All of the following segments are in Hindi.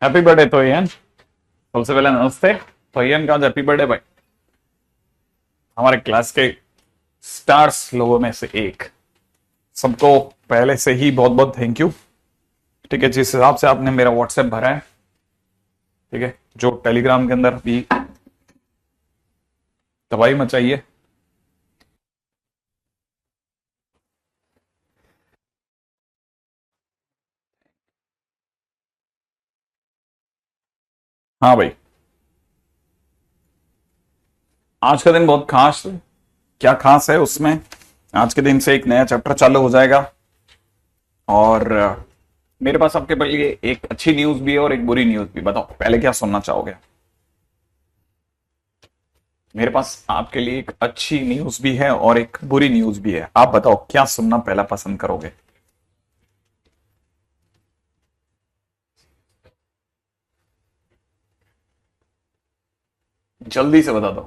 हैप्पी बर्थडे तो ईयन। सबसे पहले नमस्ते। तो ईयन का आज हैप्पी बर्थडे भाई, हमारे क्लास के स्टार्स लोगों में से एक। सबको पहले से ही बहुत बहुत थैंक यू। ठीक है, जिस हिसाब से आपने मेरा व्हाट्सएप भरा है, ठीक है, जो टेलीग्राम के अंदर भी तबाही मचाई है। हाँ भाई, आज का दिन बहुत खास है। क्या खास है उसमें? आज के दिन से एक नया चैप्टर चालू हो जाएगा और मेरे पास आपके लिए एक अच्छी न्यूज भी है और एक बुरी न्यूज भी। बताओ पहले क्या सुनना चाहोगे? मेरे पास आपके लिए एक अच्छी न्यूज भी है और एक बुरी न्यूज भी है। आप बताओ क्या सुनना पहला पसंद करोगे? जल्दी से बता दो।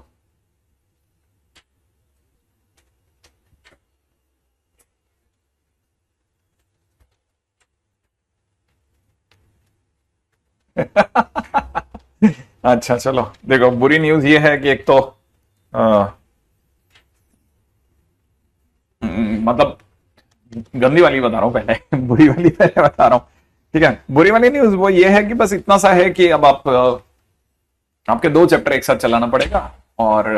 अच्छा चलो, देखो बुरी न्यूज ये है कि एक तो मतलब गंदी वाली बता रहा हूं पहले। बुरी वाली पहले बता रहा हूं। ठीक है, बुरी वाली न्यूज वो ये है कि बस इतना सा है कि अब आप आपके दो चैप्टर एक साथ चलाना पड़ेगा। और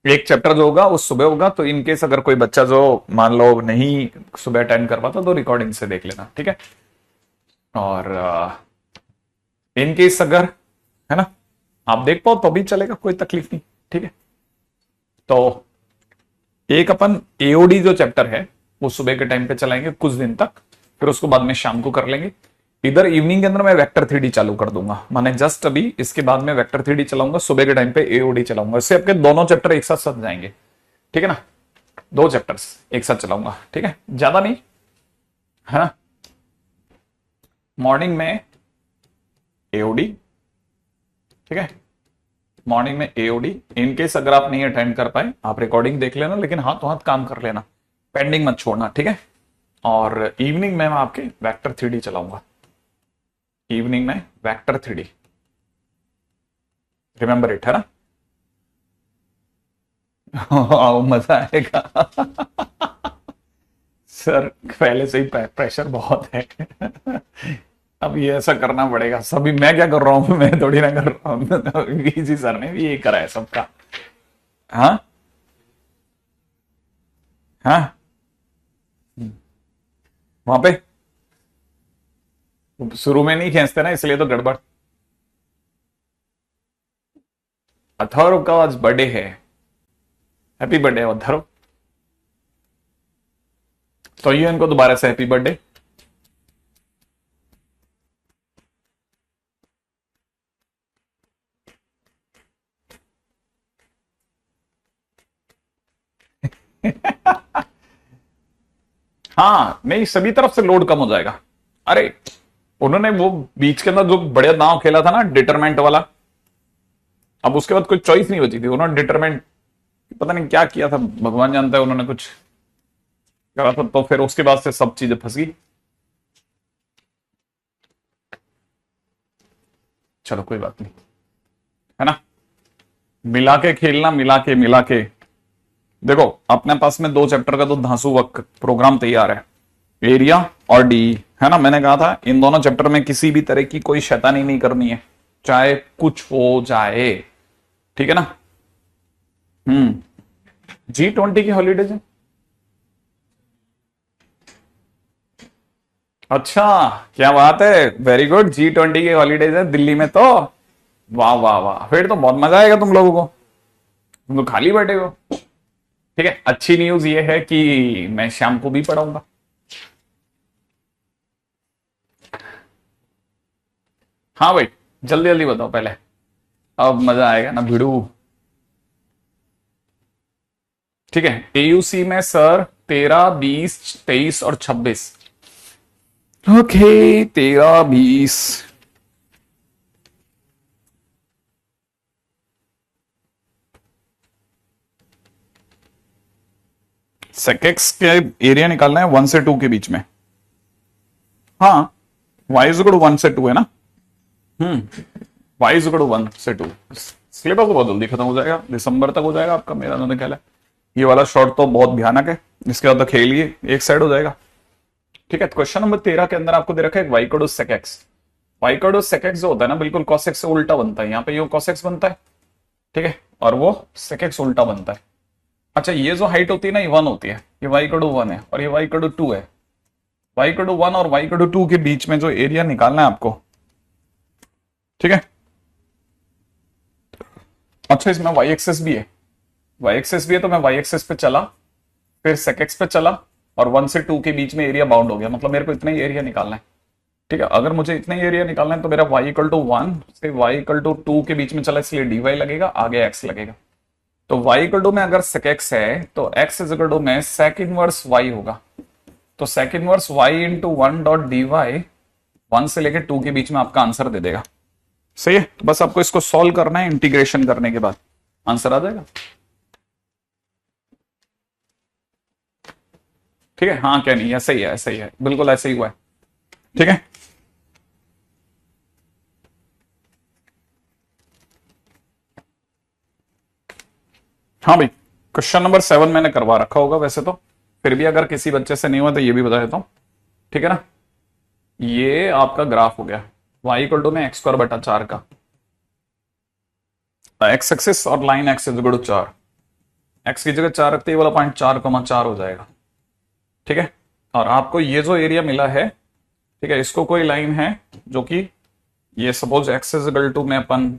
एक चैप्टर जो होगा वो सुबह होगा, तो इनकेस अगर कोई बच्चा जो मान लो नहीं सुबह अटेंड कर पाता तो रिकॉर्डिंग से देख लेना, ठीक है। और इनकेस अगर, है ना, आप देख पाओ तो भी चलेगा, कोई तकलीफ नहीं, ठीक है। तो एक अपन एओडी जो चैप्टर है वो सुबह के टाइम पे चलाएंगे कुछ दिन तक, फिर उसको बाद में शाम को कर लेंगे। इधर इवनिंग के अंदर मैं वेक्टर थ्री चालू कर दूंगा, माने जस्ट अभी इसके बाद में वेक्टर थ्री चलाऊंगा, सुबह के टाइम पे एओडी चलाऊंगा। इससे आपके दोनों चैप्टर एक साथ सज जाएंगे, ठीक है ना। दो चैप्टर्स एक साथ चलाऊंगा, ठीक है, ज्यादा नहीं, है ना। मॉर्निंग में एओडी, ठीक है, मॉर्निंग में एओडी। इनकेस अगर आप नहीं अटेंड कर पाए आप रिकॉर्डिंग देख लेना, लेकिन हाथों हाथ काम कर लेना, पेंडिंग मत छोड़ना, ठीक है। और इवनिंग में मैं आपके वेक्टर थ्री चलाऊंगा। इवनिंग में वेक्टर थ्री, रिमेंबर इट, है ना। मजा आएगा। सर पहले से ही प्रेशर बहुत है। अब ये ऐसा करना पड़ेगा। सभी मैं क्या कर रहा हूं, मैं थोड़ी ना कर रहा हूं। वीजी सर ने भी यही करा है सबका। हाँ हाँ, वहां पे शुरू में नहीं खींचते ना, इसलिए तो गड़बड़। अथर्व का आज बर्थडे है। Happy birthday Atharva. तो ये इनको दोबारा से हैप्पी बर्थडे। हाँ नहीं, सभी तरफ से लोड कम हो जाएगा। अरे उन्होंने वो बीच के अंदर जो बढ़िया दांव खेला था ना, डिटरमेंट वाला, अब उसके बाद कोई चॉइस नहीं बची थी। उन्होंने डिटरमेंट पता नहीं क्या किया था, भगवान जानता है, उन्होंने कुछ करा था, तो फिर उसके बाद से सब चीजें फंस गई। चलो कोई बात नहीं, है ना। मिला के खेलना, मिला के देखो, अपने पास में दो चैप्टर का तो धांसू वक्त प्रोग्राम तैयार है, एरिया और डी, है ना। मैंने कहा था इन दोनों चैप्टर में किसी भी तरह की कोई शैतानी नहीं करनी है, चाहे कुछ हो जाए, ठीक है ना। G20 की हॉलीडेज है। अच्छा, क्या बात है, वेरी गुड। G20 की हॉलीडेज है दिल्ली में तो। वाह वाह वाह, फिर तो बहुत मजा आएगा तुम लोगों को, तुम तो खाली बैठे हो। ठीक है, अच्छी न्यूज ये है कि मैं शाम को भी पढ़ाऊंगा। हाँ भाई, जल्दी जल्दी बताओ पहले, अब मजा आएगा ना भिड़ू। ठीक है, एयूसी में सर 13, 20, 23 और 26। ओके, 13, 20। सेकेक्स के एरिया निकालना है 1 से 2 के बीच में। हाँ, y इज इक्वल 1 से 2 है ना। वाई इज इक्वल टू 1 से 2। सिलेबस तो बहुत जल्दी खत्म हो जाएगा, दिसंबर तक हो जाएगा आपका, मेरा तो ख्याल है। ये वाला शॉर्ट तो बहुत भयानक है, इसके बाद तो खेलिए एक साइड हो जाएगा। ठीक है, क्वेश्चन नंबर 13 के अंदर आपको दे रखा है Y equal to sec X. Y equal to sec X जो होता है ना, बिल्कुल कॉस एक्स से उल्टा बनता है। यहाँ पे ये कॉस एक्स बनता है, ठीक है, और वो सेक एक्स उल्टा बनता है। अच्छा, ये जो हाइट होती है ना, ये 1 होती है, ये वाई इक्वल टू 1 है और ये वाई इक्वल टू 2 है। वाई इक्वल टू 1 और वाई इक्वल टू 2 के बीच में जो एरिया निकालना है आपको, ठीक है। अच्छा, इसमें वाई एक्सेस भी है, वाई एक्सेस भी है, तो मैं वाई एक्सेस पे चला, फिर सेक एक्स पे चला, और 1 से 2 के बीच में एरिया बाउंड हो गया, मतलब मेरे को इतना ही एरिया निकालना है। ठीक है, अगर मुझे इतना ही एरिया निकालना है तो मेरा y इक्वल टू 1 से y इक्वल टू 2 के बीच में चला, इसलिए dy लगेगा, आगे x लगेगा। तो y इक्वल टू में अगर sec x है तो x इज इक्वल टू में sec इनवर्स y होगा। तो sec inverse y into 1 dot dy 1 से लेकर 2 के बीच में आपका आंसर दे देगा। सही है, बस आपको इसको सॉल्व करना है, इंटीग्रेशन करने के बाद आंसर आ जाएगा। ठीक है, हाँ क्या नहीं, ऐसा ही है, ऐसा ही है, बिल्कुल ऐसा ही हुआ है। ठीक है, हाँ भाई, क्वेश्चन नंबर 7 मैंने करवा रखा होगा वैसे तो, फिर भी अगर किसी बच्चे से नहीं हुआ तो ये भी बता देता हूं। ठीक है ना, ये आपका ग्राफ हो गया y इक्वल टू में एक्स स्क्वायर बटा 4 का, एक्स एक्सिस और line X is equal to 4, X की जगह 4 रखते ही वाला पॉइंट 4,4 हो जाएगा। ठीक है, और आपको ये जो एरिया मिला है, ठीक है, इसको कोई लाइन है जो कि ये suppose X is equal to में अपन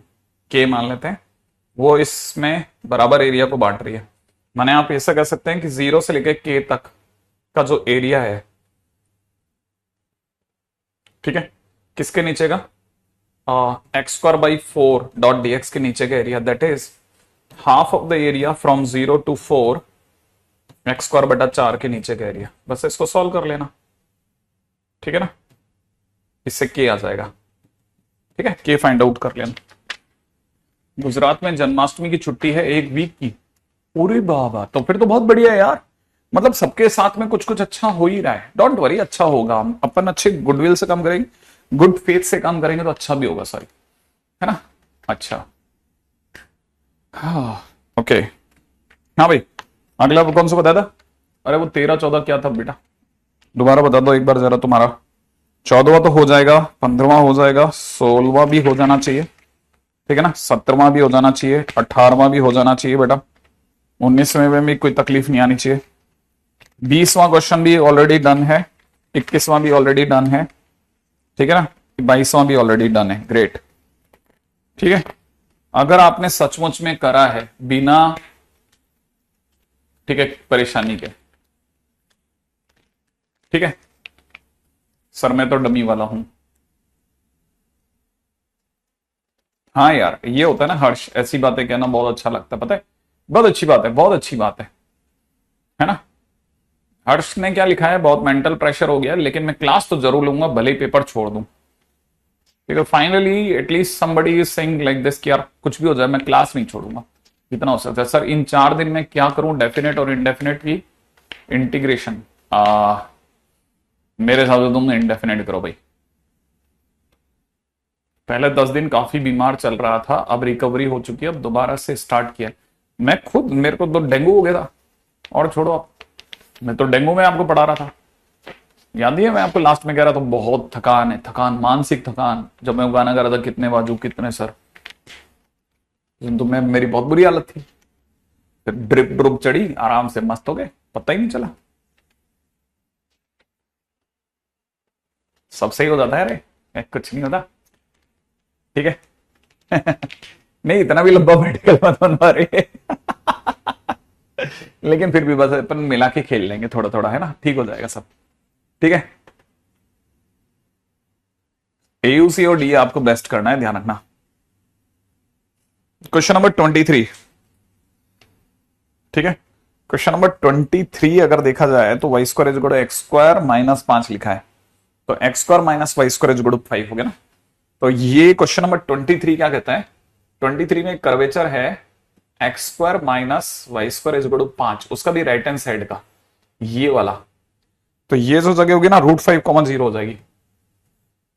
के मान लेते हैं, वो इसमें बराबर एरिया को बांट रही है। माने आप ऐसा कह सकते हैं कि 0 से लेकर के तक का जो एरिया है, ठीक है, किसके नीचे का, X square by 4 dot D X के नीचे का area, that is half of the area from 0 to 4 X square बटा 4 के नीचे का एरिया। बस इसको सॉल्व कर लेना, ठीक है ना, इससे के आ जाएगा। ठीक है, के फाइंड आउट कर लेना। गुजरात में जन्माष्टमी की छुट्टी है 1 वीक की, पूरी बाबा, तो फिर तो बहुत बढ़िया है यार, मतलब सबके साथ में कुछ कुछ अच्छा हो ही रहा है। डोंट वरी, अच्छा होगा, अपन अच्छे गुडविल से काम करेंगे, गुड फेथ से काम करेंगे तो अच्छा भी होगा, सॉरी, है ना। अच्छा, हाँ ओके, हाँ भाई, अगला कौन सा बताया था? अरे वो 13-14 क्या था बेटा, दोबारा बता दो एक बार जरा। तुम्हारा 14वां तो हो जाएगा, 15वां हो जाएगा, 16वां भी हो जाना चाहिए, ठीक है ना, 17वां भी हो जाना चाहिए, 18वां भी हो जाना चाहिए बेटा, 19वें में भी कोई तकलीफ नहीं आनी चाहिए, 20वां क्वेश्चन भी ऑलरेडी डन है, 21वां भी ऑलरेडी डन है, ठीक है ना, 22वां भी ऑलरेडी डन है, ग्रेट। ठीक है, अगर आपने सचमुच में करा है बिना, ठीक है, परेशानी के, ठीक है, सर मैं तो डमी वाला हूं, हाँ यार ये होता है ना हर्ष, ऐसी बातें कहना बहुत अच्छा लगता है, पता है, बहुत अच्छी बात है, बहुत अच्छी बात है ना। हर्ष ने क्या लिखा है, बहुत मेंटल प्रेशर हो गया, लेकिन मैं क्लास तो जरूर लूंगा, भले ही पेपर छोड़ दूं, ठीक है। Finally at least somebody is saying like this कि यार कुछ भी हो जाए मैं क्लास नहीं छोड़ूंगा, जितना हो सकता है। सर इन 4 दिन में क्या करूं, डेफिनेट और इनडेफिनेट की इंटीग्रेशन, मेरे हिसाब से तुम इंडेफिनेट करो भाई। पहले 10 दिन काफी बीमार चल रहा था, अब रिकवरी हो चुकी है, अब दोबारा से स्टार्ट किया। मैं खुद, मेरे को तो डेंगू हो गया था, और छोड़ो आप, मैं तो डेंगू में आपको पढ़ा रहा था, याद ही है, मैं आपको लास्ट में कह रहा था बहुत थकान है, थकान, मानसिक थकान, जब मैं गाना गा रहा था, कितने बाजू कितने सर, तो मैं, मेरी बहुत बुरी हालत थी, फिर ड्रिप ड्रुप चढ़ी, आराम से मस्त हो गए, पता ही नहीं चला, सब सही हो जाता है, अरे कुछ नहीं होता, ठीक है। नहीं इतना भी लंबा मेडिकल मत बनवा रहे। लेकिन फिर भी बस अपन मिला के खेल लेंगे थोड़ा थोड़ा, है ना, ठीक हो जाएगा सब, ठीक है। एयूसी और डी आपको बेस्ट करना है, ध्यान रखना। क्वेश्चन नंबर 23, ठीक है, क्वेश्चन नंबर 23 अगर देखा जाए तो Y square is equal to X square minus 5 लिखा है, तो X square minus Y square is equal to 5 हो गया ना। तो ये क्वेश्चन नंबर 23 क्या कहता है, 23 में कर्वेचर है X square minus Y square is equal to 5, उसका भी राइट हैंड साइड का ये वाला, तो ये जो जगह होगी ना √5 कॉमन 0 हो जाएगी,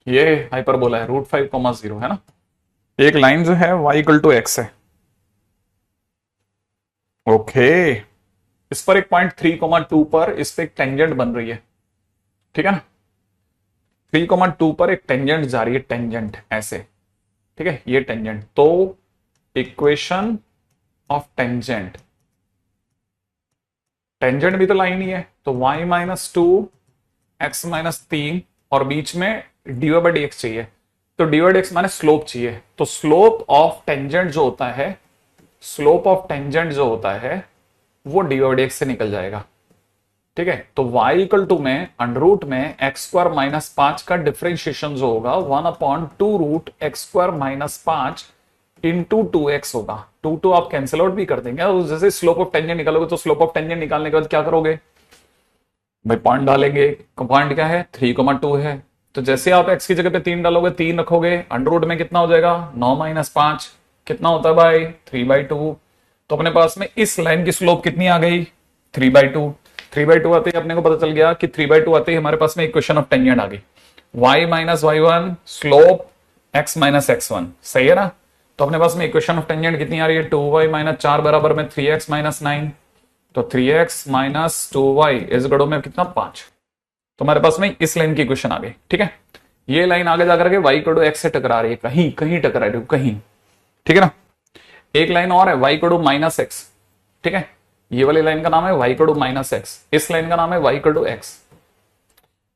ये हाइपरबोला है, √5, 0 है ना। एक लाइन जो है y इक्वल टू एक्स है, ओके। इस पर एक पॉइंट 3,2 पर इस पे एक टेंजेंट बन रही है, ठीक है ना। 3,2 पर एक टेंजेंट जा रही है, टेंजेंट ऐसे, ठीक है, ये टेंजेंट। तो इक्वेशन ऑफ टेंजेंट, टेंजेंट भी तो लाइन ही है, तो y-2 x-3 और बीच में dy/dx चाहिए, तो dy/dx माने स्लोप चाहिए। तो स्लोप ऑफ टेंजेंट जो होता है, स्लोप ऑफ टेंजेंट जो होता है वो dy/dx से निकल जाएगा, ठीक है। तो y इक्वल टू में अंडर में x²-5 का डिफरेंशिएशन जो होगा 1/2√x²-5 इंटू 2x होगा। 2 आप कैंसिल आउट भी कर देंगे, और जैसे स्लोप ऑफ टेंजेंट निकालोगे तो स्लोप ऑफ टेंजेंट निकालने के बाद क्या करोगे भाई, पॉइंट डालेंगे। पॉइंट क्या है, 3,2 है, तो जैसे आप x की जगह पे 3 डालोगे, 3 रखोगे, अंडर में कितना हो जाएगा 9-5 कितना होता है भाई 3/2। तो अपने पास में इस लाइन की स्लोप कितनी आ गई 3/2। 3/2 आते ही अपने को पता चल गया कि 3/2 आते ही हमारे पास में इक्वेशन ऑफ टेंजेंट आ गई, y-y1 स्लोप x-x1, सही है ना। तो अपने पास में इक्वेशन ऑफ टेंजेंट कितनी आ रही है 2y-4 बराबर में 3x-9, तो 3x-2y इस गड़ो में कितना 5। तो हमारे पास में इस लाइन की इक्वेशन आ गई, ठीक है। ये लाइन आगे जाकर के y को x से टकरा रही है, कहीं कहीं टकरा रही है, कहीं, ठीक है ना। एक लाइन और है y को -x, ठीक है, ये वाली लाइन का नाम है y को -x, इस लाइन का नाम है y को x।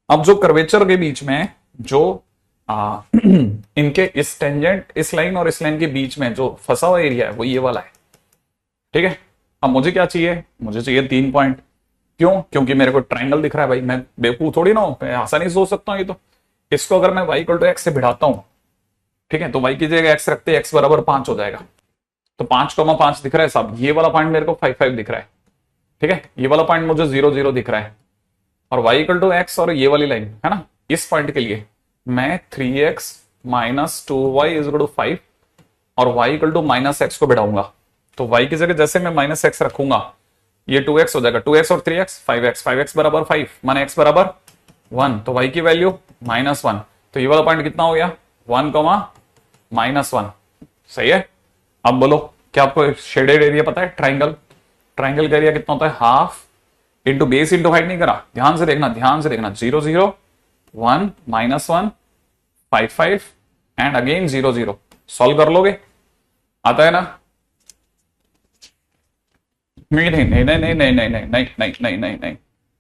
अब जो कर्वेचर के बीच में जो इनके इस टेंजेंट, इस लाइन और इस लाइन के बीच में जो फंसा हुआ एरिया है वो ये वाला है, ठीक है। अब मुझे क्या चाहिए, मुझे चाहिए 3 पॉइंट। क्यों, क्योंकि मेरे को ट्रायंगल दिख रहा है भाई, मैं बेवकूफ थोड़ी ना हूं, मैं आसानी से सोच सकता हूं ये तो। इसको अगर मैं y इक्वल टू x से भिड़ाता हूं, ठीक है, तो y की जगह x रखते x बराबर 5 हो जाएगा। तो 5,5 दिख रहा है साहब, ये वाला पॉइंट मेरे को 5,5 दिख रहा है, ठीक है, ये वाला पॉइंट मुझे 0,0 दिख रहा है, और y इक्वल टू x और ये वाली लाइन है ना, इस पॉइंट के लिए मैं 3x - 2y is equal to 5 और y इक्वल टू -x को बिठाऊंगा। तो y की जगह जैसे मैं -x रखूंगा, ये 2x हो जाएगा, 2x और 3x 5x बराबर 5 माने x बराबर 1, तो y की वैल्यू -1। तो ये वाला पॉइंट कितना हो गया 1, सही है। अब बोलो, क्या आपको शेडेड एरिया पता है, ट्राइंगल, ट्राइंगल का एरिया कितना होता है, half into base into height नहीं करा, ध्यान से देखना, ध्यान से देखना, 0, 0, 1, -1, 5, 5 एंड अगेन 0, 0। सॉल्व कर लोगे, आता है ना। नहीं नहीं नहीं नहीं नहीं नहीं नहीं नहीं नहीं नहीं नहीं नहीं नहीं,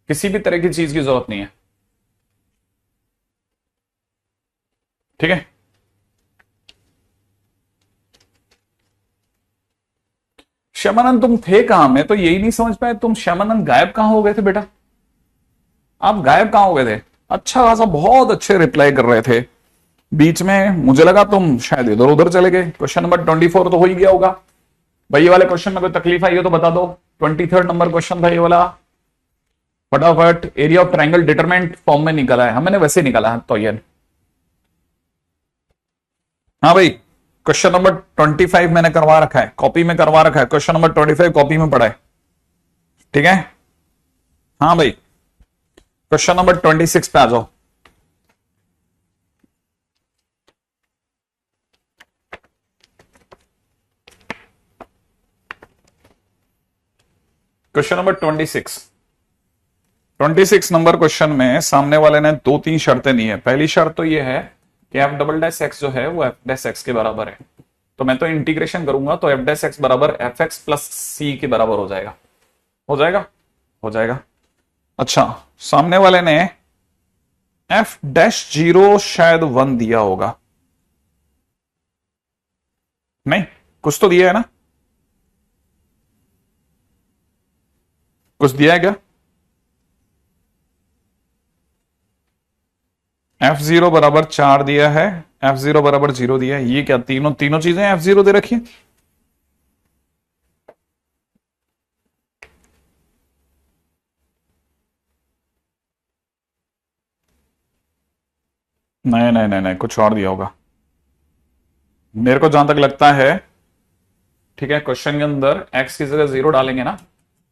किसी भी तरह की चीज की जरूरत नहीं है, ठीक है। श्यामानंद तुम थे कहां, मैं तो यही नहीं समझ पाया, तुम श्यामानंद गायब कहां हो गए थे बेटा, आप गायब कहां हो गए थे। अच्छा खासा बहुत अच्छे रिप्लाई कर रहे थे, बीच में मुझे लगा तुम शायद इधर उधर चले गए। क्वेश्चन नंबर 24 तो हो ही गया होगा भाई, ये वाले क्वेश्चन में कोई तकलीफ आई हो तो बता दो। 23rd नंबर क्वेश्चन था ये वाला, फटाफट। Area of triangle determinant form में निकला है, मैंने वैसे निकाला है तो ये, हाँ भाई क्वेश्चन नंबर 25 मैंने करवा रखा है, कॉपी में करवा रखा है, क्वेश्चन नंबर 25 कॉपी में पड़ा है, ठीक है। हाँ भाई क्वेश्चन नंबर 26 पे आ जाओ। क्वेश्चन नंबर 26 नंबर क्वेश्चन में सामने वाले ने 2-3 शर्तें दी है। पहली शर्त तो ये है कि f'(x) जो है वो f'(x) के बराबर है, तो मैं तो इंटीग्रेशन करूंगा तो f'(x) बराबर fx प्लस c के बराबर हो जाएगा, हो जाएगा, हो जाएगा। अच्छा, सामने वाले ने f'0 शायद 1 दिया होगा, नहीं कुछ तो दिया है ना, कुछ दिया है क्या। f0 बराबर 4 दिया है, f0 बराबर 0 दिया है, ये क्या तीनों चीजें f0 दे रखी है। नहीं नहीं नहीं नहीं, कुछ और दिया होगा मेरे को जहां तक लगता है, ठीक है। क्वेश्चन के अंदर x की जगह 0 डालेंगे ना,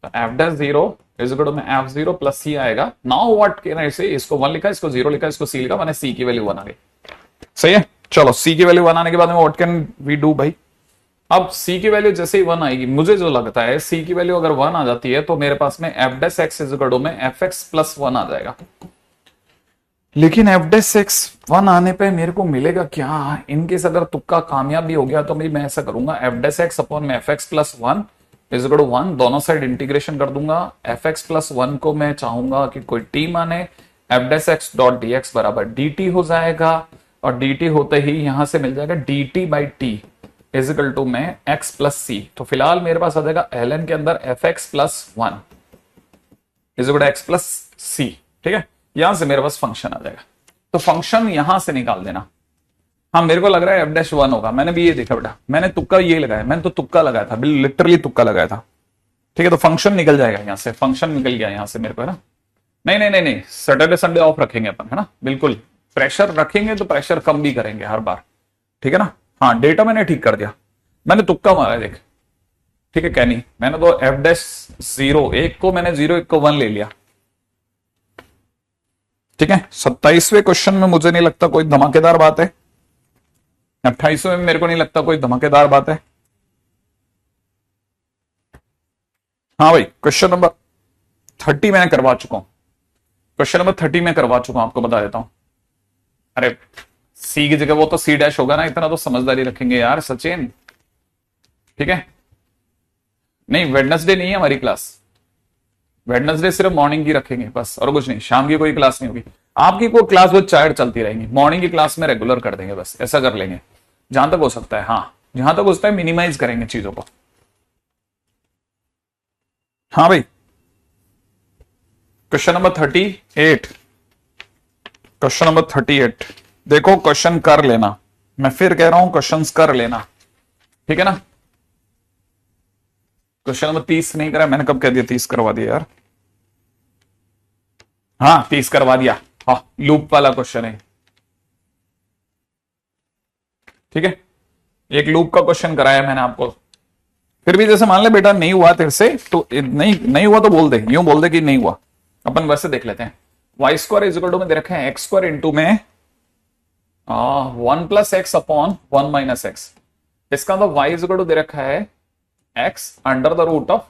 तो f'0 इज इक्वल टू में f0 प्लस c आएगा। नाउ व्हाट कैन आई से, इसको 1 लिखा, इसको 0 लिखा, इसको c लिखा, मैंने c की वैल्यू 1 आ गई, सही है। चलो सी की वैल्यू 1 आने के बाद में व्हाट कैन वी डू भाई। अब सी की वैल्यू जैसे ही 1 आएगी, मुझे जो लगता है सी की वैल्यू अगर 1 आ जाती है तो मेरे पास में F dash X is equal to में एफ एक्स प्लस 1 आ जाएगा। लेकिन एफ डैश एक्स 1 आने पे मेरे को मिलेगा क्या, इनकेस अगर तुक्का कामयाब भी हो गया तो मैं ऐसा करूंगा एफ डैश एक्स अपॉन में F X plus 1 is equal to 1, दोनों साइड इंटीग्रेशन कर दूंगा। एफ एक्स प्लस 1 को मैं चाहूंगा कि कोई टी माने, F dash x dot D x बराबर डी टी हो जाएगा, और डी टी होते ही यहां से मिल जाएगा D T by T is equal to में एक्स प्लस सी। तो फिलहाल मेरे पास आ जाएगा एल के अंदर F X plus 1 is equal to X plus C. ठीक है, यहां से मेरे पास फंक्शन आ जाएगा। तो फंक्शन यहां से निकाल देना। हाँ मेरे को लग रहा है एफ डैश 1 होगा, मैंने भी ये देखा बेटा, मैंने तुक्का ये लगाया, मैंने तो तुक्का लगाया था, लिटरली तुक्का लगाया था। ठीक है, तो फंक्शन निकल जाएगा यहां से, फंक्शन निकल गया यहां से मेरे को, है ना। नहीं नहीं नहीं नहीं, सैटरडे संडे ऑफ रखेंगे अपन, है ना, बिल्कुल। प्रेशर रखेंगे तो प्रेशर कम भी करेंगे हर बार, ठीक है ना। हाँ डेटा मैंने ठीक कर दिया, मैंने तुक्का मारा देख। ठीक है क्या नहीं, मैंने तो एफ डैश 0 1 को मैंने 0 1 को 1 ले लिया। ठीक है, 27वें क्वेश्चन में मुझे नहीं लगता कोई धमाकेदार बात है, 28वें में मेरे को नहीं लगता कोई धमाकेदार बात है। हाँ भाई, क्वेश्चन नंबर 30 मैंने करवा चुका हूं, क्वेश्चन नंबर 30 में करवा चुका हूं, आपको बता देता हूं। अरे सी की जगह वो तो सी डैश होगा ना, इतना तो समझदारी रखेंगे यार सचिन। ठीक है, नहीं वेडनेसडे नहीं है हमारी क्लास, वेडनेसडे सिर्फ मॉर्निंग की रखेंगे बस, और कुछ नहीं, शाम की कोई क्लास नहीं होगी। आपकी कोई क्लास वो चाइल्ड चलती रहेंगी, मॉर्निंग की क्लास में रेगुलर कर देंगे बस, ऐसा कर लेंगे जहां तक हो सकता है। हाँ जहां तक हो सकता है मिनिमाइज करेंगे चीजों को। हाँ भाई, क्वेश्चन नंबर 38, क्वेश्चन नंबर 38 देखो, क्वेश्चन कर लेना, मैं फिर कह रहा हूं क्वेश्चंस कर लेना, ठीक है ना। क्वेश्चन नंबर 30 नहीं करा, मैंने कब कह दिया 30 करवा दिया यार। हाँ 30 करवा दिया, हाँ लूप वाला क्वेश्चन है। ठीक है, एक लूप का क्वेश्चन कराया मैंने आपको। फिर भी जैसे मान ले बेटा नहीं हुआ तेरे से, तो नहीं हुआ तो बोल दे, यूं बोल दे कि नहीं हुआ। अपन वैसे देख लेते हैं, y square is equal to में दे रखे हैं एक्स स्क्वायर इंटू में 1 plus x upon 1 minus x. इसका मतलब वाई इज इक्वल टू दे रखा है x under the root of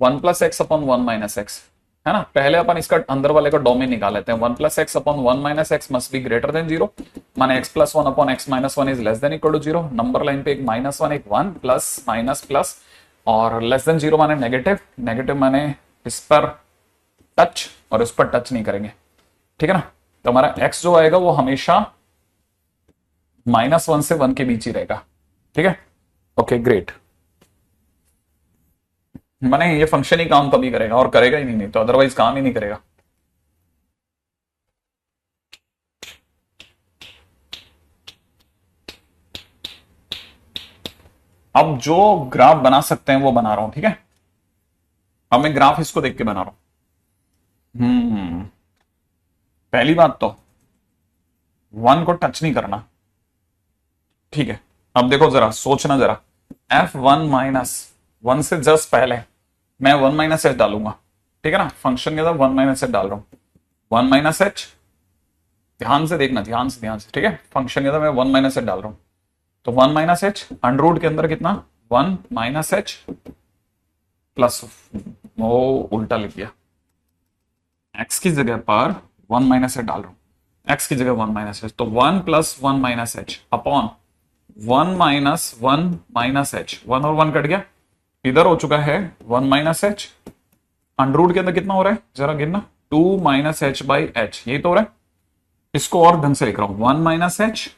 1 plus x upon 1 minus x, है ना। पहले अपन इसका अंदर वाले का डोमेन निकाल लेते हैं। 1 plus x upon 1 minus x must be greater than 0, माने x plus 1 upon x minus 1 is less than equal to 0। Number line पे एक -1 एक 1 प्लस माइनस प्लस, और लेस देन 0 माने नेगेटिव, नेगेटिव माने इस पर टच और इस पर टच नहीं करेंगे, ठीक है ना। तो हमारा एक्स जो आएगा वो हमेशा -1 से 1 के बीच ही रहेगा, ठीक है। ओके ग्रेट, माने ये फंक्शन ही काम तभी करेगा और करेगा ही नहीं तो अदरवाइज काम ही नहीं करेगा। अब जो ग्राफ बना सकते हैं वो बना रहा हूं, ठीक है। अब मैं ग्राफ इसको देख के बना रहा हूं। पहली बात तो 1 को टच नहीं करना, ठीक है। अब देखो जरा सोचना जरा, f1 माइनस 1 से जस्ट पहले मैं 1 माइनस एच डालूंगा, ठीक है ना। फंक्शन के अंदर 1 माइनस एच डाल रहा हूं, 1 माइनस एच, ध्यान से देखना, ध्यान से, ठीक है। फंक्शन के अंदर मैं 1 माइनस एच डाल रहा हूं, तो 1 माइनस एच अंडर रूट के अंदर कितना 1 माइनस एच प्लस, वो उल्टा लिख दिया, एक्स की जगह पर 1 माइनस एच डाल रहा हूं, एक्स की जगह 1 माइनस एच, तो 1 plus 1 minus H upon 1 minus 1 minus H, 1 और 1 कट गया, इधर हो चुका है 1 माइनस एच, अंडर रूट के अंदर कितना हो रहा है जरा गिनना, 2 माइनस एच बाई एच, यही तो हो रहा है। इसको और ढंग से लिख रहा हूं, 1 माइनस एच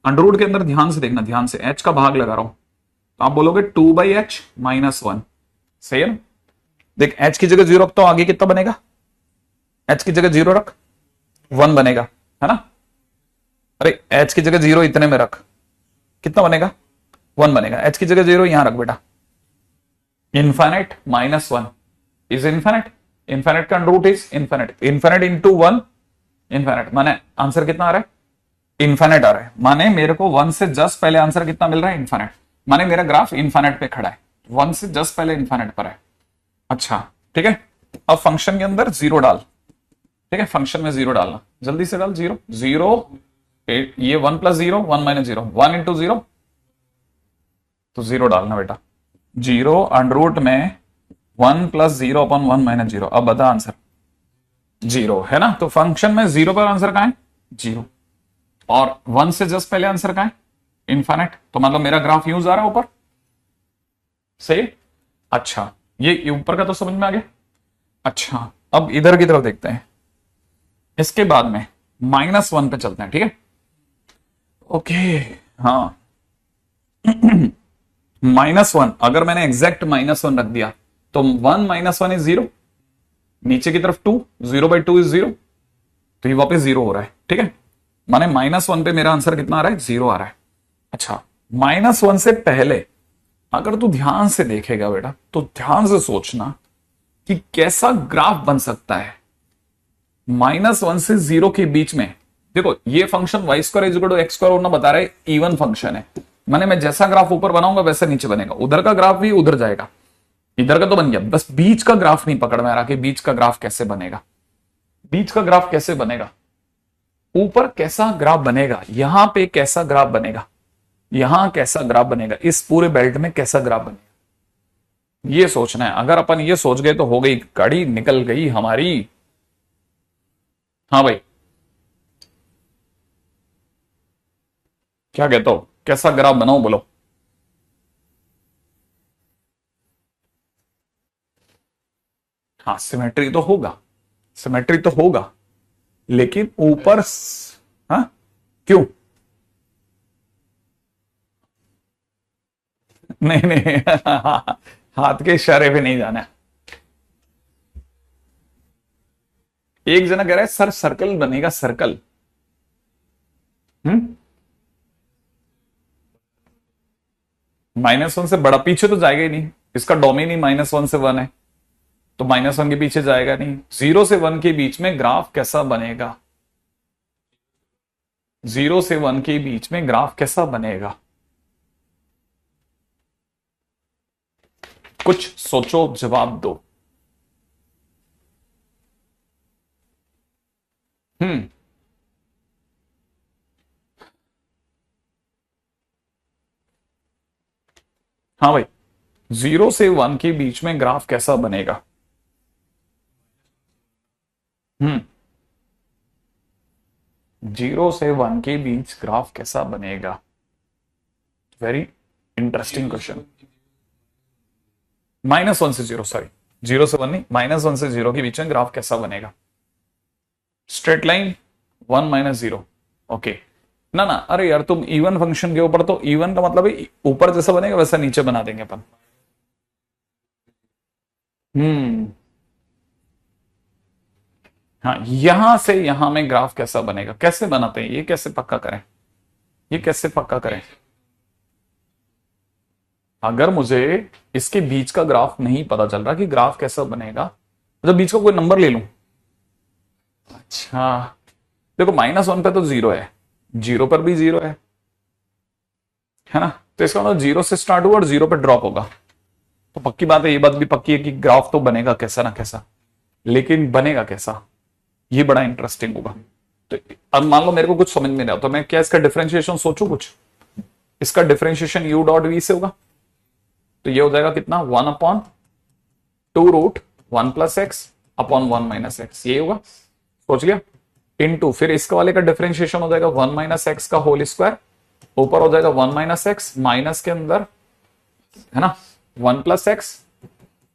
अंडर रूट के अंदर, ध्यान से देखना, ध्यान से, एच का भाग लगा रहा हूं, तो आप बोलोगे 2 बाई एच माइनस 1, सही है ना। देख एच की जगह 0 रख, तो आगे कितना बनेगा, एच की जगह 0 रख 1 बनेगा, है ना। अरे एच की जगह 0 इतने में रख, कितना बनेगा 1 बनेगा। एच की जगह 0 यहां रख बेटा, infinite minus 1 is infinite, infinite का root is infinite, infinite into 1 infinite, माने आंसर कितना आ रहा है इनफाइनाइट आ रहा है, माने मेरे को 1 से जस्ट पहले आंसर कितना मिल रहा है इनफाइनाइट, माने मेरा ग्राफ इनफाइनाइट पे खड़ा है, 1 से जस्ट पहले इनफाइनाइट पर है। अच्छा ठीक है, अब फंक्शन के अंदर 0 डाल, ठीक है, फंक्शन में 0 डालना, जल्दी से डाल 0 0 ये 1 प्लस 0, 1 माइनस 0, 1 इंटू 0, तो 0 डालना बेटा। 0 अंडर रूट में 1 प्लस 0 अपॉन 1 माइनस 0। अब बता आंसर 0 है ना, तो फंक्शन में 0 पर आंसर कहां है? 0। और 1 से जस्ट पहले आंसर कहां है? इनफाइनाइट। तो मतलब मेरा ग्राफ यूं जा रहा है ऊपर, सही। अच्छा, ये ऊपर का तो समझ में आ गया। अच्छा, अब इधर की तरफ देखते हैं। इसके बाद में -1 पे चलते हैं, ठीक है। ओके, हाँ। -1, अगर मैंने एग्जैक्ट -1 रख दिया तो 1 - 1 इज 0, नीचे की तरफ 2, 0/2 इज 0, तो ये वापस 0 हो रहा है, ठीक है। माने -1 पे मेरा आंसर कितना आ रहा है? 0 आ रहा है। अच्छा, -1 से पहले अगर तू ध्यान से देखेगा बेटा, तो ध्यान से सोचना कि कैसा ग्राफ बन सकता है -1 से 0 के बीच में। देखो, ये फंक्शन y² = x² होना बता रहा है, इवन फंक्शन है। माने मैं जैसा ग्राफ ऊपर बनाऊंगा वैसा नीचे बनेगा। उधर का ग्राफ भी उधर जाएगा, इधर का तो बन गया, बस बीच का ग्राफ नहीं पकड़ में आ रहा कि बीच का ग्राफ कैसे बनेगा। बीच का ग्राफ कैसे बनेगा? ऊपर कैसा ग्राफ बनेगा, यहां पे कैसा ग्राफ बनेगा, यहां कैसा ग्राफ बनेगा, इस पूरे बेल्ट में कैसा ग्राफ बनेगा, ये सोचना है। अगर अपन ये सोच गए तो हो गई, गाड़ी निकल गई हमारी। हाँ भाई, क्या कहते हो, कैसा ग्राफ बनाओ बोलो। हाँ, सिमेट्री तो होगा, सिमेट्री तो होगा, लेकिन ऊपर हाँ, क्यों? नहीं नहीं, हाथ के इशारे पे नहीं जाना। एक जना कह रहा है सर सर्कल बनेगा, सर्कल। हम्म, -1 से बड़ा पीछे तो जाएगा ही नहीं, इसका डोमेन ही -1 से 1 है, तो -1 के पीछे जाएगा नहीं। 0 से 1 के बीच में ग्राफ कैसा बनेगा? 0 से 1 के बीच में ग्राफ कैसा बनेगा? कुछ सोचो, जवाब दो। हम्म, हाँ भाई, 0 से 1 के बीच में ग्राफ कैसा बनेगा? हम्म, 0 से 1 के बीच ग्राफ कैसा बनेगा? Very interesting question. -1 से 0, सॉरी, 0 से 1 नहीं, -1 से 0 के बीच में ग्राफ कैसा बनेगा? Straight line, 1 - 0। ओके, ना ना, अरे यार तुम इवन फंक्शन के ऊपर, तो इवन का मतलब है ऊपर जैसा बनेगा वैसा नीचे बना देंगे अपन। हम्म, हाँ, यहां से यहां में ग्राफ कैसा बनेगा, कैसे बनाते हैं, ये कैसे पक्का करें, ये कैसे पक्का करें? अगर मुझे इसके बीच का ग्राफ नहीं पता चल रहा कि ग्राफ कैसा बनेगा, मतलब बीच का कोई नंबर ले लूं। अच्छा, देखो, -1 पे तो 0 है, 0 पर भी 0 है ना, तो इसका मतलब 0 से स्टार्ट हुआ और 0 पे ड्रॉप होगा। तो पक्की बात है, ये बात भी पक्की है कि ग्राफ तो बनेगा कैसा ना कैसा, लेकिन बनेगा कैसा, ये बड़ा इंटरेस्टिंग होगा। तो अब मान लो मेरे को कुछ समझ में नहीं आता, तो मैं क्या इसका डिफरेंशिएशन सोचूं कुछ? इसका डिफरेंशिएशन u.v से होगा, तो ये हो जाएगा कितना, 1/2√1 + x अपॉन 1 - x, ये होगा, सोच लिया। इनटू फिर इसका वाले का डिफरेंशिएशन हो जाएगा 1 - x का होल स्क्वायर, ऊपर हो जाएगा 1 - x, माइनस के अंदर है ना 1 + x,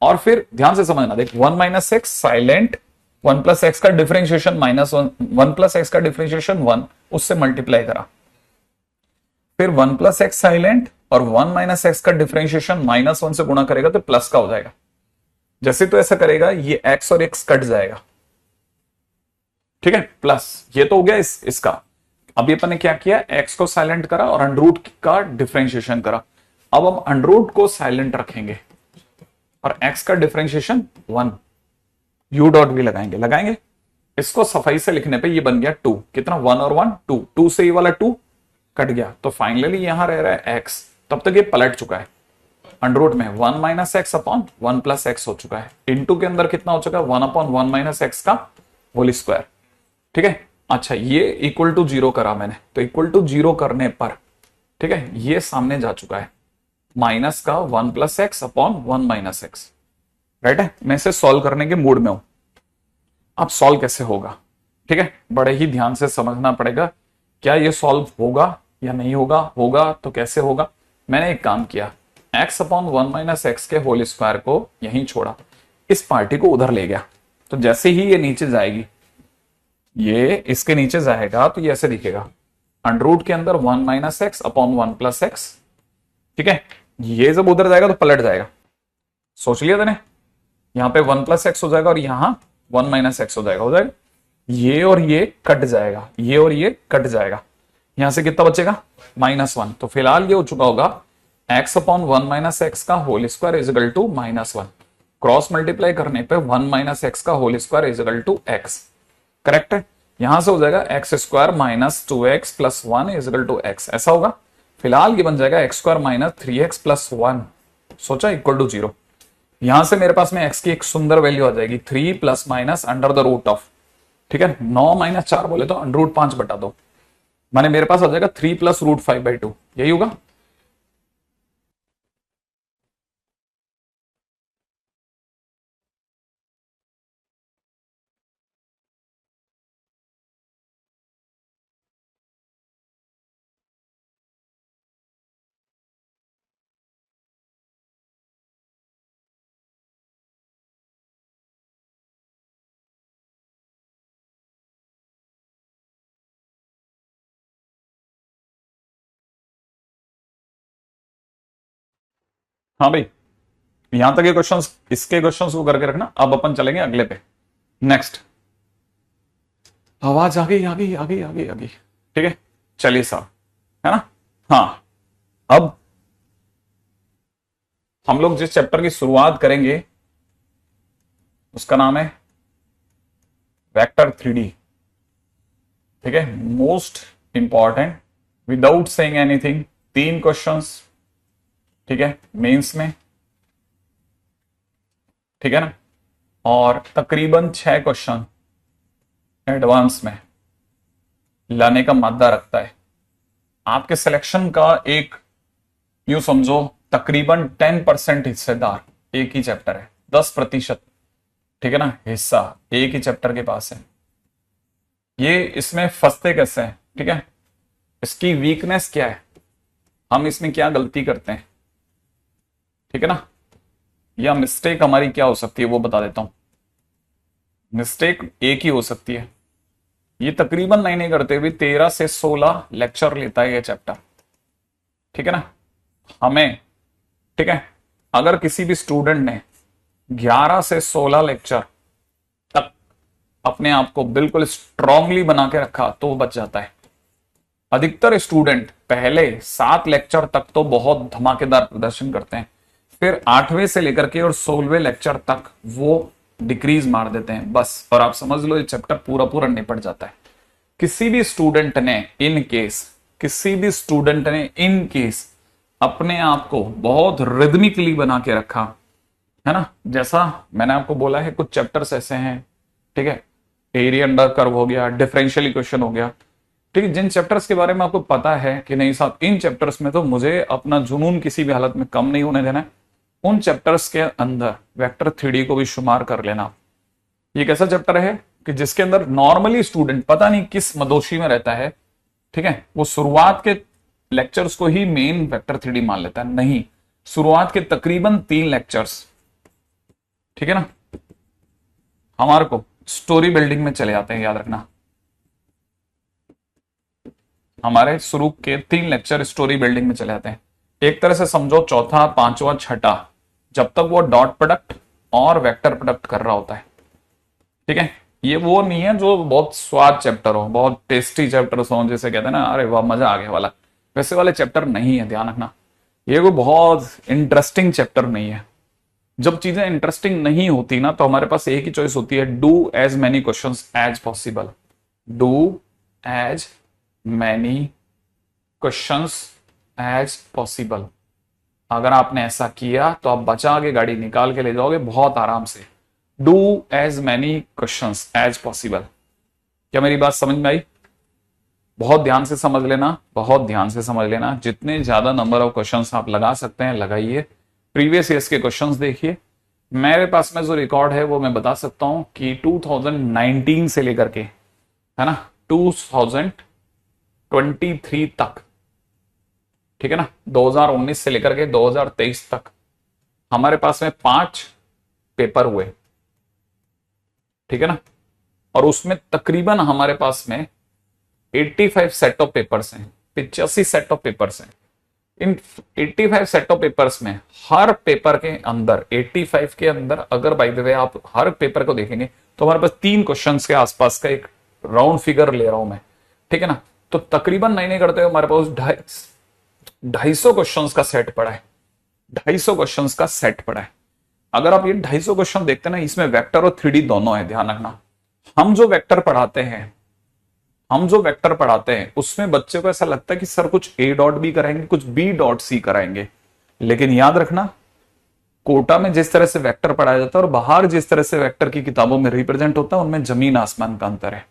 और फिर ध्यान से समझना, देख 1 - x साइलेंट, 1 + x का डिफरेंशिएशन -1, 1 + x का डिफरेंशिएशन 1, उससे मल्टीप्लाई करा, फिर 1 + x साइलेंट और 1 - x का डिफरेंशिएशन -1 से गुणा करेगा तो प्लस का हो जाएगा। जैसे तो ऐसा करेगा, ये x और x कट जाएगा, ठीक है, प्लस ये तो हो गया इसका। अभी अपन ने क्या किया, x को साइलेंट करा और अंडर का डिफरेंशिएशन करा। अब हम अंडर को साइलेंट रखेंगे और x का डिफरेंशिएशन 1, u.v लगाएंगे। इसको सफाई से लिखने पे ये बन गया 2, कितना, 1 और 1 2, 2 से ये वाला 2 कट गया, तो फाइनली यहां रह रहा है x। तब तक ये पलट चुका है, अंडर में 1 - x अपॉन 1 + x हो चुका है, इनटू के अंदर कितना हो चुका है, 1/1 - x का होल स्क्वायर, ठीक है। अच्छा, ये इक्वल टू 0 करा मैंने, तो इक्वल टू 0 करने पर, ठीक है, ये सामने जा चुका है, माइनस का 1 plus x upon 1 minus x, right है। मैं इसे सॉल्व करने के मूड में हूं। अब सॉल्व कैसे होगा, ठीक है, बड़े ही ध्यान से समझना पड़ेगा, क्या ये सॉल्व होगा या नहीं होगा, होगा तो कैसे होगा। मैंने एक काम किया, x अपॉन 1 माइनस एक्स के होल स्क्वायर को यहीं छोड़ा, इस पार्टी को उधर ले गया, तो जैसे ही ये नीचे जाएगी, ये इसके नीचे जाएगा तो ये ऐसे दिखेगा, अंडर रूट के अंदर 1 minus x upon 1 plus x, ठीक है। ये जब उधर जाएगा तो पलट जाएगा, सोच लिया तूने, यहां पे 1 प्लस एक्स हो जाएगा और यहां 1 माइनस एक्स हो जाएगा, हो जाएगा। ये और ये कट जाएगा, ये और ये कट जाएगा, यहां से कितना बचेगा, -1। तो फिलहाल ये हो चुका होगा x अपॉन 1 माइनस एक्स का whole square is equal to -1। Cross multiply करने पे 1 माइनस एक्स का whole square is equal to x, correct है। यहां से हो जाएगा x square minus 2x plus 1 is equal to x, ऐसा होगा। फिलहाल ये बन जाएगा x square minus 3x plus 1, सोचा, इक्वल टू 0। यहां से मेरे पास में x की एक सुंदर वैल्यू आ जाएगी, 3 plus minus under the root of, ठीक है, 9 माइनस 4 बोले तो अंडर रूट 5 बटा 2, माने मेरे पास आ जाएगा 3 प्लस रूट 5/2, यही होगा। हाँ भाई, यहां तक ये क्वेश्चंस, इसके क्वेश्चंस को करके रखना। अब अपन चलेंगे अगले पे, नेक्स्ट। आवाज आ गई आ गई आ गई आ गई आ गई, ठीक है, चलिए साहब, है ना। हाँ, अब हम लोग जिस चैप्टर की शुरुआत करेंगे उसका नाम है वेक्टर 3D, ठीक है, most important, without saying anything, 3 questions, ठीक है, मेंस में, ठीक है ना, और तकरीबन 6 क्वेश्चन एडवांस में लाने का मादा रखता है। आपके सिलेक्शन का एक, यूं समझो, तकरीबन 10% हिस्सेदार एक ही चैप्टर है, 10%, ठीक है ना, हिस्सा एक ही चैप्टर के पास है। ये इसमें फंसते कैसे हैं, ठीक है, इसकी वीकनेस क्या है, हम इसमें क्या गलती करते हैं, ठीक है ना, या मिस्टेक हमारी क्या हो सकती है वो बता देता हूं। मिस्टेक एक ही हो सकती है, ये तकरीबन नहीं करते हुए 13 से 16 लेक्चर लेता है ये चैप्टर, ठीक है ना, हमें, ठीक है, अगर किसी भी स्टूडेंट ने 11 से 16 लेक्चर तक अपने आप को बिल्कुल स्ट्रांगली बना के रखा तो वो बच जाता है। अधिकतर स्टूडेंट पहले 7 लेक्चर तक तो बहुत धमाकेदार प्रदर्शन करते हैं, फिर 8वें से लेकर के और 16वें लेक्चर तक वो डिक्रीज मार देते हैं बस, और आप समझ लो ये चैप्टर पूरा पूरा निपट जाता है। किसी भी स्टूडेंट ने इन केस, किसी भी स्टूडेंट ने इन केस अपने आप को बहुत रिदमिकली बना के रखा है ना, जैसा मैंने आपको बोला है, कुछ चैप्टर्स ऐसे हैं, ठीक है, एरिया अंडर कर्व हो गया, डिफरेंशियल इक्वेशन हो गया, ठीक है, जिन चैप्टर्स के बारे में आपको पता है कि नहीं साहब इन चैप्टर्स में तो मुझे अपना जुनून किसी भी हालत में कम नहीं होने देना है, उन चैप्टर्स के अंदर वेक्टर 3D को भी शुमार कर लेना। ये कैसा चैप्टर है कि जिसके अंदर नॉर्मली स्टूडेंट पता नहीं किस मदोशी में रहता है, ठीक है, वो शुरुआत के लेक्चर्स को ही मेन वेक्टर 3D मान लेता है, नहीं, शुरुआत के तकरीबन 3 लेक्चर्स, ठीक है ना, हमारे को स्टोरी बिल्डिंग में चले जाते हैं, याद रखना, हमारे शुरू के 3 लेक्चर स्टोरी बिल्डिंग में चले जाते हैं। एक तरह से समझो चौथा, पांचवा, छठा, जब तक वो डॉट प्रोडक्ट और वेक्टर प्रोडक्ट कर रहा होता है, ठीक है, ये वो नहीं है जो बहुत स्वाद चैप्टर हो, बहुत टेस्टी चैप्टर हो, जैसे कहते हैं ना, अरे वाह मजा आ गया वाला, वैसे वाले चैप्टर नहीं है, ध्यान रखना, ये कोई बहुत इंटरेस्टिंग चैप्टर नहीं है। जब चीजें इंटरेस्टिंग नहीं होती ना तो हमारे पास एक ही चॉइस होती है, do as many questions as possible, do as many questions as possible. अगर आपने ऐसा किया तो आप बचा के गाड़ी निकाल के ले जाओगे बहुत आराम से। Do as many questions as possible, क्या मेरी बात समझ में आई? बहुत ध्यान से समझ लेना, बहुत ध्यान से समझ लेना। जितने ज्यादा नंबर ऑफ क्वेश्चंस आप लगा सकते हैं लगाइए। प्रीवियस ईयर्स के क्वेश्चंस देखिए। मेरे पास में जो रिकॉर्ड है वो मैं बता सकता हूं कि 2019 से लेकर के, है ना, 2023 तक, ठीक है ना, 2019 से लेकर के 2023 तक हमारे पास में 5 पेपर हुए, ठीक है ना, और उसमें तकरीबन हमारे पास में 85 सेट ऑफ पेपर्स हैं, 85 सेट ऑफ पेपर्स हैं। इन 85 सेट ऑफ पेपर्स में हर पेपर के अंदर 85 के अंदर अगर बाय द वे आप हर पेपर को देखेंगे तो हमारे पास 3 क्वेश्चंस के आसपास का एक राउंड फिगर ले रहा हूं मैं, ठीक है ना। तो तकरीबन नहीं करते हुए हमारे पास 250 क्वेश्चंस का सेट पड़ा है, 250 क्वेश्चंस का सेट पड़ा है। अगर आप ये 250 क्वेश्चन देखते हैं ना, इसमें वेक्टर और 3D दोनों है, ध्यान रखना। हम जो वेक्टर पढ़ाते हैं उसमें बच्चे को ऐसा लगता है कि सर कुछ ए डॉट भी कराएंगे, कुछ बी डॉट सी कराएंगे, लेकिन याद रखना कोटा में जिस तरह से वेक्टर पढ़ाया जाता है और बाहर जिस तरह से वेक्टर की किताबों में रिप्रेजेंट होता है उनमें जमीन आसमान का अंतर है।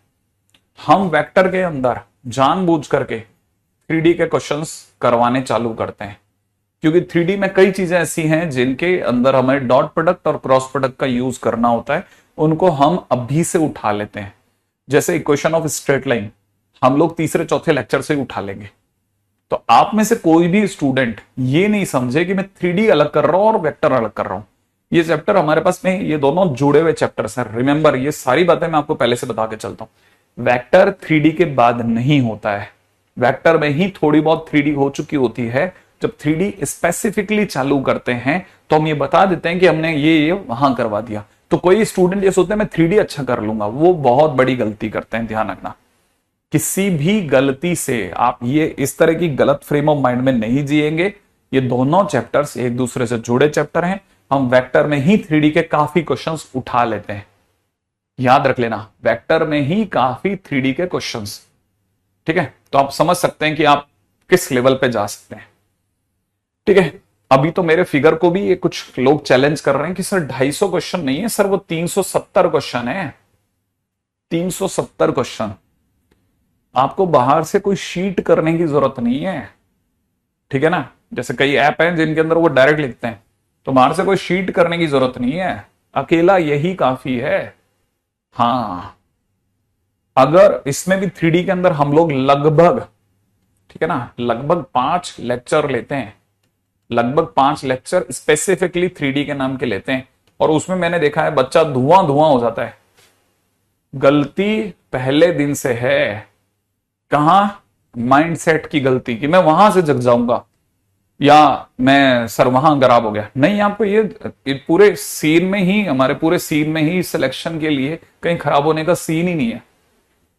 हम वेक्टर के अंदर जानबूझ करके 3D के क्वेश्चंस करवाने चालू करते हैं, क्योंकि 3D में कई चीजें ऐसी हैं जिनके अंदर हमें डॉट प्रोडक्ट और क्रॉस प्रोडक्ट का यूज करना होता है, उनको हम अभी से उठा लेते हैं। जैसे इक्वेशन ऑफ स्ट्रेट लाइन हम लोग तीसरे चौथे लेक्चर से ही उठा लेंगे। तो आप में से कोई भी स्टूडेंट ये नहीं समझे कि मैं 3D अलग कर रहा हूं और वेक्टर अलग कर रहा हूं। ये चैप्टर हमारे पास में ये दोनों जुड़े हुए चैप्टर्स हैं। रिमेंबर, ये सारी बातें मैं आपको पहले से बता के चलता हूं। वेक्टर 3D के बाद नहीं होता है, वेक्टर में ही थोड़ी बहुत 3D हो चुकी होती है। जब 3D स्पेसिफिकली चालू करते हैं तो हम ये बता देते हैं कि हमने ये वहां करवा दिया। तो कोई स्टूडेंट ये सोचते हैं मैं 3D अच्छा कर लूंगा, वो बहुत बड़ी गलती करते हैं। ध्यान रखना, किसी भी गलती से आप ये इस तरह की गलत फ्रेम ऑफ माइंड में नहीं जिएंगे। ये दोनों चैप्टर्स एक दूसरे से जुड़े चैप्टर हैं। हम वेक्टर में ही 3D के काफी क्वेश्चंस उठा लेते हैं, याद रख लेना, वेक्टर में ही काफी 3D के क्वेश्चंस, ठीक है। तो आप समझ सकते हैं कि आप किस लेवल पे जा सकते हैं, ठीक है। अभी तो मेरे फिगर को भी ये कुछ लोग चैलेंज कर रहे हैं कि सर 250 क्वेश्चन नहीं है सर, वो 370 क्वेश्चन है। 370 क्वेश्चन, आपको बाहर से कोई शीट करने की जरूरत नहीं है, ठीक है ना। जैसे कई ऐप हैं जिनके अंदर वो डायरेक्ट लिखते हैं, तो बाहर से कोई शीट करने की जरूरत नहीं है, अकेला यही काफी है। हाँ, अगर इसमें भी 3D के अंदर हम लोग लगभग, ठीक है ना, लगभग 5 लेक्चर लेते हैं, लगभग 5 लेक्चर स्पेसिफिकली 3D के नाम के लेते हैं, और उसमें मैंने देखा है बच्चा धुआं धुआं हो जाता है। गलती पहले दिन से है, कहां, माइंडसेट की गलती कि मैं वहां से जग जाऊंगा या मैं सर वहां खराब हो गया। नहीं, आपको ये पूरे सीन में ही, हमारे पूरे सीन में ही सिलेक्शन के लिए कहीं खराब होने का सीन ही नहीं है,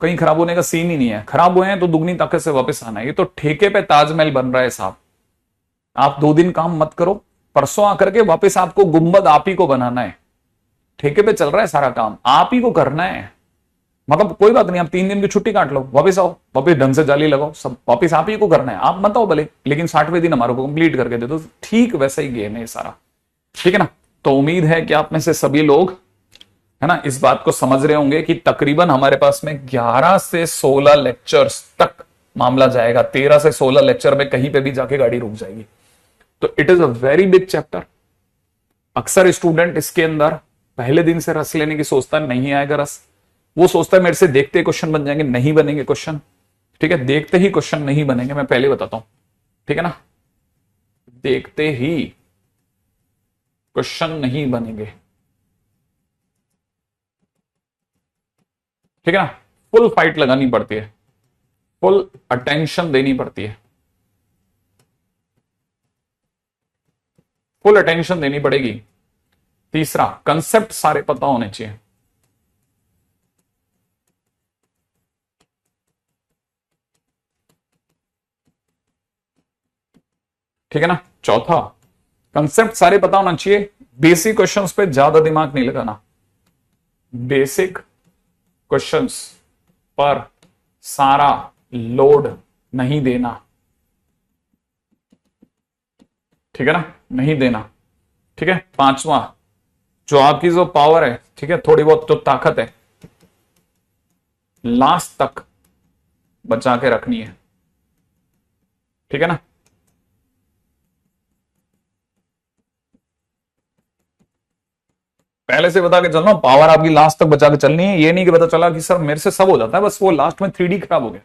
कहीं खराब होने का सीन ही नहीं है। खराब हुए हैं तो दुगनी ताकत से वापस आना है। ये तो ठेके पे ताजमहल बन रहा है साहब। आप 2 दिन काम मत करो, परसों आकर के वापस आपको गुंबद आप ही को बनाना है। ठेके पे चल रहा है सारा काम, आप ही को करना है। मतलब कोई बात नहीं, आप 3 दिन की छुट्टी काट लो, वापस आओ, वापस ढंग से जाली लगाओ, सब वापस आप ही को करना है। आप मत आओ भले, लेकिन 60वें दिन हमारे को कंप्लीट करके दे दो। ठीक वैसा ही गेम है सारा, ठीक है ना। तो उम्मीद है कि आप में से सभी लोग, है ना, इस बात को समझ रहे होंगे कि तकरीबन हमारे पास में 11 से 16 लेक्चर्स तक मामला जाएगा। 13 से 16 लेक्चर में कहीं पे भी जाके गाड़ी रुक जाएगी। तो it is a very big chapter. अक्सर स्टूडेंट इसके अंदर पहले दिन से रस लेने की सोचता है, नहीं आएगा रस। वो सोचता है मेरे से देखते क्वेश्चन बन जाएंगे, नहीं बनेंगे क्वेश्चन, ठीक है। देखते ही क्वेश्चन नहीं बनेंगे, मैं पहले बताता हूं, ठीक है ना। देखते ही क्वेश्चन नहीं बनेंगे, ठीक है ना। फुल फाइट लगानी पड़ती है, फुल अटेंशन देनी पड़ती है, फुल अटेंशन देनी पड़ेगी। तीसरा, कंसेप्ट सारे पता होने चाहिए, ठीक है ना। चौथा, कंसेप्ट सारे पता होना चाहिए। बेसिक क्वेश्चंस पे ज्यादा दिमाग नहीं लगाना, बेसिक क्वेश्चंस पर सारा लोड नहीं देना, ठीक है ना, नहीं देना, ठीक है। पांचवा, जो आपकी जो पावर है, ठीक है, थोड़ी बहुत जो ताकत है, लास्ट तक बचा के रखनी है, ठीक है ना। पहले से बता के चलना, पावर आपकी लास्ट तक बचा के चलनी है। ये नहीं कि पता चला कि सर मेरे से सब हो जाता है, बस वो लास्ट में 3D खराब हो गया,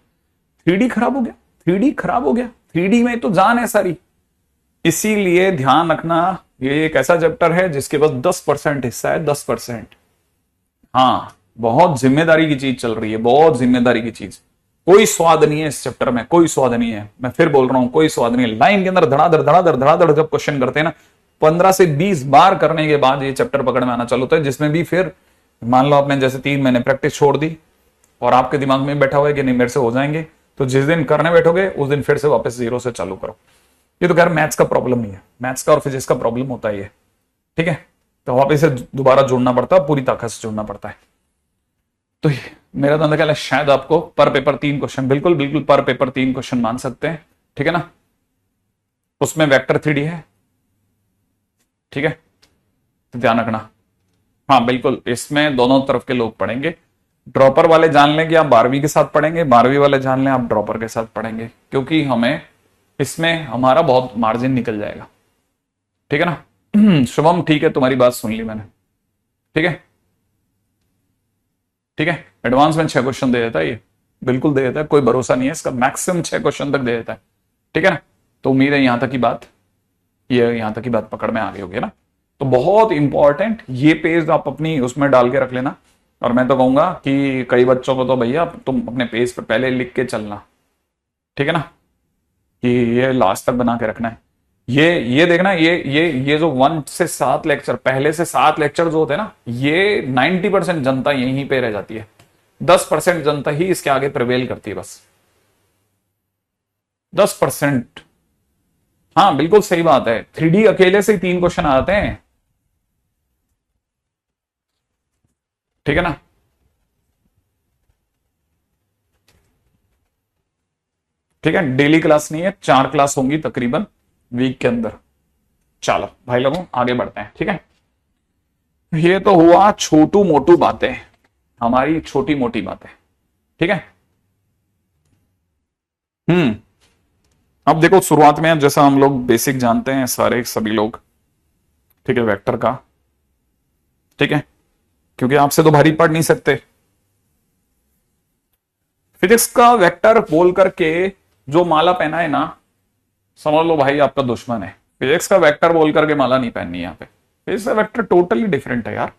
3D खराब हो गया, 3D खराब हो गया, 3D में तो जान है सारी। इसीलिए ध्यान रखना, ये एक ऐसा चैप्टर है जिसके पास 10% हिस्सा है, 10%। हाँ, बहुत जिम्मेदारी की चीज चल रही है, बहुत जिम्मेदारी की चीज। कोई स्वाद नहीं है इस चैप्टर में, कोई स्वाद नहीं है। मैं फिर बोल रहा हूं, कोई स्वाद नहीं है। लाइन के अंदर धड़ाधड़ धड़ाधड़ धड़ाधड़ जब क्वेश्चन करते हैं ना, 15 से 20 बार करने के बाद ये चैप्टर पकड़ में आना चालू होता है, जिसमें भी फिर मान लो आपने जैसे 3 महीने प्रैक्टिस छोड़ दी और आपके दिमाग में बैठा हुआ है कि नहीं मेरे से हो जाएंगे, तो जिस दिन करने बैठोगे उस दिन फिर से वापस 0 से चालू करो। ये तो खैर मैथ्स का प्रॉब्लम नहीं है, मैथ्स का और फिजिक्स का प्रॉब्लम होता है ये, ठीक है। तो वापस से दोबारा जोड़ना पड़ता है, पूरी ताकत से जोड़ना पड़ता है। तो मेरा तो अंदर ख्याल है शायद आपको पर पेपर 3 क्वेश्चन, बिल्कुल बिल्कुल पर पेपर 3 क्वेश्चन मान सकते हैं, ठीक है ना। उसमें वेक्टर 3D है, ठीक है, तो ध्यान रखना। हाँ बिल्कुल, इसमें दोनों तरफ के लोग पढ़ेंगे। ड्रॉपर वाले जान लें कि आप 12वीं के साथ पढ़ेंगे, 12वीं वाले जान लें आप ड्रॉपर के साथ पढ़ेंगे, क्योंकि हमें इसमें हमारा बहुत मार्जिन निकल जाएगा, ठीक है ना। शुभम ठीक है, तुम्हारी बात सुन ली मैंने, ठीक है, ठीक है। एडवांस में 6 क्वेश्चन दे देता है ये, बिल्कुल दे देता है, कोई भरोसा नहीं है इसका, मैक्सिमम 6 क्वेश्चन तक दे देता है, ठीक है ना। तो उम्मीद है यहां तक की बात, ये यहां तक की बात पकड़ में आ गई होगी ना। तो बहुत इंपॉर्टेंट ये पेज आप अपनी उसमें डाल के रख लेना। और मैं तो कहूंगा कि कई बच्चों को तो भैया तुम अपने पेज पर पहले लिख के चलना, ठीक है ना, कि ये लास्ट तक बना के रखना है। ये देखना, ये जो 1 से 7 लेक्चर, पहले से 7 लेक्चर जो होते हैं ना, ये 90% जनता यहीं पे रह जाती है, 10% जनता ही इसके आगे प्रिवेल करती है, बस 10%। हाँ बिल्कुल सही बात है, 3D अकेले से ही 3 क्वेश्चन आते हैं, ठीक है ना। ठीक है, डेली क्लास नहीं है, 4 क्लास होंगी तकरीबन वीक के अंदर। चलो भाई लोगों आगे बढ़ते हैं, ठीक है। ये तो हुआ छोटू मोटू बातें, हमारी छोटी मोटी बातें, ठीक है। हम्म। अब देखो शुरुआत में जैसा हम लोग बेसिक जानते हैं सारे सभी लोग, ठीक है, वेक्टर का, ठीक है, क्योंकि आपसे तो भारी पढ़ नहीं सकते। फिजिक्स का वेक्टर बोल करके जो माला पहना है ना, समझ लो भाई आपका दुश्मन है। फिजिक्स का वेक्टर बोल करके माला नहीं पहननी यहां पे, फिजिक्स का वेक्टर टोटली डिफरेंट है यार,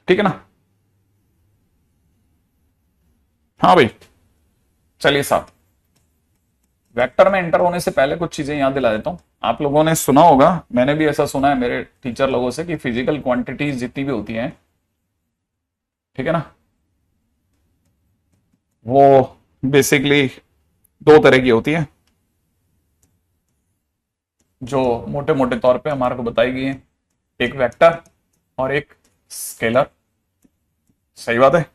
ठीक है ना। हाँ भाई, चलिए साहब, वेक्टर में एंटर होने से पहले कुछ चीजें याद दिला देता हूं। आप लोगों ने सुना होगा, मैंने भी ऐसा सुना है मेरे टीचर लोगों से, कि फिजिकल क्वांटिटीज जितनी भी होती हैं, ठीक है ना, वो बेसिकली 2 तरह की होती है, जो मोटे मोटे तौर पे हमारे को बताई गई है। एक वेक्टर और एक स्केलर, सही बात है।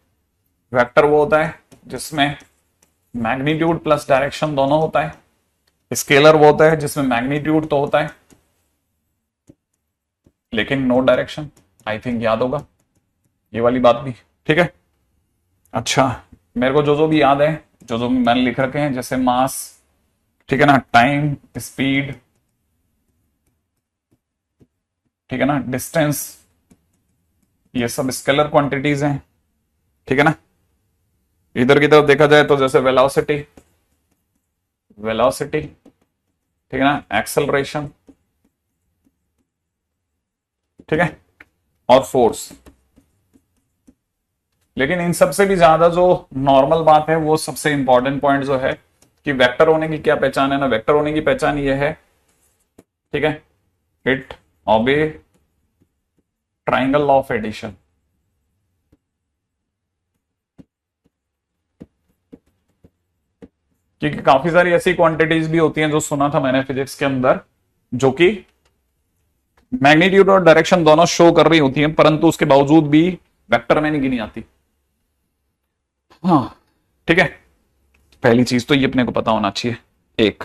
वेक्टर वो होता है जिसमें मैग्नीट्यूड प्लस डायरेक्शन दोनों होता है। स्केलर वो होता है जिसमें मैग्नीट्यूड तो होता है लेकिन नो डायरेक्शन। आई थिंक याद होगा ये वाली बात भी, ठीक है। अच्छा, मेरे को जो जो भी याद है, जो जो मैंने लिख रखे हैं, जैसे मास, ठीक है ना, टाइम, स्पीड, ठीक है ना, डिस्टेंस, ये सब स्केलर क्वांटिटीज हैं, ठीक है ना। इधर की तरफ देखा जाए तो जैसे वेलोसिटी, वेलोसिटी, ठीक है ना, एक्सेलरेशन, ठीक है, और फोर्स। लेकिन इन सबसे भी ज्यादा जो नॉर्मल बात है, वो सबसे इंपॉर्टेंट पॉइंट जो है कि वेक्टर होने की क्या पहचान है ना, वेक्टर होने की पहचान ये है, ठीक है, इट ओबे ट्राइंगल लॉ ऑफ एडिशन। क्योंकि काफी सारी ऐसी क्वांटिटीज भी होती हैं जो सुना था मैंने फिजिक्स के अंदर, जो कि मैग्नीट्यूड और डायरेक्शन दोनों शो कर रही होती हैं, परंतु उसके बावजूद भी वेक्टर में नहीं गिनी आती। हाँ, ठीक है, पहली चीज तो ये अपने को पता होना चाहिए। एक,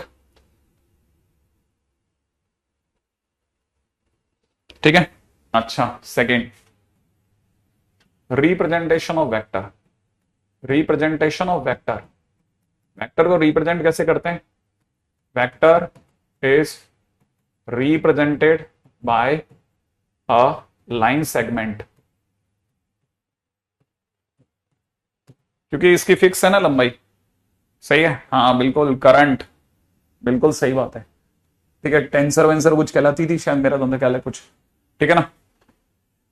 ठीक है। अच्छा, second, representation of vector, representation of vector, vector को रिप्रेजेंट कैसे करते हैं? Vector is represented bye a line segment, क्योंकि इसकी फिक्स है ना लंबाई, सही है, हाँ बिल्कुल, करंट, बिल्कुल सही बात है, ठीक है। टेंसर वेंसर कुछ कहलाती थी शायद, मेरा तो ख्याल है कुछ, ठीक है ना।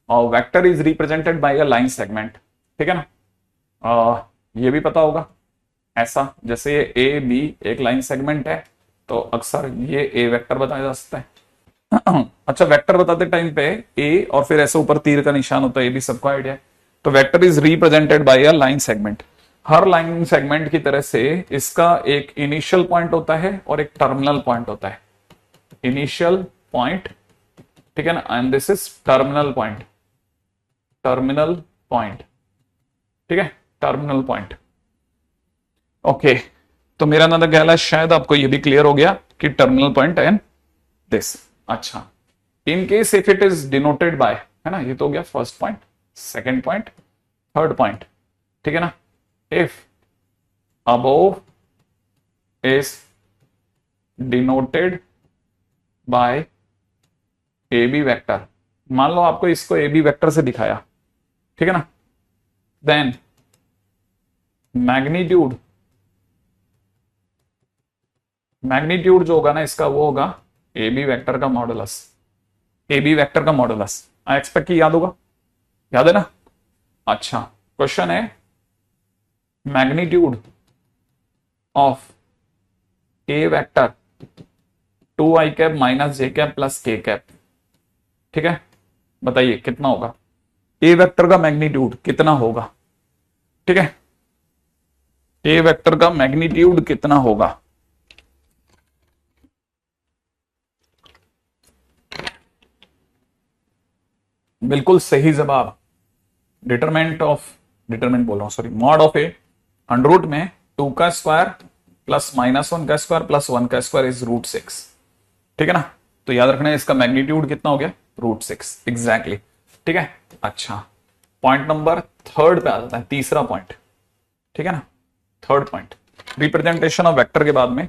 और vector is represented bye a line segment, ठीक है ना। ये भी पता होगा, ऐसा जैसे ये ए बी एक लाइन सेगमेंट है, तो अक्सर ये ए वेक्टर बताया जा सकता है। अच्छा, वेक्टर बताते टाइम पे ए और फिर ऐसे ऊपर तीर का निशान होता है, ये भी सबको आइडिया है। तो vector is represented bye a line segment. Her line segment की तरह से इसका एक इनिशियल पॉइंट होता है और एक टर्मिनल पॉइंट होता है। इनिशियल पॉइंट, ठीक है ना, and this is terminal point, terminal point, ठीक है, टर्मिनल पॉइंट। ओके, तो मेरा अंदाजा ख्याल है शायद आपको ये भी क्लियर हो गया कि टर्मिनल पॉइंट एंड दिस। अच्छा, in case if it is denoted by, है ना, ये तो हो गया first point, second point, third point, ठीक है ना। If above is denoted by A B vector, मान लो आपको इसको ए बी वेक्टर से दिखाया, ठीक है ना, देन मैग्नीट्यूड, मैग्नीट्यूड जो होगा ना इसका वो होगा ए बी वेक्टर का मॉडुलस, ए बी वेक्टर का मॉडुलस। आई एक्सपेक्ट कि याद होगा, याद है ना। अच्छा, क्वेश्चन है magnitude of a vector 2i cap minus J cap plus के कैप, ठीक है, बताइए कितना होगा? ए वेक्टर का मैग्नीट्यूड कितना होगा, ठीक है, ए वेक्टर का मैग्नीट्यूड कितना होगा? बिल्कुल सही जवाब, डिटरमिनेंट बोल रहा हूं, sorry, mod of a under root में 2 का स्क्वायर प्लस -1 का स्क्वायर प्लस 1 का स्क्वायर इज √6, ठीक है ना। तो याद रखना है इसका मैग्नीट्यूड कितना हो गया, √6 एग्जैक्टली, ठीक है। अच्छा, पॉइंट नंबर थर्ड पे आ जाता है, तीसरा पॉइंट, ठीक है ना, third point, representation of vector के बाद में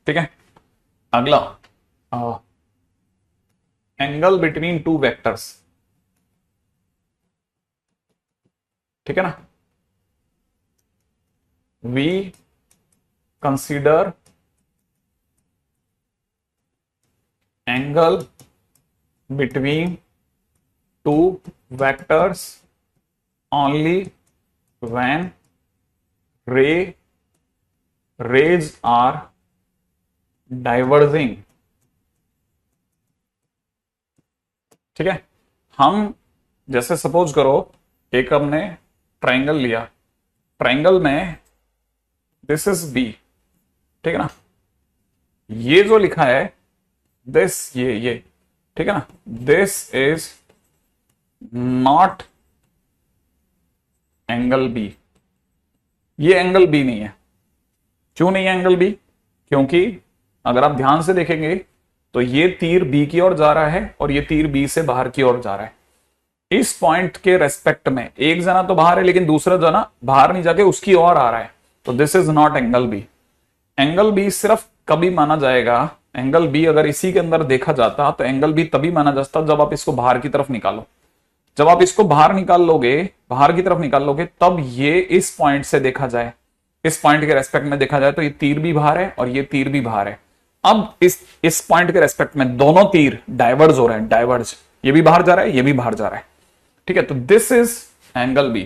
ठीक है। अगला एंगल बिटवीन टू वेक्टर्स, ठीक है ना। We consider angle between two vectors only when rays are diverging, ठीक है। हम जैसे सपोज करो एक हमने ट्राइंगल लिया, ट्राइंगल में दिस इज बी, ठीक है ना, ये जो लिखा है दिस, ये ठीक है ना, this is not angle B, ये एंगल बी नहीं है। क्यों नहीं है एंगल बी? क्योंकि अगर आप ध्यान से देखेंगे तो ये तीर बी की ओर जा रहा है और ये तीर बी से बाहर की ओर जा रहा है। इस पॉइंट के रेस्पेक्ट में एक जना तो बाहर है लेकिन दूसरा जना बाहर नहीं जाके उसकी ओर आ रहा है, तो this is not angle B. Angle B सिर्फ कभी माना जाएगा, एंगल बी अगर इसी के अंदर देखा जाता तो एंगल बी तभी माना जाता जब आप इसको बाहर की तरफ निकालो। जब आप इसको बाहर निकाल लोगे, बाहर की तरफ निकाल लोगे, तब ये इस पॉइंट से देखा जाए, इस पॉइंट के रेस्पेक्ट में देखा जाए तो ये तीर भी बाहर है और ये तीर भी बाहर है। अब इस पॉइंट के रेस्पेक्ट में दोनों तीर डाइवर्ज हो रहे हैं, डाइवर्ज, ये भी बाहर जा रहा है, ये भी बाहर जा रहा है, ठीक है। तो this is angle B,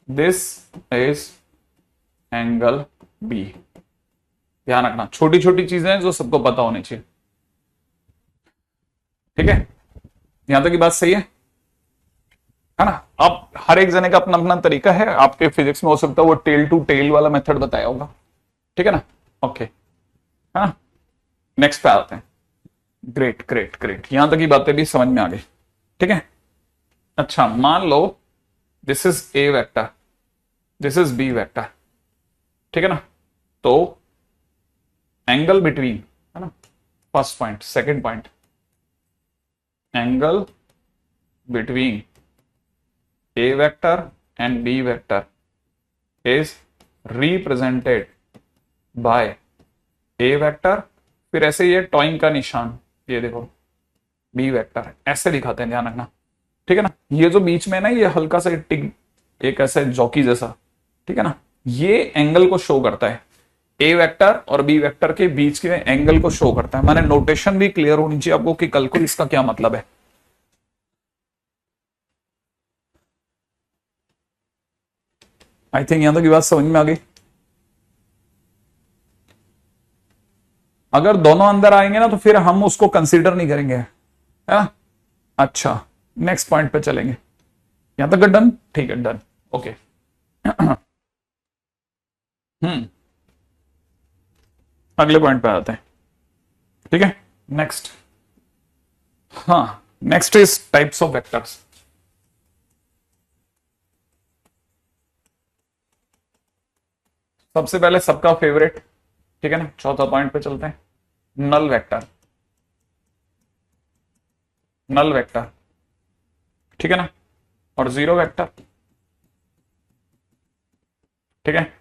this is angle B. ध्यान रखना, छोटी छोटी चीजें जो सबको पता होनी चाहिए, ठीक है। यहां तक की बात सही है ना। अब हर एक जने का अपना अपना तरीका है, आपके फिजिक्स में हो सकता है वो टेल टू टेल वाला मेथड बताया होगा, ठीक है ना। ओके, है ना, नेक्स्ट पे आते हैं। ग्रेट ग्रेट ग्रेट, यहां तक की बातें भी समझ में आ गई, ठीक है। अच्छा, मान लो this is A vector, this is B vector, ठीक है ना। तो एंगल बिटवीन, है ना, first point, second point, angle between A vector and B vector is represented by A vector, फिर ऐसे ये टॉइंग का निशान, ये देखो बी वेक्टर, ऐसे दिखाते हैं, ध्यान रखना, ठीक है ना। ये जो बीच में है ना, ये हल्का सा टिक, एक ऐसे जॉकी जैसा, ठीक है ना, ये एंगल को शो करता है, ए वेक्टर और बी वेक्टर के बीच के एंगल को शो करता है। माने नोटेशन भी क्लियर होनी चाहिए आपको कि कल को इसका क्या मतलब है। आई थिंक यहां तक की बात समझ में आ गई। अगर दोनों अंदर आएंगे ना तो फिर हम उसको कंसीडर नहीं करेंगे, है ना। अच्छा, नेक्स्ट पॉइंट पे चलेंगे। यहां तक डन, ठीक है, डन, ओके। अगले पॉइंट पे आते हैं, ठीक है। नेक्स्ट, हाँ, next is types of vectors. सबसे पहले सबका फेवरेट, ठीक है ना, चौथा पॉइंट पे चलते हैं, नल वेक्टर। नल वेक्टर, ठीक है ना, और जीरो वेक्टर, ठीक है,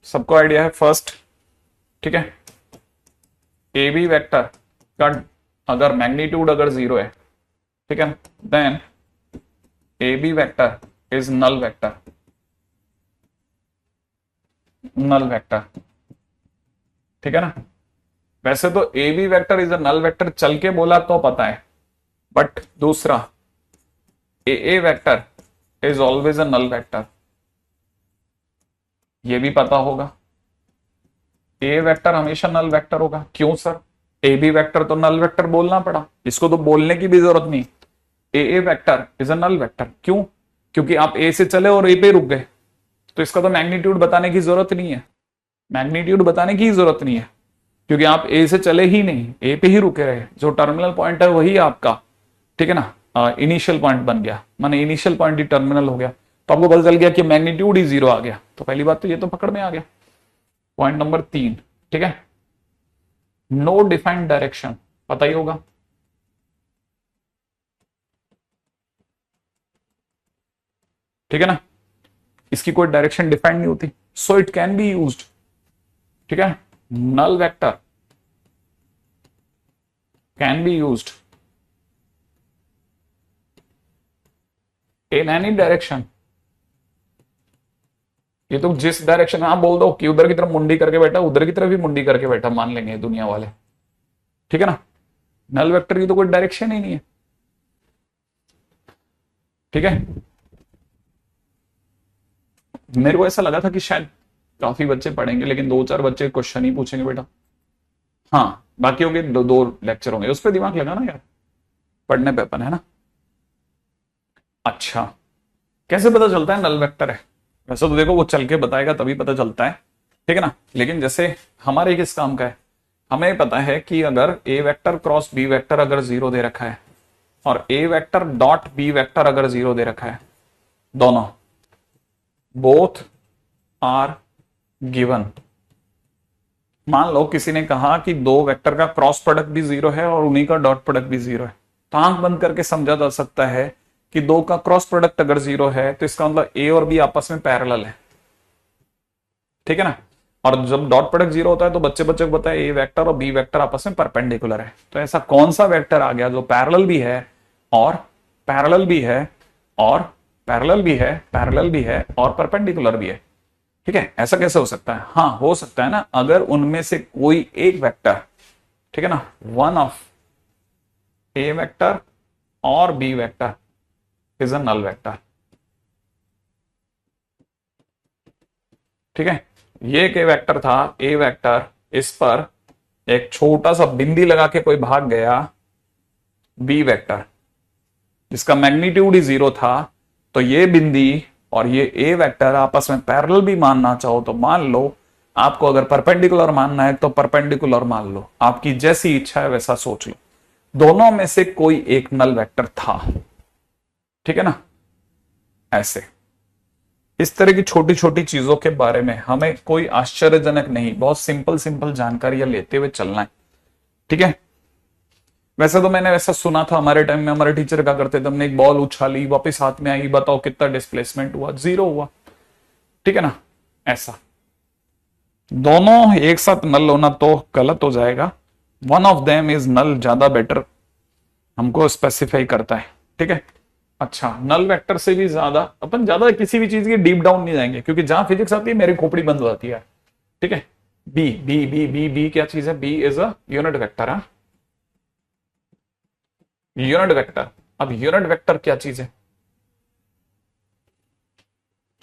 सबको आइडिया है फर्स्ट, ठीक है। ए बी वेक्टर का अगर मैग्नीट्यूड अगर जीरो है, ठीक है, then A B vector is null vector. Null vector, ठीक है ना। वैसे तो A B vector is a null vector चल के बोला तो पता है, बट दूसरा A vector is always a null vector, ये भी पता होगा। ए वेक्टर हमेशा नल वेक्टर होगा। क्यों सर, ए बी वेक्टर तो नल वेक्टर बोलना पड़ा, इसको तो बोलने की भी जरूरत नहीं। A vector is a null vector, क्यों? क्योंकि आप ए से चले और ए पे रुक गए, तो इसका तो मैग्नीट्यूड बताने की जरूरत नहीं है। मैग्नीट्यूड बताने की जरूरत नहीं है, क्योंकि आप ए से चले ही नहीं, ए पे ही रुके रहे। जो टर्मिनल पॉइंट है वही आपका, ठीक है ना, इनिशियल पॉइंट बन गया, माने इनिशियल पॉइंट ही टर्मिनल हो गया। तो आपको पता चल गया कि मैग्नीट्यूड ही जीरो आ गया। तो पहली बात तो ये तो पकड़ में आ गया। पॉइंट नंबर 3, ठीक है, नो डिफाइंड डायरेक्शन, पता ही होगा, ठीक है ना, इसकी कोई डायरेक्शन डिफाइंड नहीं होती, so it can be used, ठीक है। Null vector can be used in any direction. ये तो जिस डायरेक्शन में आप बोल दो कि उधर की तरफ मुंडी करके बैठा, उधर की तरफ भी मुंडी करके बैठा, मान लेंगे दुनिया वाले, ठीक है ना। नल वेक्टर की तो कोई डायरेक्शन ही नहीं है, ठीक है। मेरे को ऐसा लगा था कि शायद काफी बच्चे पढ़ेंगे, लेकिन 2-4 बच्चे क्वेश्चन ही पूछेंगे बेटा। हाँ, बाकियों के 2 लेक्चर होंगे, उस पर दिमाग लगाना यार, पढ़ने पे अपन, है ना। अच्छा, कैसे पता चलता है नल वेक्टर है? वैसे तो देखो वो चल के बताएगा तभी पता चलता है, ठीक है ना। लेकिन जैसे हमारे किस काम का है, हमें पता है कि अगर ए वेक्टर क्रॉस बी वेक्टर अगर जीरो दे रखा है और ए वेक्टर डॉट बी वेक्टर अगर जीरो दे रखा है, दोनों बोथ आर गिवन। मान लो किसी ने कहा कि 2 वेक्टर का क्रॉस प्रोडक्ट भी जीरो है और उन्हीं का डॉट प्रोडक्ट भी जीरो है, तो आंख बंद करके समझा जा सकता है कि 2 का क्रॉस प्रोडक्ट अगर जीरो है तो इसका मतलब ए और बी आपस में पैरेलल है, ठीक है ना। और जब डॉट प्रोडक्ट जीरो होता है तो बच्चे को पता है ए वेक्टर और बी वेक्टर आपस में परपेंडिकुलर है। तो ऐसा कौन सा वेक्टर आ गया जो पैरेलल भी है और पैरेलल भी है और पैरेलल भी है, पैरेलल भी है और परपेंडिकुलर भी है, ठीक है। ऐसा कैसे हो सकता है? हाँ, हो सकता है ना, अगर उनमें से कोई एक वेक्टर, ठीक है ना, वन ऑफ ए वेक्टर और b vector is a null vector, ठीक है। ये एक ए वेक्टर था, ए वेक्टर, इस पर एक छोटा सा बिंदी लगा के कोई भाग गया बी वेक्टर जिसका मैग्नीट्यूड ही जीरो था, तो ये बिंदी और ये ए वेक्टर आपस में पैरेलल भी मानना चाहो तो मान लो, आपको अगर परपेंडिकुलर मानना है तो परपेंडिकुलर मान लो, आपकी जैसी इच्छा है वैसा सोच लो। दोनों में से कोई एक नल वेक्टर था, ठीक है ना। ऐसे इस तरह की छोटी छोटी चीजों के बारे में हमें कोई आश्चर्यजनक नहीं, बहुत सिंपल सिंपल जानकारियां लेते हुए चलना है, ठीक है। वैसे तो मैंने वैसा सुना था, हमारे टाइम में हमारे टीचर क्या करते थे, हमने एक बॉल उछाली वापस हाथ में आई, बताओ कितना डिस्प्लेसमेंट हुआ, 0 हुआ। ठीक है ना, ऐसा। दोनों एक साथ नल होना तो गलत हो जाएगा। One of them is null ज्यादा बेटर हमको स्पेसिफाई करता है। ठीक है, अच्छा, नल वेक्टर से भी ज्यादा अपन ज्यादा किसी भी चीज की डीप डाउन नहीं जाएंगे, क्योंकि जहां फिजिक्स आती है मेरी खोपड़ी बंद हो जाती है। ठीक है, b b b b b क्या चीज है? B is a unit vector. हाँ, यूनिट वेक्टर। अब यूनिट वेक्टर क्या चीज है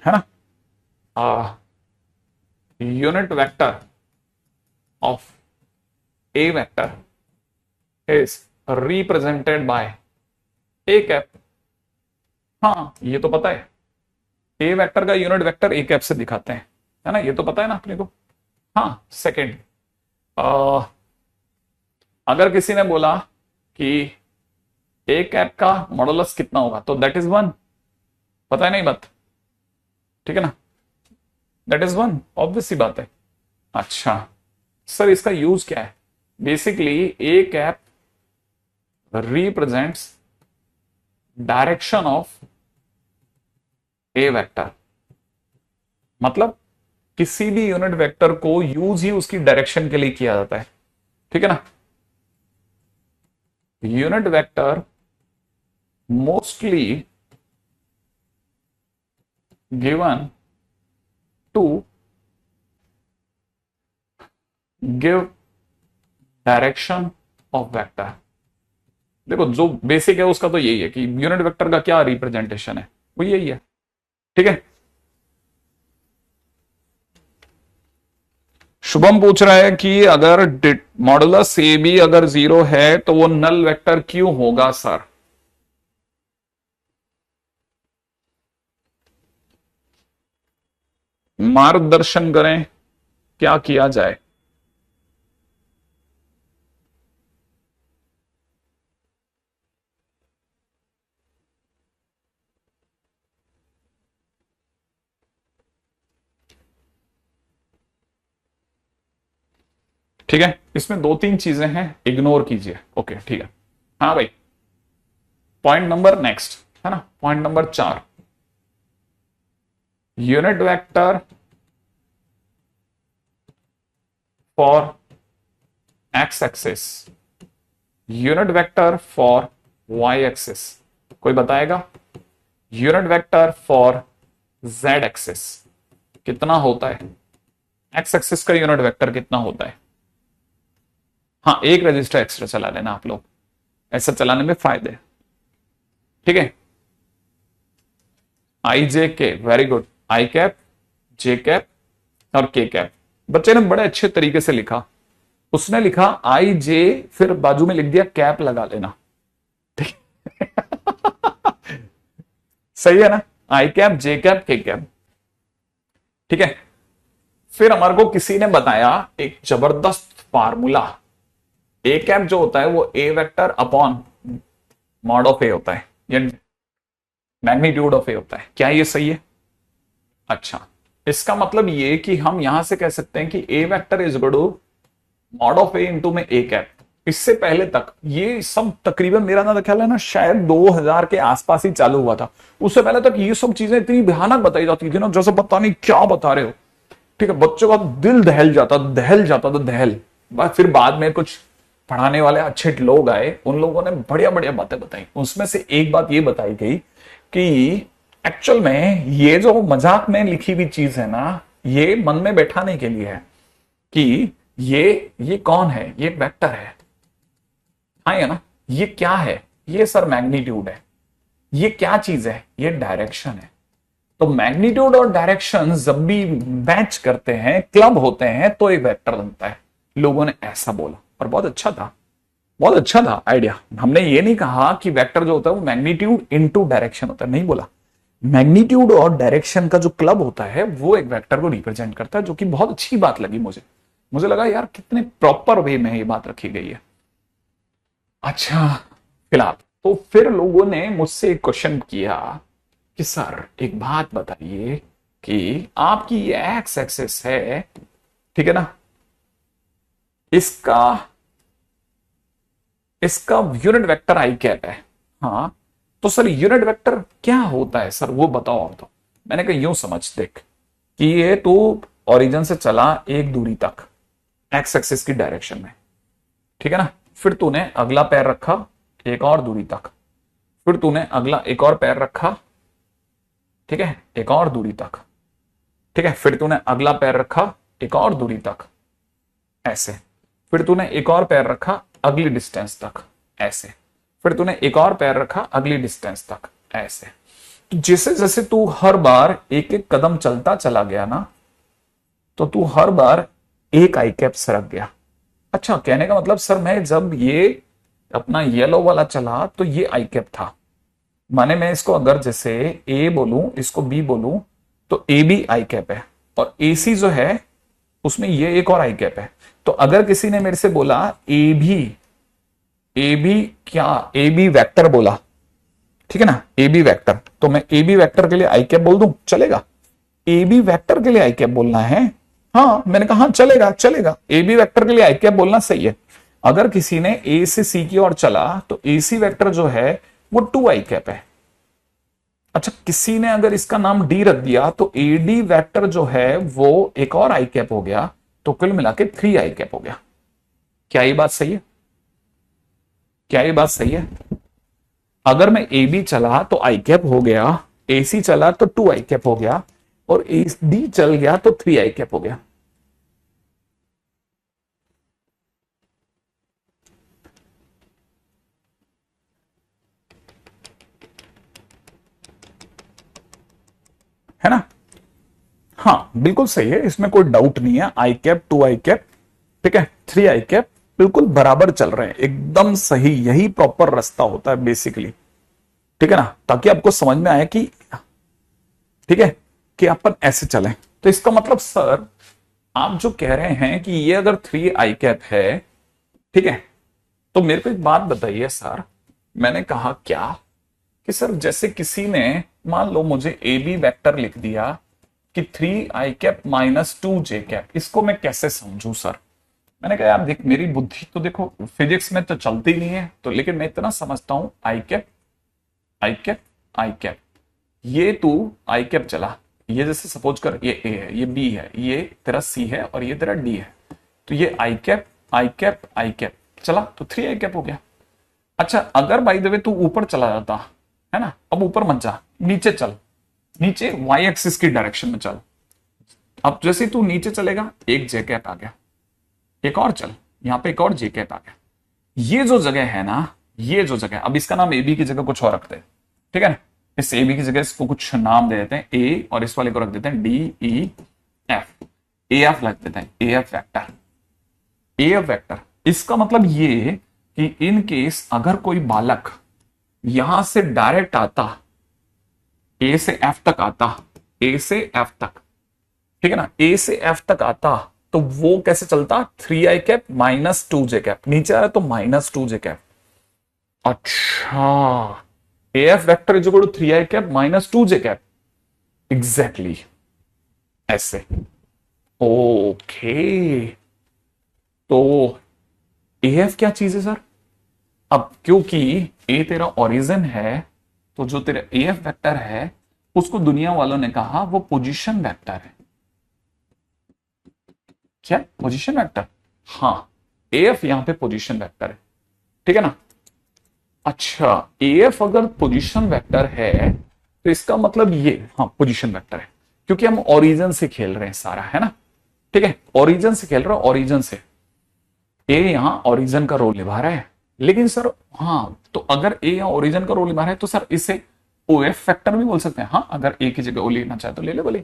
ना? Unit vector of a vector is represented by a cap. हाँ, ये तो पता है, ए वेक्टर का यूनिट वेक्टर ए कैप से दिखाते हैं, है ना, ये तो पता है ना अपने को। हाँ, सेकंड, अगर किसी ने बोला कि ए कैप का मॉडुलस कितना होगा, तो दैट इज 1। पता है नहीं बात? ठीक है ना, दैट इज 1, ऑब्वियस सी बात है। अच्छा सर, इसका यूज क्या है? Basically A cap represents direction of a vector. मतलब किसी भी यूनिट वेक्टर को यूज ही उसकी डायरेक्शन के लिए किया जाता है। ठीक है ना, unit vector mostly given to give direction of vector. देखो जो बेसिक है उसका तो यही है कि यूनिट वेक्टर का क्या रिप्रेजेंटेशन है, वो यही है। ठीक है, शुभम पूछ रहा है कि अगर मॉडुलस ए बी अगर 0 है तो वो नल वेक्टर क्यों होगा सर? मार्गदर्शन करें, क्या किया जाए? ठीक है, इसमें 2-3 चीजें हैं, इग्नोर कीजिए। ओके ठीक है, हाँ भाई, पॉइंट नंबर नेक्स्ट है ना, point number 4, unit vector for x axis, unit vector for y axis. कोई बताएगा? Unit vector for z axis कितना होता है? एक्स एक्सिस का यूनिट वेक्टर कितना होता है? हाँ, एक रजिस्टर एक्स्ट्रा चला लेना आप लोग, ऐसा चलाने में फायदे। ठीक है, आई जे के, वेरी गुड, आई कैप, जे कैप और के कैप। बच्चे ने बड़े अच्छे तरीके से लिखा, उसने लिखा आई जे, फिर बाजू में लिख दिया कैप लगा लेना। ठीक सही है ना, आई कैप, जे कैप, के कैप। ठीक है, फिर हमारे को किसी ने बताया एक जबरदस्त फार्मूला, ए कैप जो होता है वो ए वेक्टर अपॉन मॉड ऑफ ए होता है, या मैग्नीट्यूड ऑफ ए होता है। क्या ये सही है? अच्छा, इसका मतलब ये कि हम यहां से कह सकते हैं कि A vector is equal to mod of A into में ए कैप। इससे पहले तक ये सब तकरीबन मेरा ना ख्याल है ना, शायद 2000 के आसपास ही चालू हुआ था। उससे पहले तक ये सब चीजें इतनी भयानक बताई जाती थी ना, जैसे पता नहीं क्या बता रहे हो। ठीक है, बच्चों का दिल दहल जाता था, दहल। फिर बाद में कुछ पढ़ाने वाले अच्छे लोग आए, उन लोगों ने बढ़िया बढ़िया बातें बताई। उसमें से एक बात ये बताई गई कि एक्चुअल में ये जो मजाक में लिखी हुई चीज है ना, ये मन में बैठाने के लिए है कि ये कौन है? ये वेक्टर है, हाँ या ना? ये क्या है? ये सर मैग्नीट्यूड है। ये क्या चीज है? ये डायरेक्शन है। तो मैग्नीट्यूड और डायरेक्शन जब भी मैच करते हैं, क्लब होते हैं, तो एक वेक्टर बनता है। लोगों ने ऐसा बोला और बहुत अच्छा था, बहुत अच्छा था आइडिया। हमने ये नहीं कहा कि वेक्टर जो होता है वो मैग्नीट्यूड इनटू डायरेक्शन होता है, नहीं बोला। मैग्नीट्यूड और डायरेक्शन का जो क्लब होता है वो एक वेक्टर को रिप्रेजेंट करता है, जो कि बहुत अच्छी बात लगी मुझे लगा यार कितने प्रॉपर वे में ये बात रखी गई है। अच्छा, फिलहाल तो फिर लोगों ने मुझसे एक क्वेश्चन किया कि सर एक बात बताइए कि आपकी ये एक्स एक्सिस है, ठीक है ना, इसका इसका यूनिट वेक्टर आई कैप है। हाँ, तो सर यूनिट वेक्टर क्या होता है सर, वो बताओ आप। तो मैंने कहा यूं समझ देख कि ये तू ओरिजिन से चला एक दूरी तक एक्स एक्सिस की डायरेक्शन में, ठीक है ना, फिर तूने अगला पैर रखा एक और दूरी तक, फिर तूने अगला एक और पैर रखा, ठीक है, एक और दूरी तक, ठीक है, फिर तूने अगला पैर रखा एक और दूरी तक ऐसे, फिर तूने एक और पैर रखा अगली डिस्टेंस तक ऐसे, फिर तूने एक और पैर रखा अगली डिस्टेंस तक ऐसे। तो जैसे जैसे तू हर बार एक एक कदम चलता चला गया ना, तो तू हर बार एक आई कैप सरक गया। अच्छा, कहने का मतलब सर मैं जब ये अपना येलो वाला चला तो ये आई कैप था, माने मैं इसको अगर जैसे ए बोलूं इसको बी बोलूं तो ए बी आई कैप है, और ए सी जो है उसमें ये एक और आई कैप है। तो अगर किसी ने मेरे से बोला ए बी क्या, ए बी वैक्टर बोला, ठीक है ना, ए बी वैक्टर, तो मैं ए बी वैक्टर के लिए आई कैप बोल दूं, चलेगा? ए बी वैक्टर के लिए आई कैप बोलना है? हाँ, मैंने कहा हाँ चलेगा चलेगा, ए बी वैक्टर के लिए आई कैप बोलना सही है। अगर किसी ने ए से सी की ओर चला तो ए सी वैक्टर जो है वो 2 आई कैप है। अच्छा, किसी ने अगर इसका नाम डी रख दिया तो ए डी वैक्टर जो है वो एक और आई कैप हो गया, तो कुल मिला के 3 आई कैप हो गया। क्या ये बात सही है? क्या ये बात सही है? अगर मैं ए बी चला तो आई कैप हो गया, ए सी चला तो 2 आई कैप हो गया, और ए डी चल गया तो 3 आई कैप हो गया। है ना? हाँ बिल्कुल सही है, इसमें कोई डाउट नहीं है। आई कैप 2 आई कैप, ठीक है, 3 आई कैप, बिल्कुल बराबर चल रहे हैं, एकदम सही। यही प्रॉपर रास्ता होता है बेसिकली, ठीक है ना, ताकि आपको समझ में आए कि ठीक है कि अपन ऐसे चलें। तो इसका मतलब सर आप जो कह रहे हैं कि ये अगर 3 आई कैप है, ठीक है, तो मेरे को एक बात बताइए सर। मैंने कहा क्या कि सर जैसे किसी ने मान लो मुझे ए बी वैक्टर लिख दिया कि 3 i cap minus 2 j cap, इसको मैं कैसे समझूं सर? मैंने कहा यार देख, मेरी बुद्धि तो देखो फिजिक्स में तो चलती नहीं है, तो लेकिन मैं इतना समझता हूं आई कैप आई कैप आई कैप, ये तू आई कैप चला, ये जैसे सपोज कर ये ए है, ये बी है, ये तेरा सी है और ये तेरा डी है, तो ये I cap I cap I cap चला तो 3 आई कैप हो गया। अच्छा, अगर बाय द वे तू ऊपर चला जाता है ना, अब ऊपर मत जा, नीचे चल, नीचे वाई एक्सिस की डायरेक्शन में चल। अब जैसे तू नीचे चलेगा एक जे कैप आ गया, एक और चल, यहां पे एक और जे कैप आ गया। ये जो जगह है ना, ये जो जगह, अब इसका नाम ए बी की जगह कुछ और रखते हैं, ठीक है ना, इस ए बी की जगह इसको कुछ नाम दे देते हैं ए, और इस वाले को रख देते हैं D E F, A F रख देते हैं, ए एफ वैक्टर, ए एफ वैक्टर। इसका मतलब ये कि इन केस अगर कोई बालक यहां से डायरेक्ट आता, ए से एफ तक आता, ए से एफ तक, ठीक है ना, ए से एफ तक आता, तो वो कैसे चलता? 3 i cap minus 2 j cap, नीचे आ रहा तो माइनस 2 जे कैप। अच्छा, A F vector is equal to 3 i cap minus 2 j cap, exactly ऐसे। ओके, तो ए एफ क्या चीज है सर? अब क्योंकि ए तेरा ओरिजिन है, तो जो तेरा ए एफ वैक्टर है उसको दुनिया वालों ने कहा वो पोजीशन वेक्टर है। क्या? Position vector? हाँ, ए एफ यहां पे पोजीशन वेक्टर है, ठीक है ना। अच्छा, ए एफ अगर पोजीशन वेक्टर है तो इसका मतलब ये, हाँ पोजीशन वेक्टर है, क्योंकि हम ओरिजिन से खेल रहे हैं सारा, है ना, ठीक है, ओरिजिन से खेल रहे हैं, ओरिजिन से ए यहां ओरिजिन का रोल निभा रहा है। लेकिन सर हाँ, तो अगर ए यहां ओरिजिन का रोल निभा रहा है तो सर इसे ओ एफ फैक्टर भी बोल सकते हैं। हाँ, अगर ए की जगह ओ लेना चाहे तो ले ले बोले,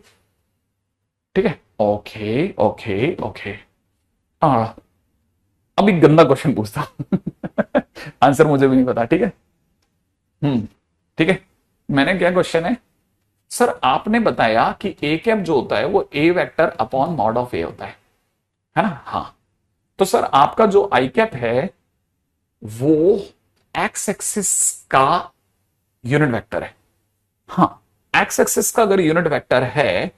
ठीक है। ओके ओके ओके, हाँ अब एक गंदा क्वेश्चन पूछता आंसर मुझे भी नहीं पता, ठीक है। ठीक है, मैंने क्या क्वेश्चन है सर, आपने बताया कि ए कैप जो होता है वो ए वेक्टर अपॉन मॉड ऑफ ए होता है ना। हाँ, तो सर आपका जो आई कैप है वो एक्स एक्सिस का यूनिट वेक्टर है। हाँ, एक्स एक्सिस का अगर यूनिट वेक्टर है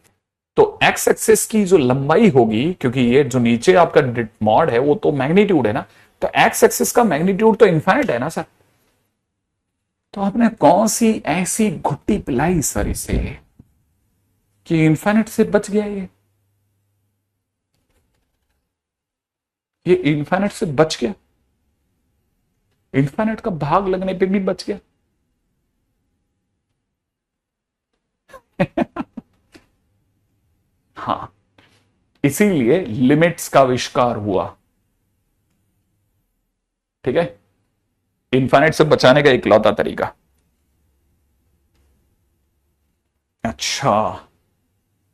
तो एक्स एक्सिस की जो लंबाई होगी, क्योंकि ये जो नीचे आपका मॉड है वो तो मैग्नीट्यूड है ना, तो एक्स एक्सिस का मैग्नीट्यूड तो इन्फाइनाइट है ना सर। तो आपने कौन सी ऐसी घुट्टी पिलाई सर इसे कि इन्फाइनाइट से बच गया ये इन्फाइनाइट से बच गया, इन्फाइनाइट का भाग लगने पे भी बच गया। हाँ, इसीलिए लिमिट्स का आविष्कार हुआ। ठीक है, इन्फाइनाइट से बचाने का इकलौता तरीका। अच्छा,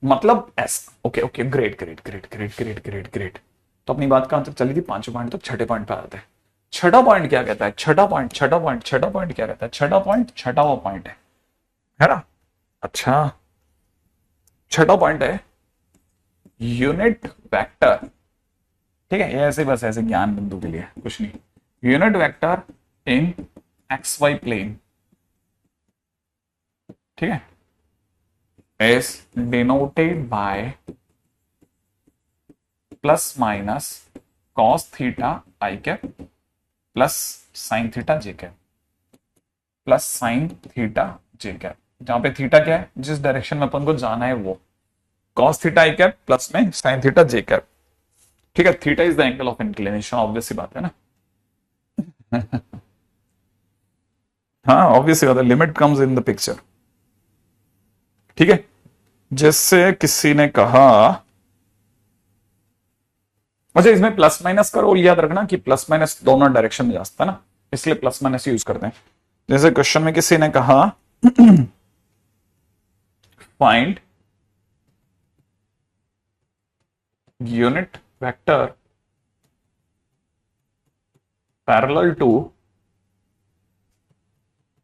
मतलब ऐसा। Okay okay, great great great great great great great. तो अपनी बात कहां तक चली थी? 5 पॉइंट। तो छठे पॉइंट पे आते हैं। छठा पॉइंट क्या कहता है? छठा पॉइंट क्या कहता है? छठा पॉइंट छठावा पॉइंट है ना? अच्छा, छठा पॉइंट है यूनिट वेक्टर। ठीक है, ये ऐसे बस ऐसे ज्ञान बिंदु के लिए, कुछ नहीं। यूनिट वेक्टर इन एक्स वाई प्लेन, ठीक है, is denoted by plus minus cos theta I cap plus sin theta j cap plus sin theta j cap। जहां पे थीटा क्या है, जिस डायरेक्शन में अपन को जाना है वो, cos theta I cap plus में sin theta j cap। ठीक है, theta is the angle of inclination, obvious सी बात है ना। हाँ, ऑब्वियस सी बात है, limit comes in the picture. ठीक है, जैसे किसी ने कहा, अच्छा इसमें प्लस माइनस का रोल याद रखना कि प्लस माइनस दोनों डायरेक्शन में जाता है ना, इसलिए प्लस माइनस यूज करते हैं। जैसे क्वेश्चन में किसी ने कहा find unit vector parallel to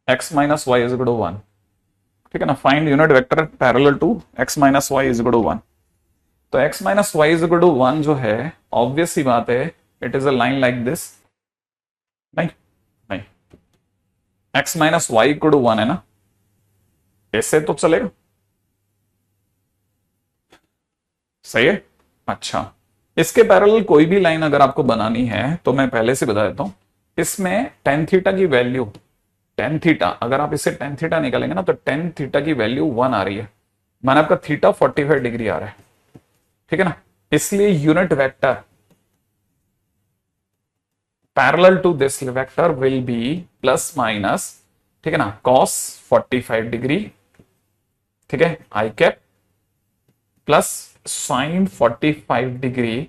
x minus y is equal to 1। ठीक है ना, find unit vector parallel to x minus y is equal to 1। तो x minus y is equal to 1 जो है, ऑब्वियस सी बात है, it is a line like this. नहीं नहीं, x minus y equal to 1 है ना, ऐसे तो चलेगा, सही है। अच्छा, इसके पैरेलल कोई भी लाइन अगर आपको बनानी है तो मैं पहले से बता देता हूं, इसमें टेन थीटा की वैल्यू, टेन थीटा, अगर आप इसे टेन थीटा निकालेंगे ना तो टेन थीटा की वैल्यू 1 आ रही है, माना आपका थीटा 45 डिग्री आ रहा है। ठीक है ना, इसलिए unit vector parallel to this vector will be plus minus, ठीक है ना, कॉस 45 डिग्री, ठीक है, i cap plus sine 45 degree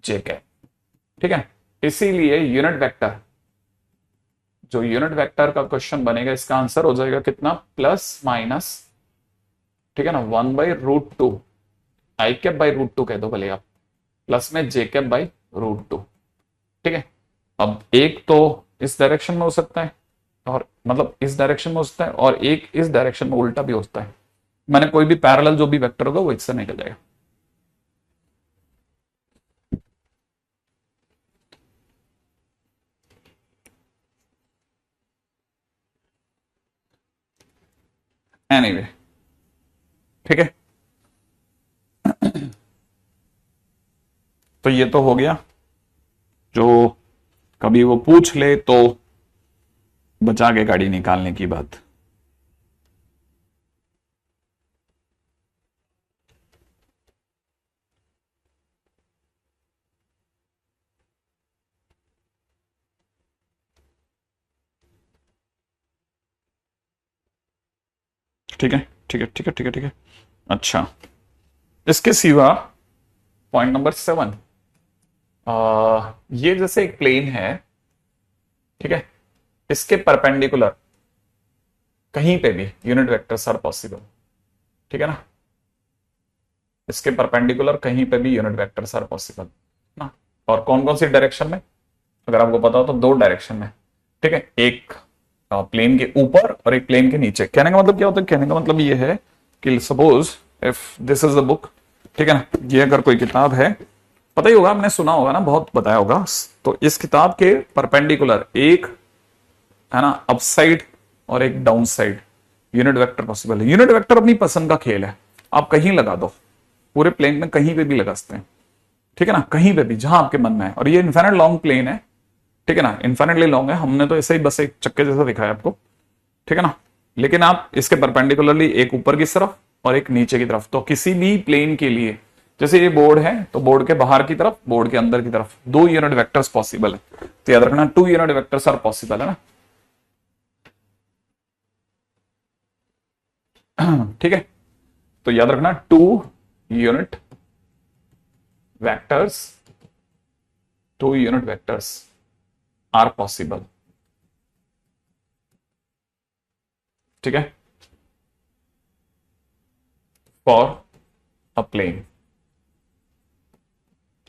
j cap. ठीक है, इसीलिए यूनिट वेक्टर, जो यूनिट वेक्टर का क्वेश्चन बनेगा, इसका आंसर हो जाएगा कितना? प्लस माइनस, ठीक है ना, 1/√2, आई कैप बाई √2 कह दो भले आप, प्लस में जे कैप बाई √2। ठीक है, अब एक तो इस डायरेक्शन में हो सकता है, और मतलब इस डायरेक्शन में हो सकता है, और एक इस डायरेक्शन में उल्टा भी हो सकता है। मैंने कोई भी पैरेलल जो भी वेक्टर होगा वो इससे निकल जाएगा। एनीवे, ठीक है, तो ये तो हो गया, जो कभी वो पूछ ले तो बचा के गाड़ी निकालने की बात। ठीक है ठीक है ठीक है ठीक है ठीक है। अच्छा, इसके सिवा पॉइंट नंबर 7, ये जैसे एक प्लेन है, ठीक है, इसके परपेंडिकुलर कहीं पे भी यूनिट वेक्टर्स आर पॉसिबल। ठीक है ना, इसके परपेंडिकुलर कहीं पे भी यूनिट वेक्टर्स आर पॉसिबल ना। और कौन कौन सी डायरेक्शन में, अगर आपको पता हो तो 2 डायरेक्शन में। ठीक है, एक प्लेन के ऊपर और एक प्लेन के नीचे। कहने का मतलब क्या होता है? कहने का मतलब ये है कि suppose if this is the book, ठीक है ना, ये अगर कोई किताब है, पता ही होगा, आपने सुना होगा ना, बहुत बताया होगा, तो इस किताब के परपेंडिकुलर एक है ना अपसाइड और एक down side unit vector possible है। यूनिट वेक्टर अपनी पसंद का खेल है, आप कहीं लगा दो, पूरे प्लेन में कहीं पे भी लगा सकते हैं। ठीक है ना, कहीं पे भी जहां आपके मन में है। और ये इनफाइनाइट लॉन्ग प्लेन है, ठीक है ना, इन्फाइनेटली लॉन्ग है, हमने तो ऐसे ही बस एक चक्के जैसा दिखाया आपको, ठीक है ना। लेकिन आप इसके परपेंडिकुलरली एक ऊपर की तरफ और एक नीचे की तरफ, तो किसी भी प्लेन के लिए, जैसे ये बोर्ड है तो बोर्ड के बाहर की तरफ, बोर्ड के अंदर की तरफ 2 यूनिट वेक्टर्स पॉसिबल है, तो याद रखना 2 यूनिट वेक्टर्स आर पॉसिबल, है ना। ठीक है, तो याद रखना 2 unit vectors, 2 unit vectors are possible, ठीक है, फॉर अ प्लेन।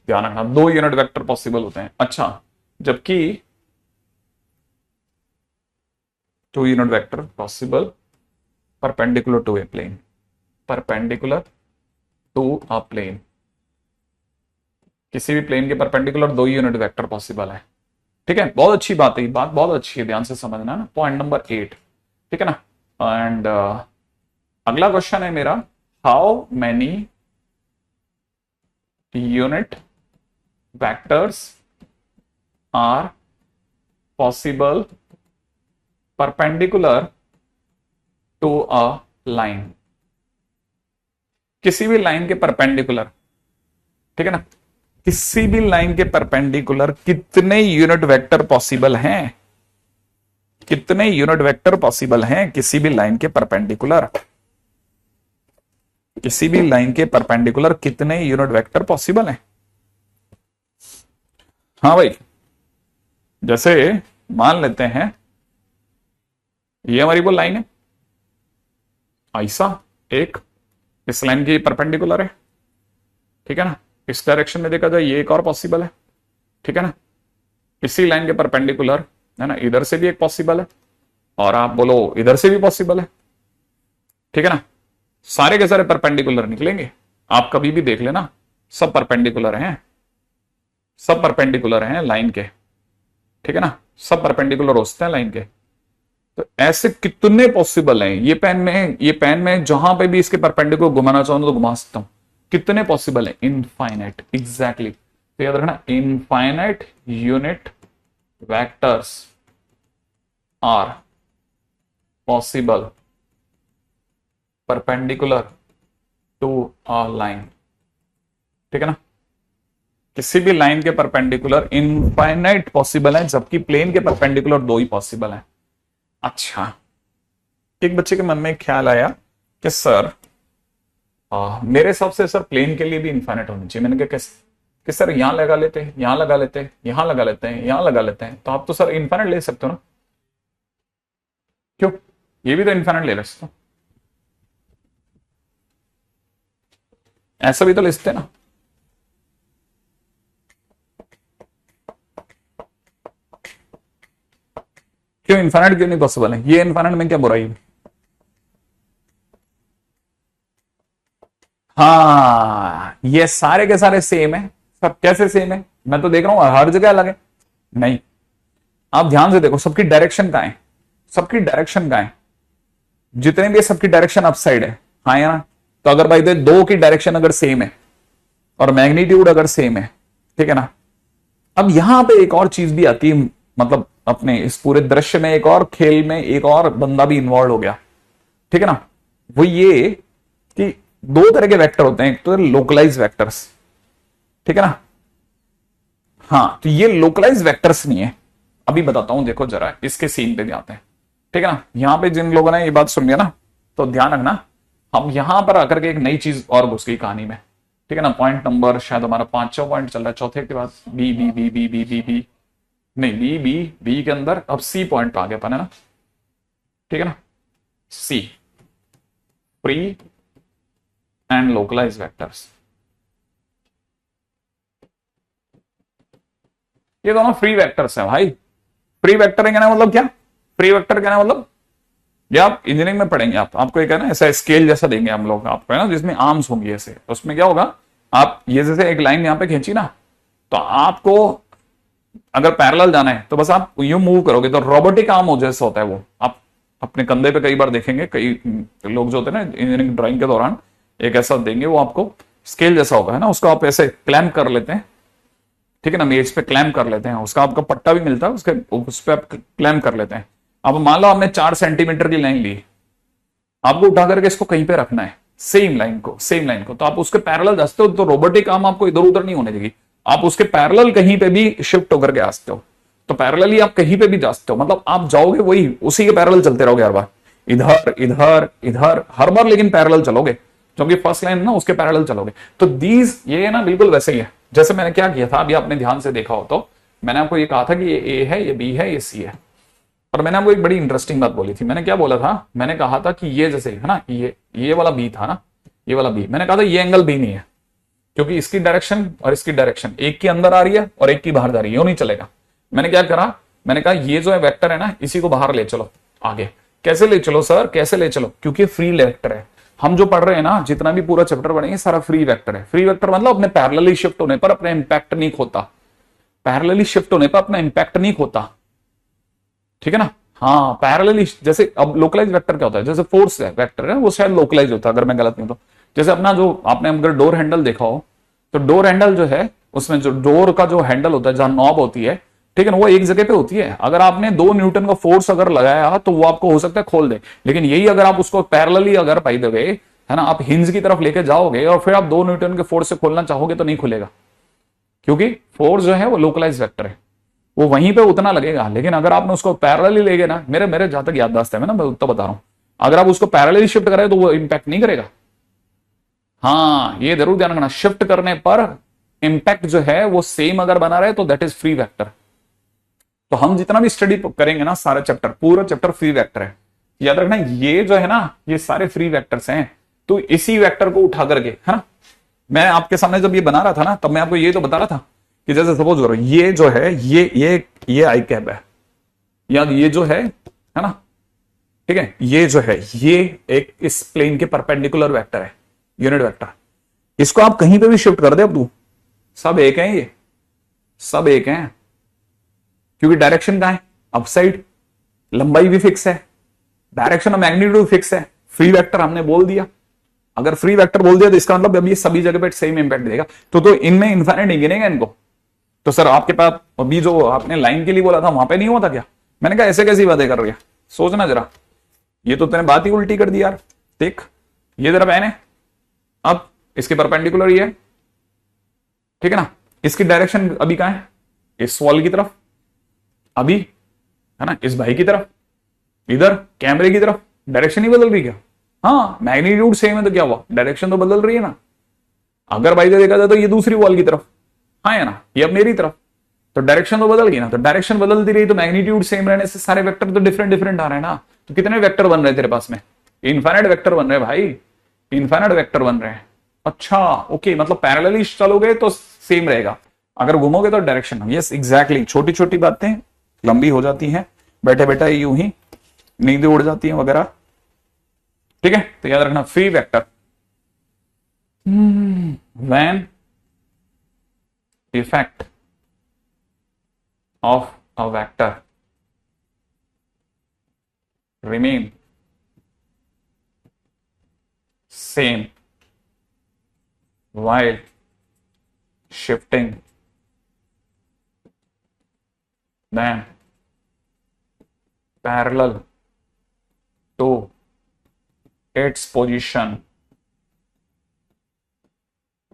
ध्यान रखना 2 यूनिट वेक्टर पॉसिबल होते हैं। अच्छा, जबकि 2 unit vector possible perpendicular to a plane, perpendicular to a plane, किसी भी प्लेन के परपेंडिकुलर 2 यूनिट वेक्टर पॉसिबल है, ठीक है। बहुत अच्छी बात है, बात बहुत अच्छी है, ध्यान से समझना ना, पॉइंट नंबर 8, ठीक है ना। एंड अगला क्वेश्चन है मेरा, how many unit vectors are possible perpendicular to a line, किसी भी लाइन के परपेंडिकुलर, ठीक है ना, किसी भी लाइन के परपेंडिकुलर कितने यूनिट वेक्टर पॉसिबल हैं, कितने यूनिट वेक्टर पॉसिबल हैं किसी भी लाइन के परपेंडिकुलर, किसी भी लाइन के परपेंडिकुलर कितने यूनिट वेक्टर पॉसिबल हैं। हाँ भाई, जैसे मान लेते हैं ये हमारी वो लाइन है, ऐसा एक इस लाइन की परपेंडिकुलर है, ठीक है ना, इस डायरेक्शन में देखा जाए ये एक और पॉसिबल है, ठीक है ना, इसी लाइन के परपेंडिकुलर, है ना, इधर से भी एक पॉसिबल है, और आप बोलो इधर से भी पॉसिबल है, ठीक है ना, सारे के सारे परपेंडिकुलर निकलेंगे, आप कभी भी देख लेना, सब परपेंडिकुलर हैं, सब परपेंडिकुलर हैं लाइन के, ठीक है ना, सब परपेंडिकुलर होते हैं लाइन के। तो ऐसे कितने पॉसिबल हैं, ये पेन में जहां पे भी इसके परपेंडिकुलर घुमाना चाहूँ तो घुमा सकता हूं, कितने पॉसिबल है, इनफाइनाइट, एग्जैक्टली। तो याद रखना, infinite unit vectors are possible perpendicular to a line, ठीक है ना, किसी भी लाइन के परपेंडिकुलर इनफाइनाइट पॉसिबल है, जबकि प्लेन के परपेंडिकुलर 2 ही पॉसिबल है। अच्छा, एक बच्चे के मन में एक ख्याल आया कि सर मेरे हिसाब से सर प्लेन के लिए भी इनफाइनाइट होनी चाहिए। मैंने कहा कि सर यहां लगा लेते हैं, यहां लगा लेते हैं, यहां लगा लेते हैं, यहां लगा लेते हैं, तो आप तो सर इनफाइनाइट ले सकते हो ना, क्यों, ये भी तो इनफाइनाइट ले सकते हो, ऐसा भी तो ले सकते हैं ना। क्यों इनफाइनाइट क्यों नहीं पॉसिबल है, ये इनफाइनाइट में क्या बुराई है। हाँ, ये सारे के सारे सेम है, सब कैसे सेम है, मैं तो देख रहा हूं हर जगह अलग है, नहीं, आप ध्यान से देखो सबकी डायरेक्शन कहां है, सबकी डायरेक्शन कहां है, जितने भी सबकी डायरेक्शन अपसाइड है, हाँ या ना। तो अगर भाई दो की डायरेक्शन अगर सेम है और मैग्नीट्यूड अगर सेम है, ठीक है ना, अब यहां पे एक और चीज भी आती है, मतलब अपने इस पूरे दृश्य में एक और खेल में एक और बंदा भी इन्वॉल्व हो गया, ठीक है ना, वो ये कि 2 तरह के वेक्टर होते हैं, एक तो लोकलाइज वेक्टर्स, ठीक है ना, हाँ, तो ये लोकलाइज वेक्टर्स नहीं है, अभी बताता हूं, देखो जरा इसके सीन पे भी आते हैं, ठीक है ना। यहां पे जिन लोगों ने ये बात सुन लिया ना, तो ध्यान रखना, हम यहां पर आकर के एक नई चीज और घुस गई कहानी में, ठीक है ना। पॉइंट नंबर शायद हमारा 5वां पॉइंट चल रहा है, चौथे के बाद b b b b b b b नहीं, बी बी बी के अंदर अब सी पॉइंट पे आ गया अपन, है ना, ठीक है ना, सी, फ्री एंड लोकलाइज वेक्टर्स, ये दोनों फ्री वेक्टर्स हैं भाई। फ्री वेक्टर कहना मतलब क्या, फ्री वेक्टर कहना मतलब ये आप इंजीनियरिंग में पढ़ेंगे, आपको एक है ना ऐसा स्केल जैसा देंगे हम लोग आपको, है ना, जिसमें आर्म्स होंगी ऐसे, तो उसमें क्या होगा, आप ये जैसे एक लाइन यहां पे खींची ना, तो आपको अगर पैरेलल जाना है तो बस आप यूं मूव करोगे, तो रोबोटिक आर्म हो जैसा होता है वो, आप अपने कंधे पे कई बार देखेंगे, कई लोग जो होते हैं ना इंजीनियरिंग ड्राइंग के दौरान एक ऐसा देंगे, वो आपको स्केल जैसा होगा, है ना, उसको आप ऐसे क्लैम्प कर लेते हैं, ठीक है ना, मेज पे क्लैम कर लेते हैं, उसका आपका पट्टा भी मिलता है, उसके उस पे आप क्लैम कर लेते हैं। अब मान लो आपने 4 सेंटीमीटर की लाइन ली, आपको उठा करके इसको कहीं पे रखना है, सेम लाइन को तो आप उसके पैरेलल जाते हो, तो रोबोटिक आर्म आपको इधर उधर नहीं होने देगी, आप उसके पैरेलल कहीं पे भी शिफ्ट होकर के आ सकते हो। तो पैरेलली आप कहीं पे भी जा सकते हो, मतलब आप जाओगे वही उसी के पैरेलल चलते रहोगे हर बार, इधर इधर इधर हर बार, लेकिन पैरेलल चलोगे, क्योंकि फर्स्ट लाइन ना उसके पैरेलल चलोगे। तो दीज ये ना बिल्कुल वैसे ही है जैसे मैंने क्या किया था, अभी आपने ध्यान से देखा हो तो मैंने आपको ये कहा था कि ये ए है, ये बी है, ये सी है। और मैंने आपको एक बड़ी इंटरेस्टिंग बात बोली थी, मैंने क्या बोला था, मैंने कहा था कि ये जैसे है ना, ये वाला बी था ना, ये वाला बी, मैंने कहा था ये एंगल बी नहीं है, क्योंकि इसकी डायरेक्शन और इसकी डायरेक्शन एक की अंदर आ रही है और एक की बाहर जा रही है, यूं नहीं चलेगा। मैंने क्या करा, मैंने कहा ये जो है वेक्टर है ना, इसी को बाहर ले चलो आगे। कैसे ले चलो सर, कैसे ले चलो, क्योंकि फ्री वेक्टर है। हम जो पढ़ रहे हैं ना, जितना भी पूरा चैप्टर पढ़ेंगे सारा फ्री वेक्टर है। फ्री वेक्टर मतलब अपने पैरेलली शिफ्ट होने पर अपना इंपैक्ट नहीं खोता, पैरेलली शिफ्ट होने पर अपना इंपैक्ट नहीं खोता, ठीक है ना। हाँ पैरेलली, जैसे अब लोकलाइज वेक्टर क्या होता है, जैसे फोर्स है वेक्टर है वो शायद लोकलाइज होता है अगर मैं गलत नहीं हूं तो। जैसे अपना जो आपने अगर डोर हैंडल देखा हो, तो डोर हैंडल जो है उसमें जो डोर का जो हैंडल होता है, जहां नॉब होती है, ठीक है ना, वो एक जगह पे होती है। अगर आपने 2 न्यूटन का फोर्स अगर लगाया तो वो आपको हो सकता है खोल दे, लेकिन यही अगर आप उसको पैरेलली अगर बाय द वे है ना, आप हिंज की तरफ लेके जाओगे और फिर आप 2 न्यूटन के फोर्स से खोलना चाहोगे तो नहीं खुलेगा, क्योंकि फोर्स जो है वो लोकलाइज वेक्टर है, वो वहीं पे उतना लगेगा। लेकिन अगर आपने उसको पैरेलली ले गए ना, मेरे मेरे जहां तक याददाश्त है, मैं ना मैं तो बता रहा हूं, अगर आप उसको पैरेलली शिफ्ट करें तो वो इंपैक्ट नहीं करेगा। हाँ ये जरूर ध्यान रखना, शिफ्ट करने पर इंपैक्ट जो है वो सेम अगर बना रहे तो दैट इज फ्री वेक्टर। तो हम जितना भी स्टडी करेंगे ना, सारा चैप्टर पूरा चैप्टर फ्री वेक्टर है, याद रखना। ये जो है ना, ये सारे फ्री वेक्टर्स हैं, तो इसी वेक्टर को उठा करके है ना, मैं आपके सामने जब ये बना रहा था ना, तब मैं आपको ये तो बता रहा था कि जैसे सपोज करो ये जो है ये आई कैप है, याद ये जो है ना, ठीक है, ये जो है ये एक इस प्लेन के परपेंडिकुलर वेक्टर है, यूनिट वेक्टर। इसको आप कहीं पे भी शिफ्ट कर दे, अब तू सब एक है, ये सब एक है, क्योंकि डायरेक्शन कहां है, अपसाइड, लंबाई भी फिक्स है, डायरेक्शन और मैग्नीट्यूड फिक्स है। फ्री वेक्टर हमने बोल दिया, अगर फ्री वेक्टर बोल दिया तो इसका मतलब अब ये सभी जगह पे सेम इंपैक्ट देगा, तो इनमें इनफाइनाइट नहीं गिनेगा इनको। तो सर आपके पास अभी जो आपने लाइन के लिए बोला था वहां पे नहीं हुआ था क्या, मैंने कहा ऐसे कैसी बातें कर रही है, सोचना जरा, ये तो तेने बात ही उल्टी कर दी यार। देख ये जरा पेन है, अब इसके परपेंडिकुलर ही है, ठीक है ना, इसकी डायरेक्शन अभी कहां है, इस वॉल की तरफ, अभी है ना इस भाई की तरफ, इधर कैमरे की तरफ, डायरेक्शन ही बदल रही क्या। हाँ मैग्नीट्यूड सेम है तो क्या हुआ, डायरेक्शन तो बदल रही है ना। अगर भाई देखा जाए तो ये दूसरी वॉल की तरफ, हाँ है ना, ये अब मेरी तरफ, तो डायरेक्शन तो बदल गई ना। तो डायरेक्शन बदलती रही तो मैग्नीट्यूड सेम रहने से सारे वेक्टर तो डिफरेंट डिफरेंट आ रहे हैं ना। तो कितने वेक्टर बन रहे हैं तेरे पास में, इनफाइनाइट वेक्टर बन रहे हैं भाई, इनफाइनाइट वेक्टर बन रहे हैं। अच्छा ओके, मतलब पैरेलली चलोगे तो सेम रहेगा, अगर घूमोगे तो डायरेक्शन। यस एग्जैक्टली, छोटी छोटी बातें लंबी हो जाती हैं, बैठे बैठे यूं ही नींद उड़ जाती है वगैरह, ठीक है। तो याद रखना free vector when effect of a vector remain same while shifting, then parallel to its position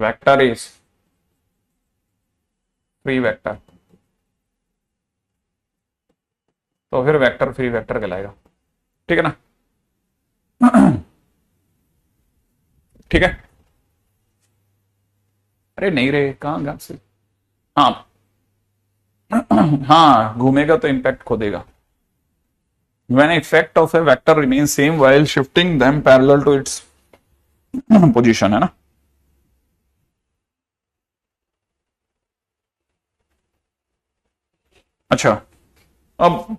vector is free vector। तो फिर वेक्टर फ्री वेक्टर कहलाएगा, ठीक है ना। ठीक है, अरे नहीं रे कहां गा से, हाँ हाँ घूमेगा तो इंपैक्ट खो देगा। When effect of a vector remains same while shifting them parallel to its position, है ना। अच्छा, अब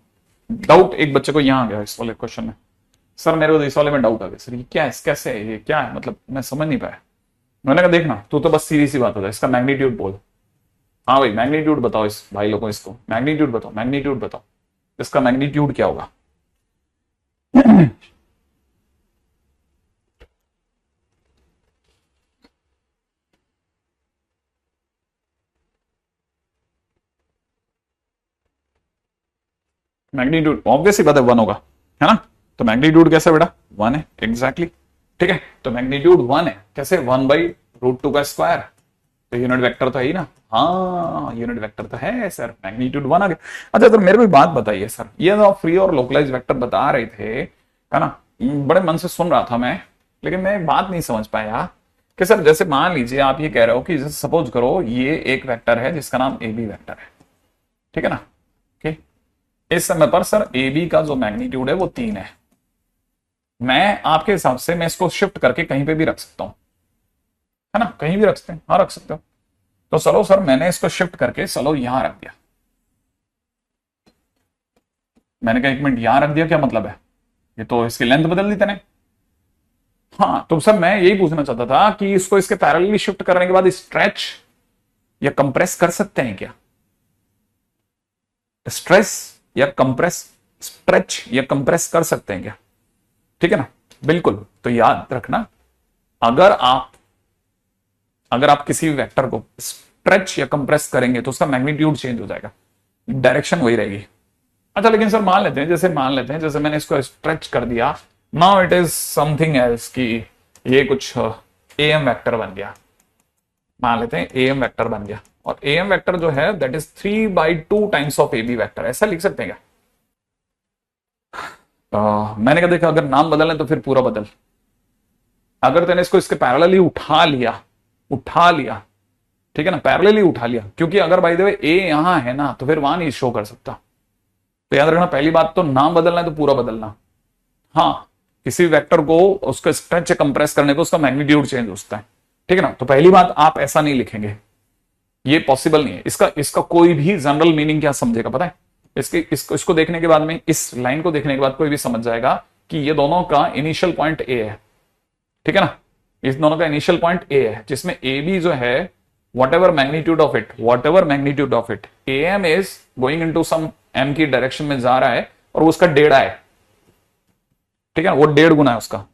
डाउट एक बच्चे को यहां आ गया इस वाले क्वेश्चन में, सर मेरे को इस वाले में डाउट आ गया, सर ये क्या है, कैसे है, ये क्या है, मतलब मैं समझ नहीं पाया। मैंने कहा देखना तू तो बस सीधी सी बात होता है, इसका मैग्नीट्यूड बोल। हाँ भाई मैग्नीट्यूड बताओ इस भाई लोगों, इसको मैग्नीट्यूड बताओ, मैग्नीट्यूड बताओ, इसका मैग्नीट्यूड क्या होगा। मैग्नीट्यूड ऑब्वियसली बात है 1 होगा, है ना। तो मैग्नीट्यूड कैसे बेटा 1 है, एग्जैक्टली ठीक है। तो मैग्नीट्यूड 1 है, कैसे 1/√2 का स्क्वायर, तो यूनिट वेक्टर तो है ही ना। हाँ यूनिट वेक्टर तो है सर, मैग्नीट्यूड 1 आ गया। अच्छा तो मेरे को बात बताइए सर, ये तो फ्री और लोकलाइज वेक्टर बता रहे थे, है ना, बड़े मन से सुन रहा था मैं, लेकिन मैं एक बात नहीं समझ पाया कि सर जैसे मान लीजिए आप ये कह रहे हो कि जैसे सपोज करो ये एक वेक्टर है जिसका नाम ए बी वेक्टर है, ठीक है ना। ओके, इस समय पर सर ए बी का जो मैग्नीट्यूड है वो 3 है। मैं आपके हिसाब से मैं इसको शिफ्ट करके कहीं पे भी रख सकता हूं, है ना, कहीं भी रख सकते हैं, हाँ रख सकते हो। तो चलो सर मैंने इसको शिफ्ट करके चलो यहां रख दिया, मैंने कहा 1 मिनट यहां रख दिया, क्या मतलब है, ये तो इसकी लेंथ बदल दी तूने। हाँ तो सर मैं यही पूछना चाहता था कि इसको इसके पैरेलली शिफ्ट करने के बाद स्ट्रेच या कंप्रेस कर सकते हैं क्या, स्ट्रेस या कंप्रेस, स्ट्रेच या कंप्रेस कर सकते हैं क्या, ठीक है ना। बिल्कुल, तो याद रखना अगर आप किसी भी वेक्टर को स्ट्रेच या कंप्रेस करेंगे तो उसका मैग्नीट्यूड चेंज हो जाएगा, डायरेक्शन वही रहेगी। अच्छा लेकिन सर मान लेते हैं जैसे मैंने इसको स्ट्रेच कर दिया, now it is something else कि ये कुछ ए एम वैक्टर बन गया, मान लेते हैं ए एम वैक्टर बन गया, और ए एम वैक्टर जो है that is 3/2 times of A B vector, ऐसा लिख सकते हैं क्या। मैंने कहा देखा अगर नाम बदलने तो फिर पूरा बदल, अगर तेने इसको इसके पैरेलली उठा लिया ठीक है ना, पैरेलली उठा लिया, क्योंकि अगर बाय द वे ए यहां है ना तो फिर वहां नहीं शो कर सकता। तो याद रखना पहली बात तो नाम बदलना है तो पूरा बदलना, हाँ किसी वेक्टर को उसको स्ट्रेच कंप्रेस करने को उसका मैग्नीट्यूड चेंज होता है, ठीक है ना। तो पहली बात आप ऐसा नहीं लिखेंगे, ये पॉसिबल नहीं है। इसका कोई भी जनरल मीनिंग क्या समझेगा पता है, इसको देखने के बाद में, इस लाइन को देखने के बाद कोई भी समझ जाएगा कि ये दोनों का इनिशियल पॉइंट ए है, ठीक है ना, इस दोनों का इनिशियल पॉइंट ए है, जिसमें ए बी जो है whatever magnitude of it am is going into some m की डायरेक्शन में जा रहा है और उसका 1.5 है, ठीक है ना, वो 1.5 गुना है उसका,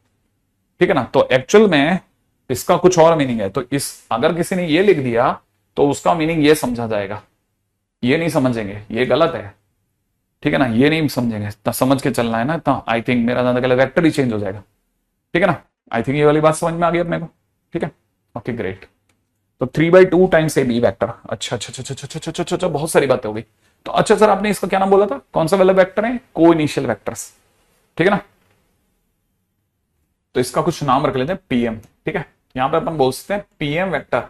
ठीक है ना। तो एक्चुअल में इसका कुछ और मीनिंग है, तो इस अगर किसी ने ये लिख दिया तो उसका मीनिंग ये समझा जाएगा, ये नहीं समझेंगे, ये गलत है, ठीक है ना, ये नहीं समझेंगे, तो समझ के चलना है ना। तो आई थिंक मेरा ज्यादा गलत वेक्टर ही चेंज हो जाएगा, ठीक है ना। आई थिंक ये वाली बात समझ में आ गई अपने को, ठीक है, ओके ग्रेट। तो 3/2 टाइम्स ए बी वैक्टर, अच्छा अच्छा अच्छा अच्छा अच्छा अच्छा अच्छा, बहुत सारी बातें हो गई। तो अच्छा सर आपने इसका क्या नाम बोला था, कौन सा वाला वेक्टर है, को इनिशियल वेक्टर्स, ठीक है ना। तो इसका कुछ नाम रख लेते हैं पीएम, ठीक है, यहां पे अपन बोल सकते हैं पीएम वेक्टर,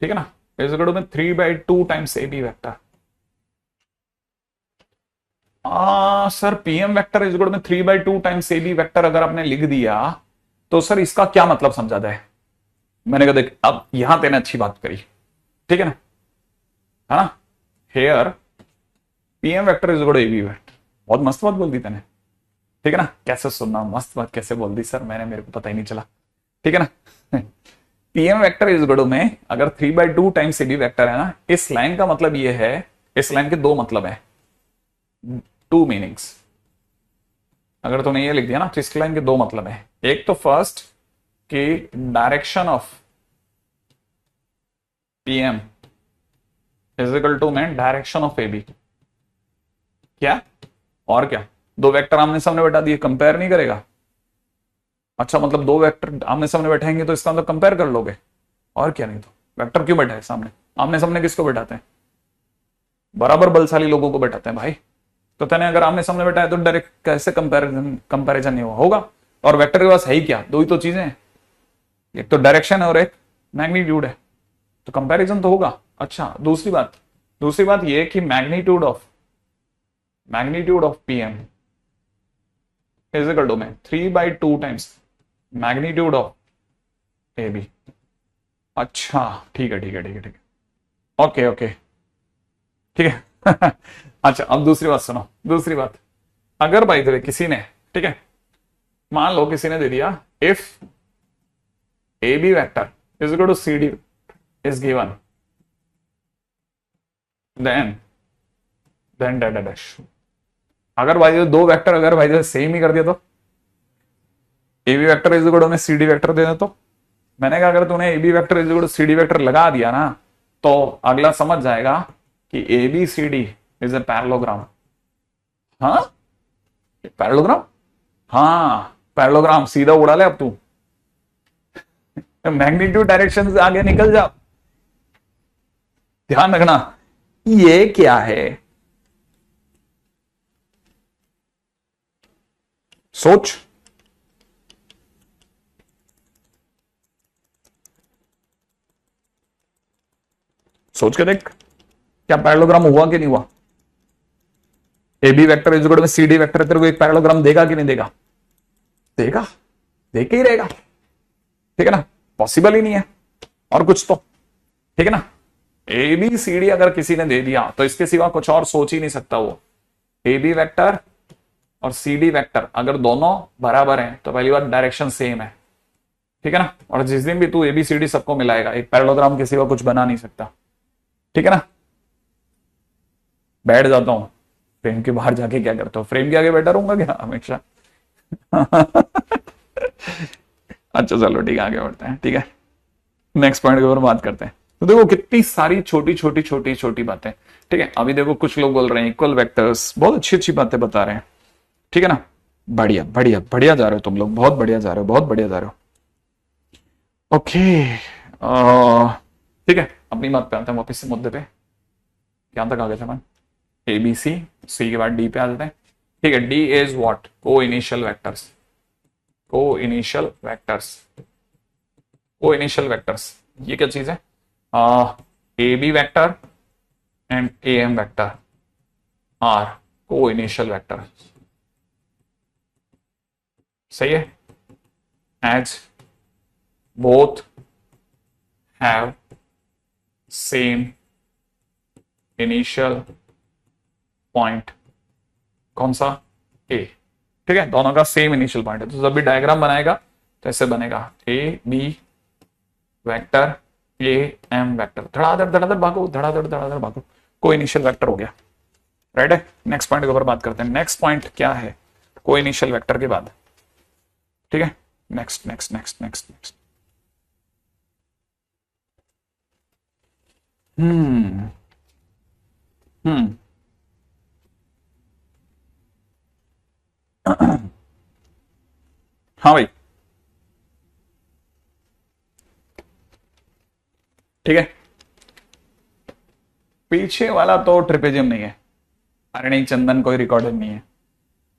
ठीक है ना, is equal to 3/2 times A B vector. Sir PM vector is equal to 3/2 times A B vector अगर आपने लिख दिया तो सर इसका क्या मतलब समझा जाए। मैंने कहा देख अब यहां तेने अच्छी बात करी, ठीक है ना, here PM vector is equal to A B vector, बहुत मस्त बात बोल दी तेने, ठीक है ना। कैसे सुनना, मस्त बात कैसे बोल दी सर मैंने, मेरे को पता ही नहीं चला, ठीक है ना। PM vector is equal to में अगर 3/2 टाइम्स ए बी वेक्टर है ना, इस लाइन का मतलब ये है, इस लाइन के 2 मतलब है, 2 मीनिंग्स। अगर तूने ये लिख दिया ना तो इस लाइन के 2 मतलब है, एक तो फर्स्ट कि direction of PM is equal to में डायरेक्शन ऑफ ए बी, क्या और क्या, 2 वेक्टर आमने सामने बैठा दिए, कंपेयर नहीं करेगा। अच्छा मतलब 2 वेक्टर आमने सामने बैठेंगे तो इसका मतलब कंपेयर कर लोगे, और क्या, नहीं तो वेक्टर क्यों बैठा है सामने, आमने सामने किसको बैठाते हैं, बराबर बलशाली लोगों को बैठाते हैं भाई। तो तेने अगर आमने सामने बैठा है तो डायरेक्ट कैसे कंपैरिजन नहीं होगा। और वेक्टर के पास है ही क्या, 2 ही तो चीजें हैं, एक तो डायरेक्शन है और एक मैग्नीट्यूड है, तो कंपैरिजन तो होगा। अच्छा दूसरी बात ये कि magnitude of PM is equal to में 3/2 times magnitude of A B. अच्छा ठीक है, ओके ठीक है। अच्छा अब दूसरी बात सुनो, दूसरी बात, अगर बाय द वे किसी ने, ठीक है, मान लो किसी ने दे दिया if A B vector is equal to C D is given then dash, अगर भाई 2 वेक्टर अगर भाई सेम ही कर दिया तो A B vector is equal to में सी डी वेक्टर दे दे, तो मैंने कहा अगर तूने A B vector is equal to C D vector लगा दिया ना तो अगला समझ जाएगा कि A B C D is a parallelogram. हाँ पैरेललोग्राम, हाँ पैरेललोग्राम सीधा उड़ा ले अब तू, मैग्नीट्यूड डायरेक्शन से आगे निकल जा। ध्यान रखना ये क्या है, सोच। सोच के देख क्या पैरेललोग्राम हुआ कि नहीं हुआ। A B vector is equal to C D vector तेरे को एक पैरेललोग्राम देगा कि नहीं देगा, देगा, देख के ही रहेगा, ठीक है ना, पॉसिबल ही नहीं है और कुछ तो, ठीक है ना। ए बी सी डी अगर किसी ने दे दिया तो इसके सिवा कुछ और सोच ही नहीं सकता वो। ए बी वेक्टर और सी डी वेक्टर अगर दोनों बराबर हैं तो पहली बात डायरेक्शन सेम है, ठीक है ना। और जिस दिन भी तू ए बी सी डी सबको मिलाएगा एक पैरेललोग्राम के सिवा कुछ बना नहीं सकता, ठीक है ना। बैठ जाता हूं, फ्रेम के बाहर जाके क्या करता हूं, फ्रेम के आगे बैठा रहूंगा क्या हमेशा। अच्छा चलो ठीक है आगे बढ़ते हैं, ठीक है नेक्स्ट पॉइंट के ऊपर बात करते हैं। तो देखो कितनी सारी छोटी छोटी छोटी छोटी बातें, ठीक है। अभी देखो कुछ लोग बोल रहे हैं इक्वल वेक्टर्स, बहुत अच्छी अच्छी बातें बता रहे हैं, ठीक है ना। बढ़िया बढ़िया बढ़िया जा रहे हो तुम लोग, बहुत बढ़िया जा रहे हो, बहुत बढ़िया जा रहे हो। ओके ठीक है अपनी बात पे आते हैं वापस से मुद्दे पे, क्या तक आ गए थे मैं, ए बी सी, सी के बाद डी पे आ जाते हैं, ठीक है। D is what, coinitial vectors, coinitial vectors, coinitial vectors ये क्या चीज है, A B vector and A M vector are coinitial vector, सही है। As both have same initial point, कौन सा, ए, ठीक है दोनों का सेम इनिशियल पॉइंट है। तो जब भी डायग्राम बनाएगा तो ऐसे बनेगा A B vector A M vector, धड़ाधड़ भागो, धड़ाधड़ भागो, को इनिशियल वेक्टर हो गया, राइट है। नेक्स्ट पॉइंट के ऊपर बात करते हैं। नेक्स्ट पॉइंट क्या है, को इनिशियल वेक्टर के बाद, ठीक है। Next next next next next hmm hmm हाँ भाई ठीक है, पीछे वाला तो ट्रिपेजियम नहीं है, अरे नहीं चंदन कोई रिकॉर्डर नहीं है,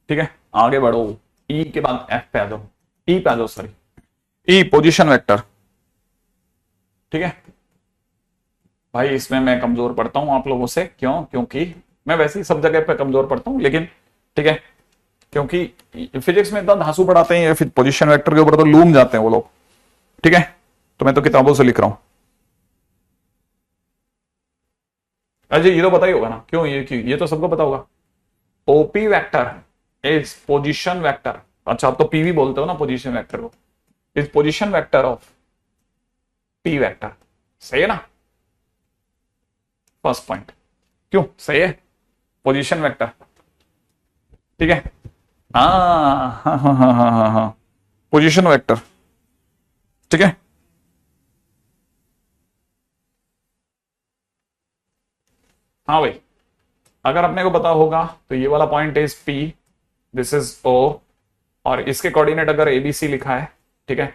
ठीक है। आगे बढ़ो, ई के बाद एफ पे आ जाओ, ई पे आ जाओ, सॉरी ई पोजीशन वेक्टर, ठीक है। भाई इसमें मैं कमजोर पड़ता हूं आप लोगों से, क्यों, क्योंकि मैं वैसे ही सब जगह पे कमजोर पड़ता हूं, लेकिन ठीक है क्योंकि फिजिक्स में इतना धांसू पढ़ाते हैं, फिर पोजीशन वेक्टर के ऊपर तो लूम जाते हैं वो लोग, ठीक है। तो मैं तो किताबों से लिख रहा हूं। अजय ये तो पता ही होगा ना, क्यों ये तो सबको पता होगा। OP vector is position vector, अच्छा आप तो पीवी बोलते हो ना पोजीशन वेक्टर को, is position vector of P vector, सही है ना। फर्स्ट पॉइंट क्यों सही है, पोजीशन वेक्टर, ठीक है। हाँ हाँ हाँ हाँ हाँ हाँ हाँ पोजीशन वेक्टर, ठीक है। हाँ भाई अगर अपने को पता होगा तो ये वाला point is P, this is O, और इसके कोऑर्डिनेट अगर एबीसी लिखा है, ठीक है,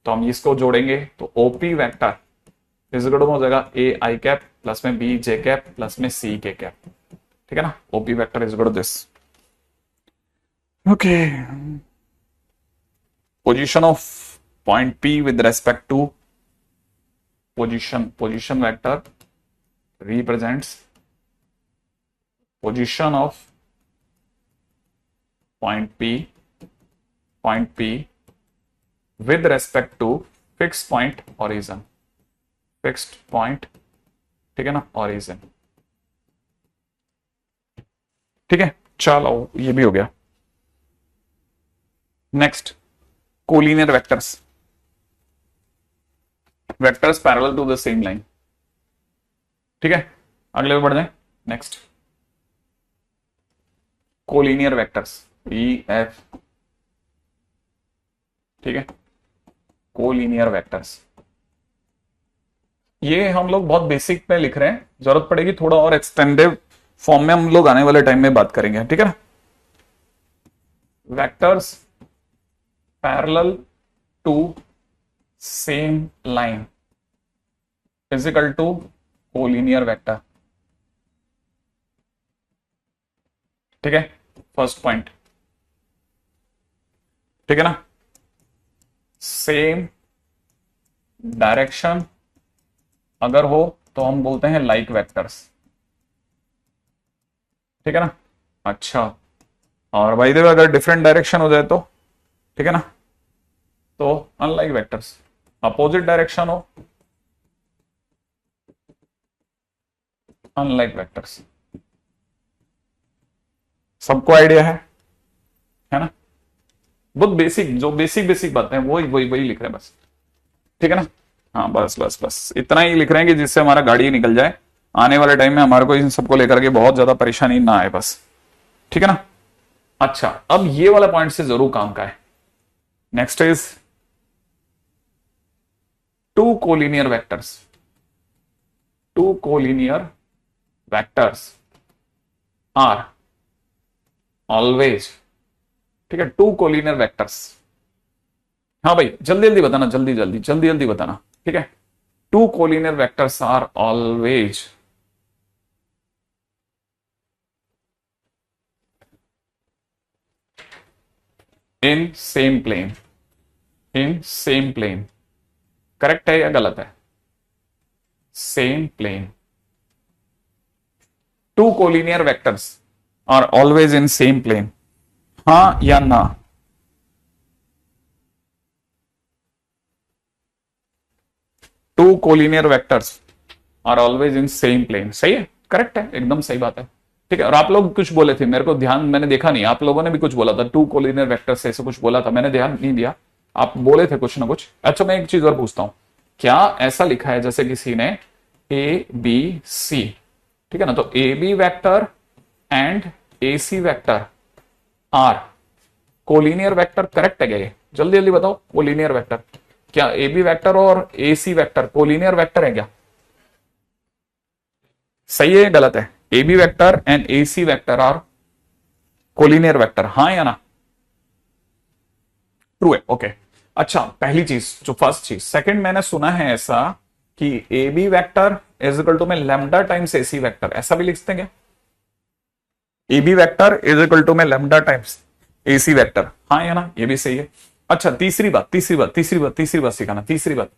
तो हम इसको जोड़ेंगे तो OP vector is equal to हो जाएगा ए आई कैप प्लस में बी जे कैप प्लस में सी के कैप, ठीक है ना। OP vector is equal to this, okay. Position of point P with respect to position vector represents position of point P with respect to fixed point origin, fixed point, ठीक है ना, origin, ठीक है। चलो ये भी हो गया। Next collinear vectors, vectors parallel to the same line, ठीक है। अगले पे बढ़ जाए, next collinear vectors E F, ठीक है। कोलिनियर वेक्टर्स ये हम लोग बहुत बेसिक पे लिख रहे हैं, जरूरत पड़ेगी थोड़ा और एक्सटेंडेड फॉर्म में हम लोग आने वाले टाइम में बात करेंगे, ठीक है ना। Vectors parallel to same line is equal to collinear vector. ठीक है, फर्स्ट पॉइंट। ठीक है ना, सेम डायरेक्शन अगर हो तो हम बोलते हैं लाइक वेक्टर्स। ठीक है ना। अच्छा, और भाई देखो अगर डिफरेंट डायरेक्शन हो जाए तो, ठीक है ना, तो अनलाइक वेक्टर्स। अपोजिट डायरेक्शन हो, अनलाइक वेक्टर्स। सबको आइडिया है ना। बहुत बेसिक, जो बेसिक बेसिक बातें हैं वही वही वही लिख रहे हैं बस। ठीक है ना। हाँ बस बस बस इतना ही लिख रहे हैं कि जिससे हमारा गाड़ी निकल जाए, आने वाले टाइम में हमारे को इन सबको लेकर के बहुत ज्यादा परेशानी ना आए बस। ठीक है ना। अच्छा, अब ये वाला पॉइंट से जरूर काम का है। Next is two collinear vectors. Two collinear vectors are always, ठीक है, टू कोलिनियर वेक्टर्स। हाँ भाई जल्दी जल्दी बताना, जल्दी जल्दी जल्दी जल्दी बताना। ठीक है, two collinear vectors are always in same plane. In same plane, correct है या गलत है? Same plane. Two collinear vectors are always in same plane, हाँ या ना? Two collinear vectors are always in same plane, सही है, करेक्ट है, एकदम सही बात है। ठीक है, और आप लोग कुछ बोले थे, मेरे को ध्यान, मैंने देखा नहीं, आप लोगों ने भी कुछ बोला था, टू कोलिनियर वेक्टर्स ऐसे कुछ बोला था, मैंने ध्यान नहीं दिया, आप बोले थे कुछ ना कुछ। अच्छा, मैं एक चीज और पूछता हूं, क्या ऐसा लिखा है जैसे किसी ने ए बी सी, ठीक है ना, तो A B vector and A C vector are collinear vector, correct है क्या ये? जल्दी जल्दी बताओ, कोलिनियर वेक्टर, क्या ए बी वैक्टर और A C vector collinear vector है क्या? सही है गलत है? A B vector and A C vector are collinear vector, हाँ या ना? ट्रू है, ओके। अच्छा, पहली चीज जो फर्स्ट चीज, सेकंड मैंने सुना है ऐसा कि A B vector is equal to में lambda times A C vector, ऐसा भी लिखते हैं क्या? A B vector is equal to में lambda times A C vector, हाँ या ना? ये भी सही है। अच्छा, तीसरी बात सिखाना, तीसरी बात,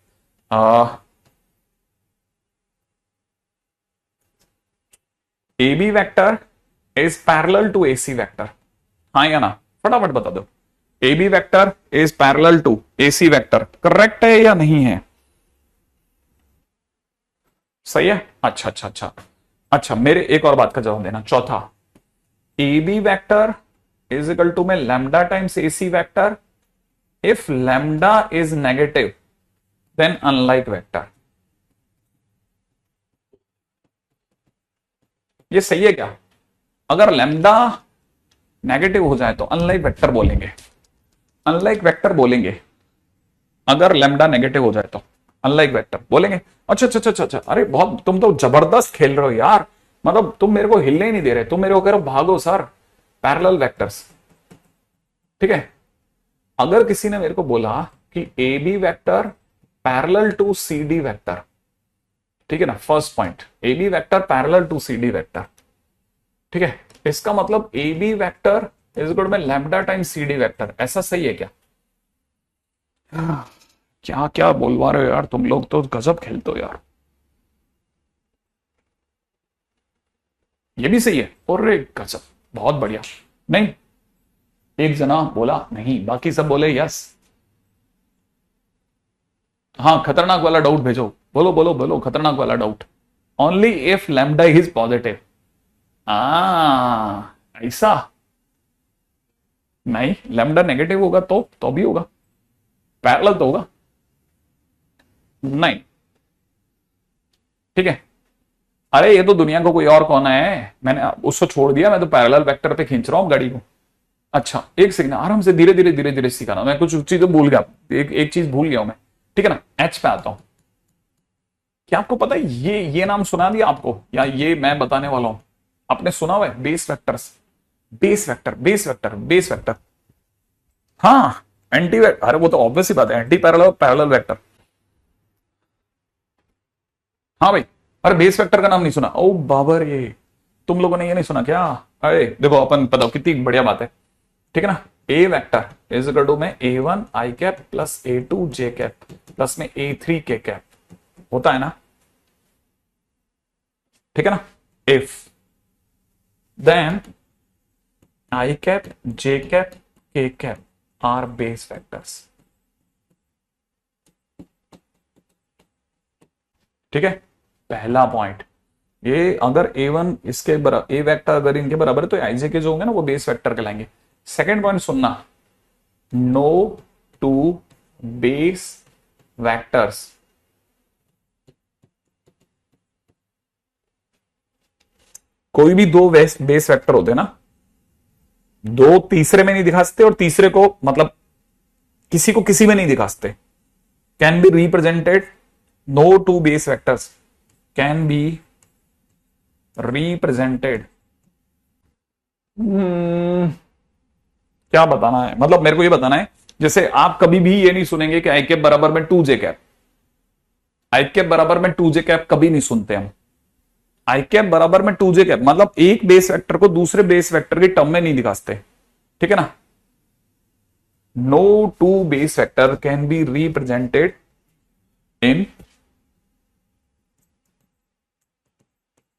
A B vector is parallel to A C vector, हाँ या ना? फटाफट बता दो। A B vector is parallel to A C vector, correct है या नहीं है? सही है। अच्छा अच्छा अच्छा अच्छा, मेरे एक और बात का जवाब देना, चौथा, A B vector is equal to में lambda times A C vector if lambda is negative then unlike vector. ये सही है क्या? अगर लैम्डा नेगेटिव हो जाए तो अनलाइक वेक्टर बोलेंगे, अनलाइक वेक्टर बोलेंगे। अगर लैम्डा नेगेटिव हो जाए तो अनलाइक वेक्टर बोलेंगे। अच्छा अच्छा अच्छा अच्छा, अरे बहुत, तुम तो जबरदस्त खेल रहे हो यार, मतलब तुम मेरे को हिलने ही नहीं दे रहे, तुम मेरे को कह रहे हो भागो सर, पैरेलल वेक्टर्स। ठीक है, अगर किसी ने मेरे को बोला कि A B vector parallel to C D vector, ठीक है ना, first point, A B vector parallel to C D vector, ठीक है, इसका मतलब A B vector is equal में lambda times C D vector, ऐसा सही है क्या? क्या क्या बोलवा रहे हो यार, तुम लोग तो गजब खेलते हो यार। ये भी सही है, और गजब, बहुत बढ़िया। नहीं, एक जना बोला नहीं, बाकी सब बोले यस। हाँ, खतरनाक वाला डाउट भेजो, बोलो बोलो बोलो, खतरनाक वाला doubt. Only if lambda is positive, ऐसा नहीं, लैम्डा नेगेटिव होगा तो भी होगा, पैरेलल तो होगा नहीं। ठीक है, अरे ये तो दुनिया को कोई और कौन है, मैंने उसको छोड़ दिया, मैं तो पैरेलल वेक्टर पे खींच रहा हूं गाड़ी को। अच्छा, एक सेकंड, आराम से धीरे धीरे धीरे धीरे सिखाना, मैं कुछ चीजें भूल गया, एक चीज भूल गया हूं मैं। ठीक है ना, एच पे आता हूं। क्या आपको पता है ये नाम सुना दिया आपको, या ये मैं बताने वाला हूं? आपने सुना हुआ है base vectors, base vector, base vector, base vector, हाँ एंटी, अरे वो तो ऑब्वियस ही बात है, एंटी पैरेलल और पैरेलल वेक्टर। हाँ भाई, अरे बेस वेक्टर का नाम नहीं सुना? ओ बाबर, ये तुम लोगों ने ये नहीं सुना क्या? अरे देखो, अपन बताओ कितनी बढ़िया बात है, ठीक है ना। A vector is equal to में A1 आई कैप प्लस A2 जे कैप प्लस में A3 के कैप होता है ना, ठीक है ना। If then i cap J cap के कैप आर बेस वेक्टर्स, ठीक है। पहला पॉइंट ये, अगर A1 इसके बराबर, ए वेक्टर अगर इनके बराबर है तो आईजे के जो होंगे ना वो बेस वेक्टर कहलाएंगे। सेकंड पॉइंट सुनना, नो टू बेस वेक्टर्स कोई भी दो बेस वेक्टर होते हैं ना, दो तीसरे में नहीं दिखा सकते और तीसरे को मतलब किसी को किसी में नहीं दिखा सकते। Can be represented, no two base vectors can be represented, क्या बताना है, मतलब मेरे को ये बताना है, जैसे आप कभी भी ये नहीं सुनेंगे कि आई कैप बराबर में 2 जे कैप, आई कैप बराबर में 2 जे कैप कभी नहीं सुनते हम। आई कैप बराबर में 2 जे कैप मतलब एक बेस वेक्टर को दूसरे बेस वेक्टर के टर्म में नहीं दिखाते, ठीक है ना। No two base vector can be represented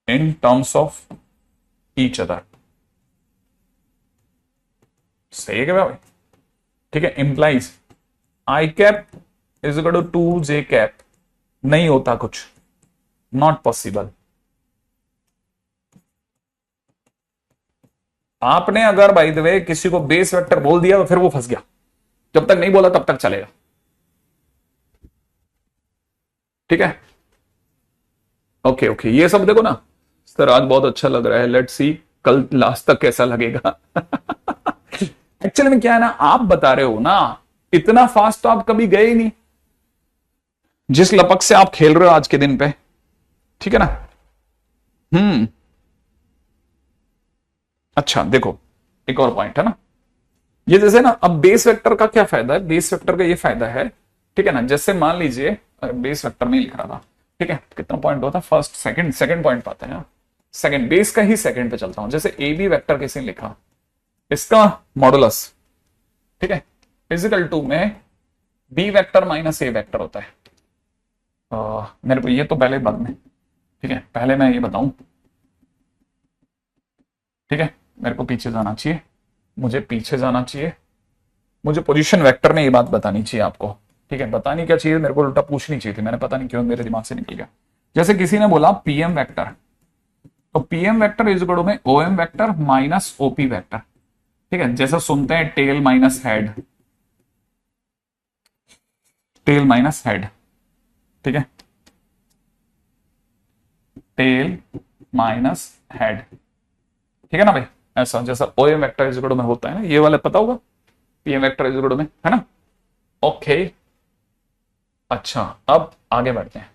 in terms of each other, सही है क्या भाई? ठीक है, implies i cap is equal to 2 j cap, नहीं होता कुछ, नॉट पॉसिबल। आपने अगर बाय द वे किसी को बेस वेक्टर बोल दिया तो फिर वो फंस गया, जब तक नहीं बोला तब तक चलेगा, ठीक है। ओके ओके, ये सब देखो ना सर, आज बहुत अच्छा लग रहा है, लेट्स सी कल लास्ट तक कैसा लगेगा। एक्चुअली में क्या है ना, आप बता रहे हो ना, इतना फास्ट तो आप कभी गए ही नहीं, जिस लपक से आप खेल रहे हो आज के दिन पे, ठीक है ना। अच्छा देखो, एक और पॉइंट है ना, ये जैसे ना, अब बेस वेक्टर का क्या फायदा है, बेस वेक्टर का ये फायदा है, ठीक है ना, जैसे मान लीजिए बेस वेक्टर में लिख रहा था, ठीक है, कितना पॉइंट होता है, फर्स्ट सेकंड, सेकंड पॉइंट पाते हैं, सेकंड बेस का ही सेकंड पे चलता हूं, जैसे ए बी वेक्टर किसी ने लिखा, इसका मॉडुलस, ठीक है, फिजिकल टू में बी वेक्टर माइनस ए वेक्टर होता है। मेरे को ये तो पहले बाद में, ठीक है, पहले मैं ये बताऊं, ठीक है, मेरे को पीछे जाना चाहिए, मुझे पीछे जाना चाहिए, मुझे पोजीशन वेक्टर में ये बात बतानी चाहिए आपको, ठीक है, बतानी क्या चाहिए, मेरे को उल्टा पूछनी चाहिए थी, मैंने पता नहीं क्यों मेरे दिमाग से निकल गया। जैसे किसी ने बोला पीएम वेक्टर, तो पीएम वेक्टर इज इक्वल में OM vector minus OP vector, ठीक है, जैसा सुनते हैं tail minus head, tail minus head, ठीक है, टेल माइनस हेड, ठीक है ना भाई, ऐसा जैसा ओएम वेक्टर इज इक्वल में होता है ना, ये वाला पता होगा, पीएम वेक्टर इज इक्वल में, है ना। ओके, अच्छा अब आगे बढ़ते हैं,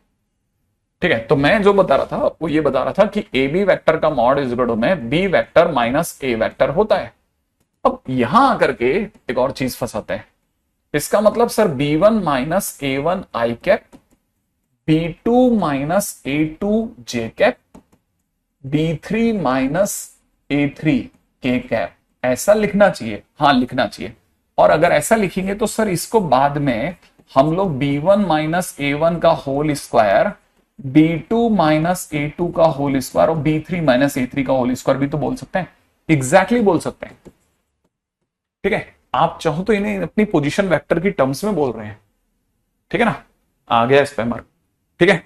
ठीक है, तो मैं जो बता रहा था वो ये बता रहा था कि ए बी वैक्टर का मॉड इज इक्वल में बी वेक्टर माइनस ए वेक्टर होता है। अब यहां आकर के एक और चीज फंसाते हैं, इसका मतलब सर B1 माइनस A1 आई कैप, B2 माइनस A2 जे कैप, B3 माइनस A3 के कैप, ऐसा लिखना चाहिए, हाँ लिखना चाहिए। और अगर ऐसा लिखेंगे तो सर इसको बाद में हम लोग B1 माइनस A1 का whole square, B2 minus A2 का होल स्क्वायर और B3 माइनस A3 का होल स्क्वायर भी तो बोल सकते हैं, एग्जैक्टली बोल सकते हैं, ठीक है। आप चाहो तो इन्हें अपनी पोजीशन वेक्टर की टर्म्स में बोल रहे हैं, ठीक है ना। आ गया इस पे मार्क, ठीक है,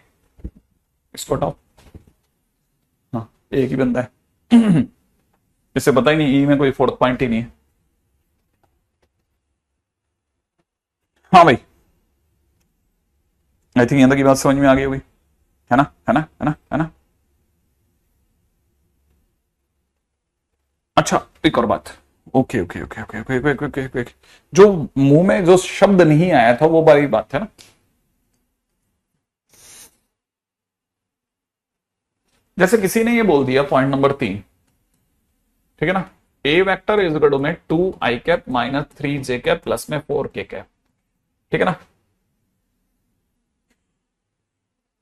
इसको हटाओ, हाँ एक ही बंदा है। इससे पता ही नहीं, ई में कोई फोर्थ पॉइंट ही नहीं है। हाँ भाई, आई थिंक यहां तक की बात समझ में आ गई होगी, है ना, है ना, है ना, है ना। अच्छा एक और बात, okay okay okay okay okay okay okay okay, जो मुंह में जो शब्द नहीं आया था वो बड़ी बात है ना। जैसे किसी ने ये बोल दिया पॉइंट नंबर 3, ठीक है ना, A vector is equal to में 2 आई कैप माइनस 3 जे कैप प्लस में 4 के कैप, ठीक है ना।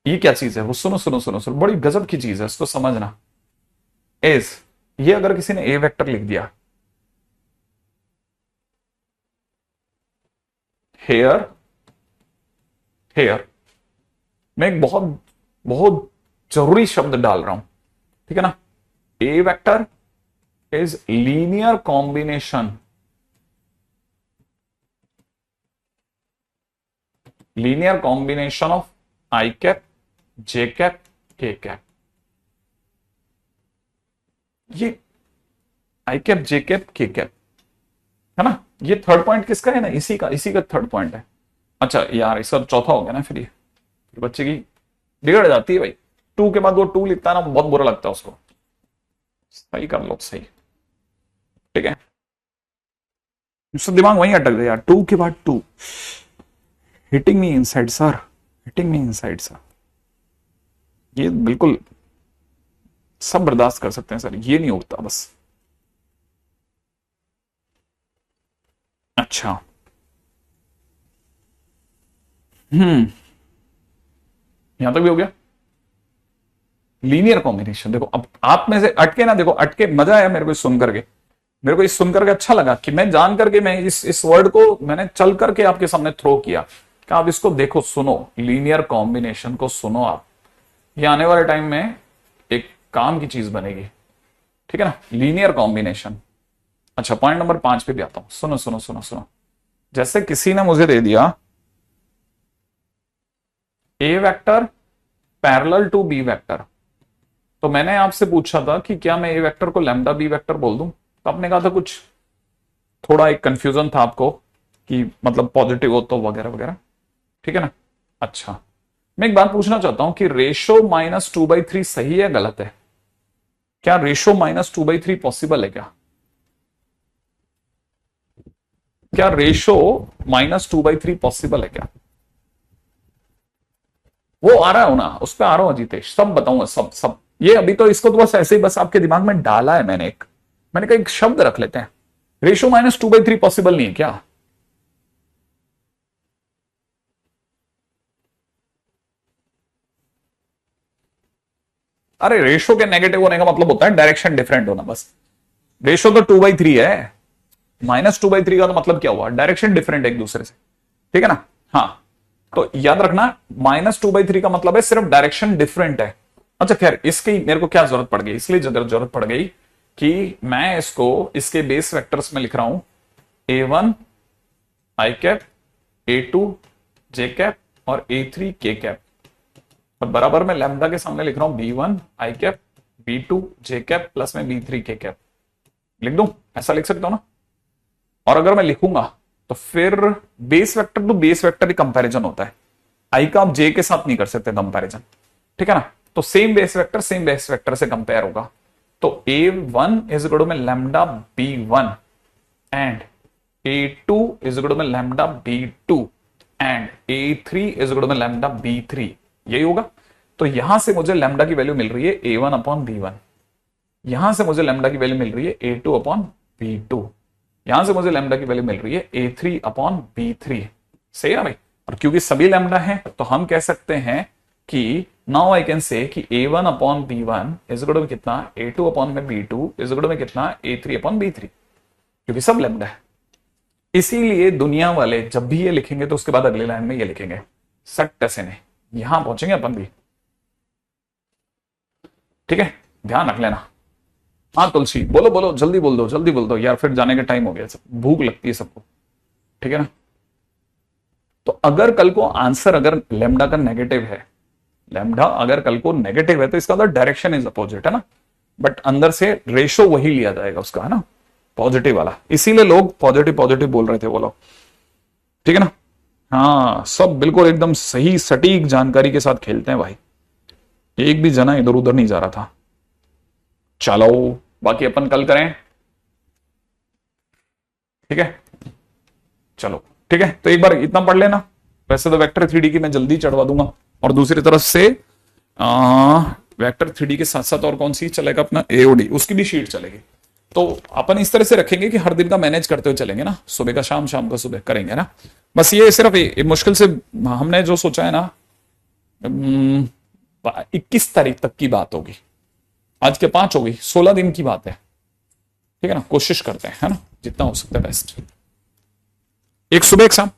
ये क्या चीज है वो, सुनो सुनो सुनो सुनो, बड़ी गजब की चीज है, इसको समझना। इज ये अगर किसी ने ए वेक्टर लिख दिया, हेयर हेयर, मैं एक बहुत बहुत जरूरी शब्द डाल रहा हूं, ठीक है ना। A vector is linear combination, linear combination of I cap J cap के कैप। ये आई कैप जे कैप के कैप है ना, ये थर्ड पॉइंट किसका है ना, इसी का थर्ड पॉइंट है। अच्छा यार इसका चौथा हो गया ना, फिर ये फिर बच्चे की बिगड़ जाती है भाई। 2 के बाद वो 2 लिखता है ना, बहुत बुरा लगता है उसको। सही कर लो, सही, ठीक है। उसका दिमाग वहीं अटक गया, 2 के बाद 2, hitting me inside sir, hitting me inside sir. ये बिल्कुल सब बर्दाश्त कर सकते हैं सर, ये नहीं होता बस। अच्छा यहां तक भी हो गया। लीनियर कॉम्बिनेशन, देखो अब आप में से अटके ना, देखो अटके, मजा आया मेरे को सुन करके, मेरे को इस सुन करके अच्छा लगा कि मैं जान करके मैं इस वर्ड को मैंने चल करके आपके सामने थ्रो किया कि आप इसको देखो, सुनो, लीनियर कॉम्बिनेशन को सुनो आप। ये आने वाले टाइम में एक काम की चीज बनेगी, ठीक है ना, लीनियर कॉम्बिनेशन। अच्छा पॉइंट नंबर 5 पे भी आता हूं, सुनो सुनो सुनो सुनो। जैसे किसी ने मुझे दे दिया A vector parallel to B vector, तो मैंने आपसे पूछा था कि क्या मैं ए वेक्टर को लैम्डा बी वेक्टर बोल दूं, तो आपने कहा था कुछ थोड़ा एक कंफ्यूजन था आपको कि मतलब पॉजिटिव हो तो वगैरह वगैरह, ठीक है ना। अच्छा मैं एक बात पूछना चाहता हूं कि रेशो -2/3 सही है गलत है, क्या रेशो -2/3 पॉसिबल है क्या, क्या रेशो -2/3 पॉसिबल है क्या। वो आ रहा हो ना, उस पर आ रहा हूं अजीतेश, सब बताऊंगा, सब सब। ये अभी तो इसको तो बस ऐसे ही बस आपके दिमाग में डाला है मैंने मैंने कहा एक शब्द रख लेते हैं। रेशो -2/3 पॉसिबल नहीं है क्या। अरे रेशो के नेगेटिव होने का मतलब होता है डायरेक्शन डिफरेंट होना, बस। रेशो तो 2/3 है, -2/3 का तो मतलब क्या हुआ, डायरेक्शन डिफरेंट एक दूसरे से, ठीक है ना। हाँ तो याद रखना -2/3 का मतलब है सिर्फ डायरेक्शन डिफरेंट है। अच्छा खैर इसकी मेरे को क्या जरूरत पड़ गई, इसलिए जरूरत पड़ गई कि मैं इसको इसके बेस वेक्टर्स में लिख रहा हूं A1 आई कैप, A2 जे कैप और A3 के कैप, और बराबर में लैम्डा के सामने लिख रहा हूं B1 आई कैप, B2 जे कैप प्लस में B3 के कैप। लिख दूं, ऐसा लिख सकता हूं ना। और अगर मैं लिखूंगा तो फिर base vector to base vector ही कंपैरिजन होता है, आई का आप जे के साथ नहीं कर सकते कंपैरिजन, ठीक है ना। तो सेम बेस वेक्टर से कंपेयर होगा। तो A1 इज इक्वल टू में lambda B1 and A2 is equal to में lambda B2 and A3 is equal to में लैम्डा B3, यही होगा। तो यहां से मुझे लैम्डा की वैल्यू मिल रही है A1/B1, यहां से मुझे लैम्डा की वैल्यू मिल रही है A2/B2, यहां से मुझे लैम्डा की वैल्यू मिल रही है A3/B3, सही है ना भाई। और क्योंकि सभी लैम्डा हैं तो हम कह सकते हैं कि नाउ आई कैन से कि A1/B1 इज इक्वल टू कितना, A2/B2 इज इक्वल टू कितना, A3/B3, क्योंकि सब लैम्डा है। इसीलिए दुनिया वाले जब भी ये लिखेंगे तो उसके बाद अगली लाइन में ये लिखेंगे, सट ऐसे नहीं, यहां पहुंचेंगे अपन भी, ठीक है, ध्यान रख लेना। हाँ तुलसी बोलो बोलो, जल्दी बोल दो यार, फिर जाने का टाइम हो गया, सब भूख लगती है सबको, ठीक है ना। तो अगर कल को आंसर अगर लैम्डा का नेगेटिव है, लैम्डा अगर कल को नेगेटिव है तो इसका मतलब डायरेक्शन इज अपोजिट है ना, बट अंदर से रेशो वही लिया जाएगा उसका, है ना, पॉजिटिव वाला। इसीलिए लोग पॉजिटिव पॉजिटिव बोल रहे थे वो लोग, ठीक है ना। हाँ सब बिल्कुल एकदम सही सटीक जानकारी के साथ खेलते हैं भाई, एक भी जना इधर उधर नहीं जा रहा था। चलो बाकी अपन कल करें, ठीक है, चलो ठीक है। तो एक बार इतना पढ़ लेना, वैसे तो वेक्टर 3D की मैं जल्दी चढ़वा दूंगा, और दूसरी तरफ से वेक्टर 3D के साथ साथ और कौन सी चलेगा अपना AOD, उसकी भी शीट चलेगी। तो अपन इस तरह से रखेंगे कि हर दिन का मैनेज करते हुए चलेंगे ना, सुबह का शाम, शाम का सुबह करेंगे ना। बस ये सिर्फ मुश्किल से हमने जो सोचा है ना, 21 तारीख तक की बात होगी, आज के 5 होगी, 16 दिन की बात है, ठीक है ना। कोशिश करते हैं, है ना, जितना हो सकता है बेस्ट, एक सुबह एक शाम।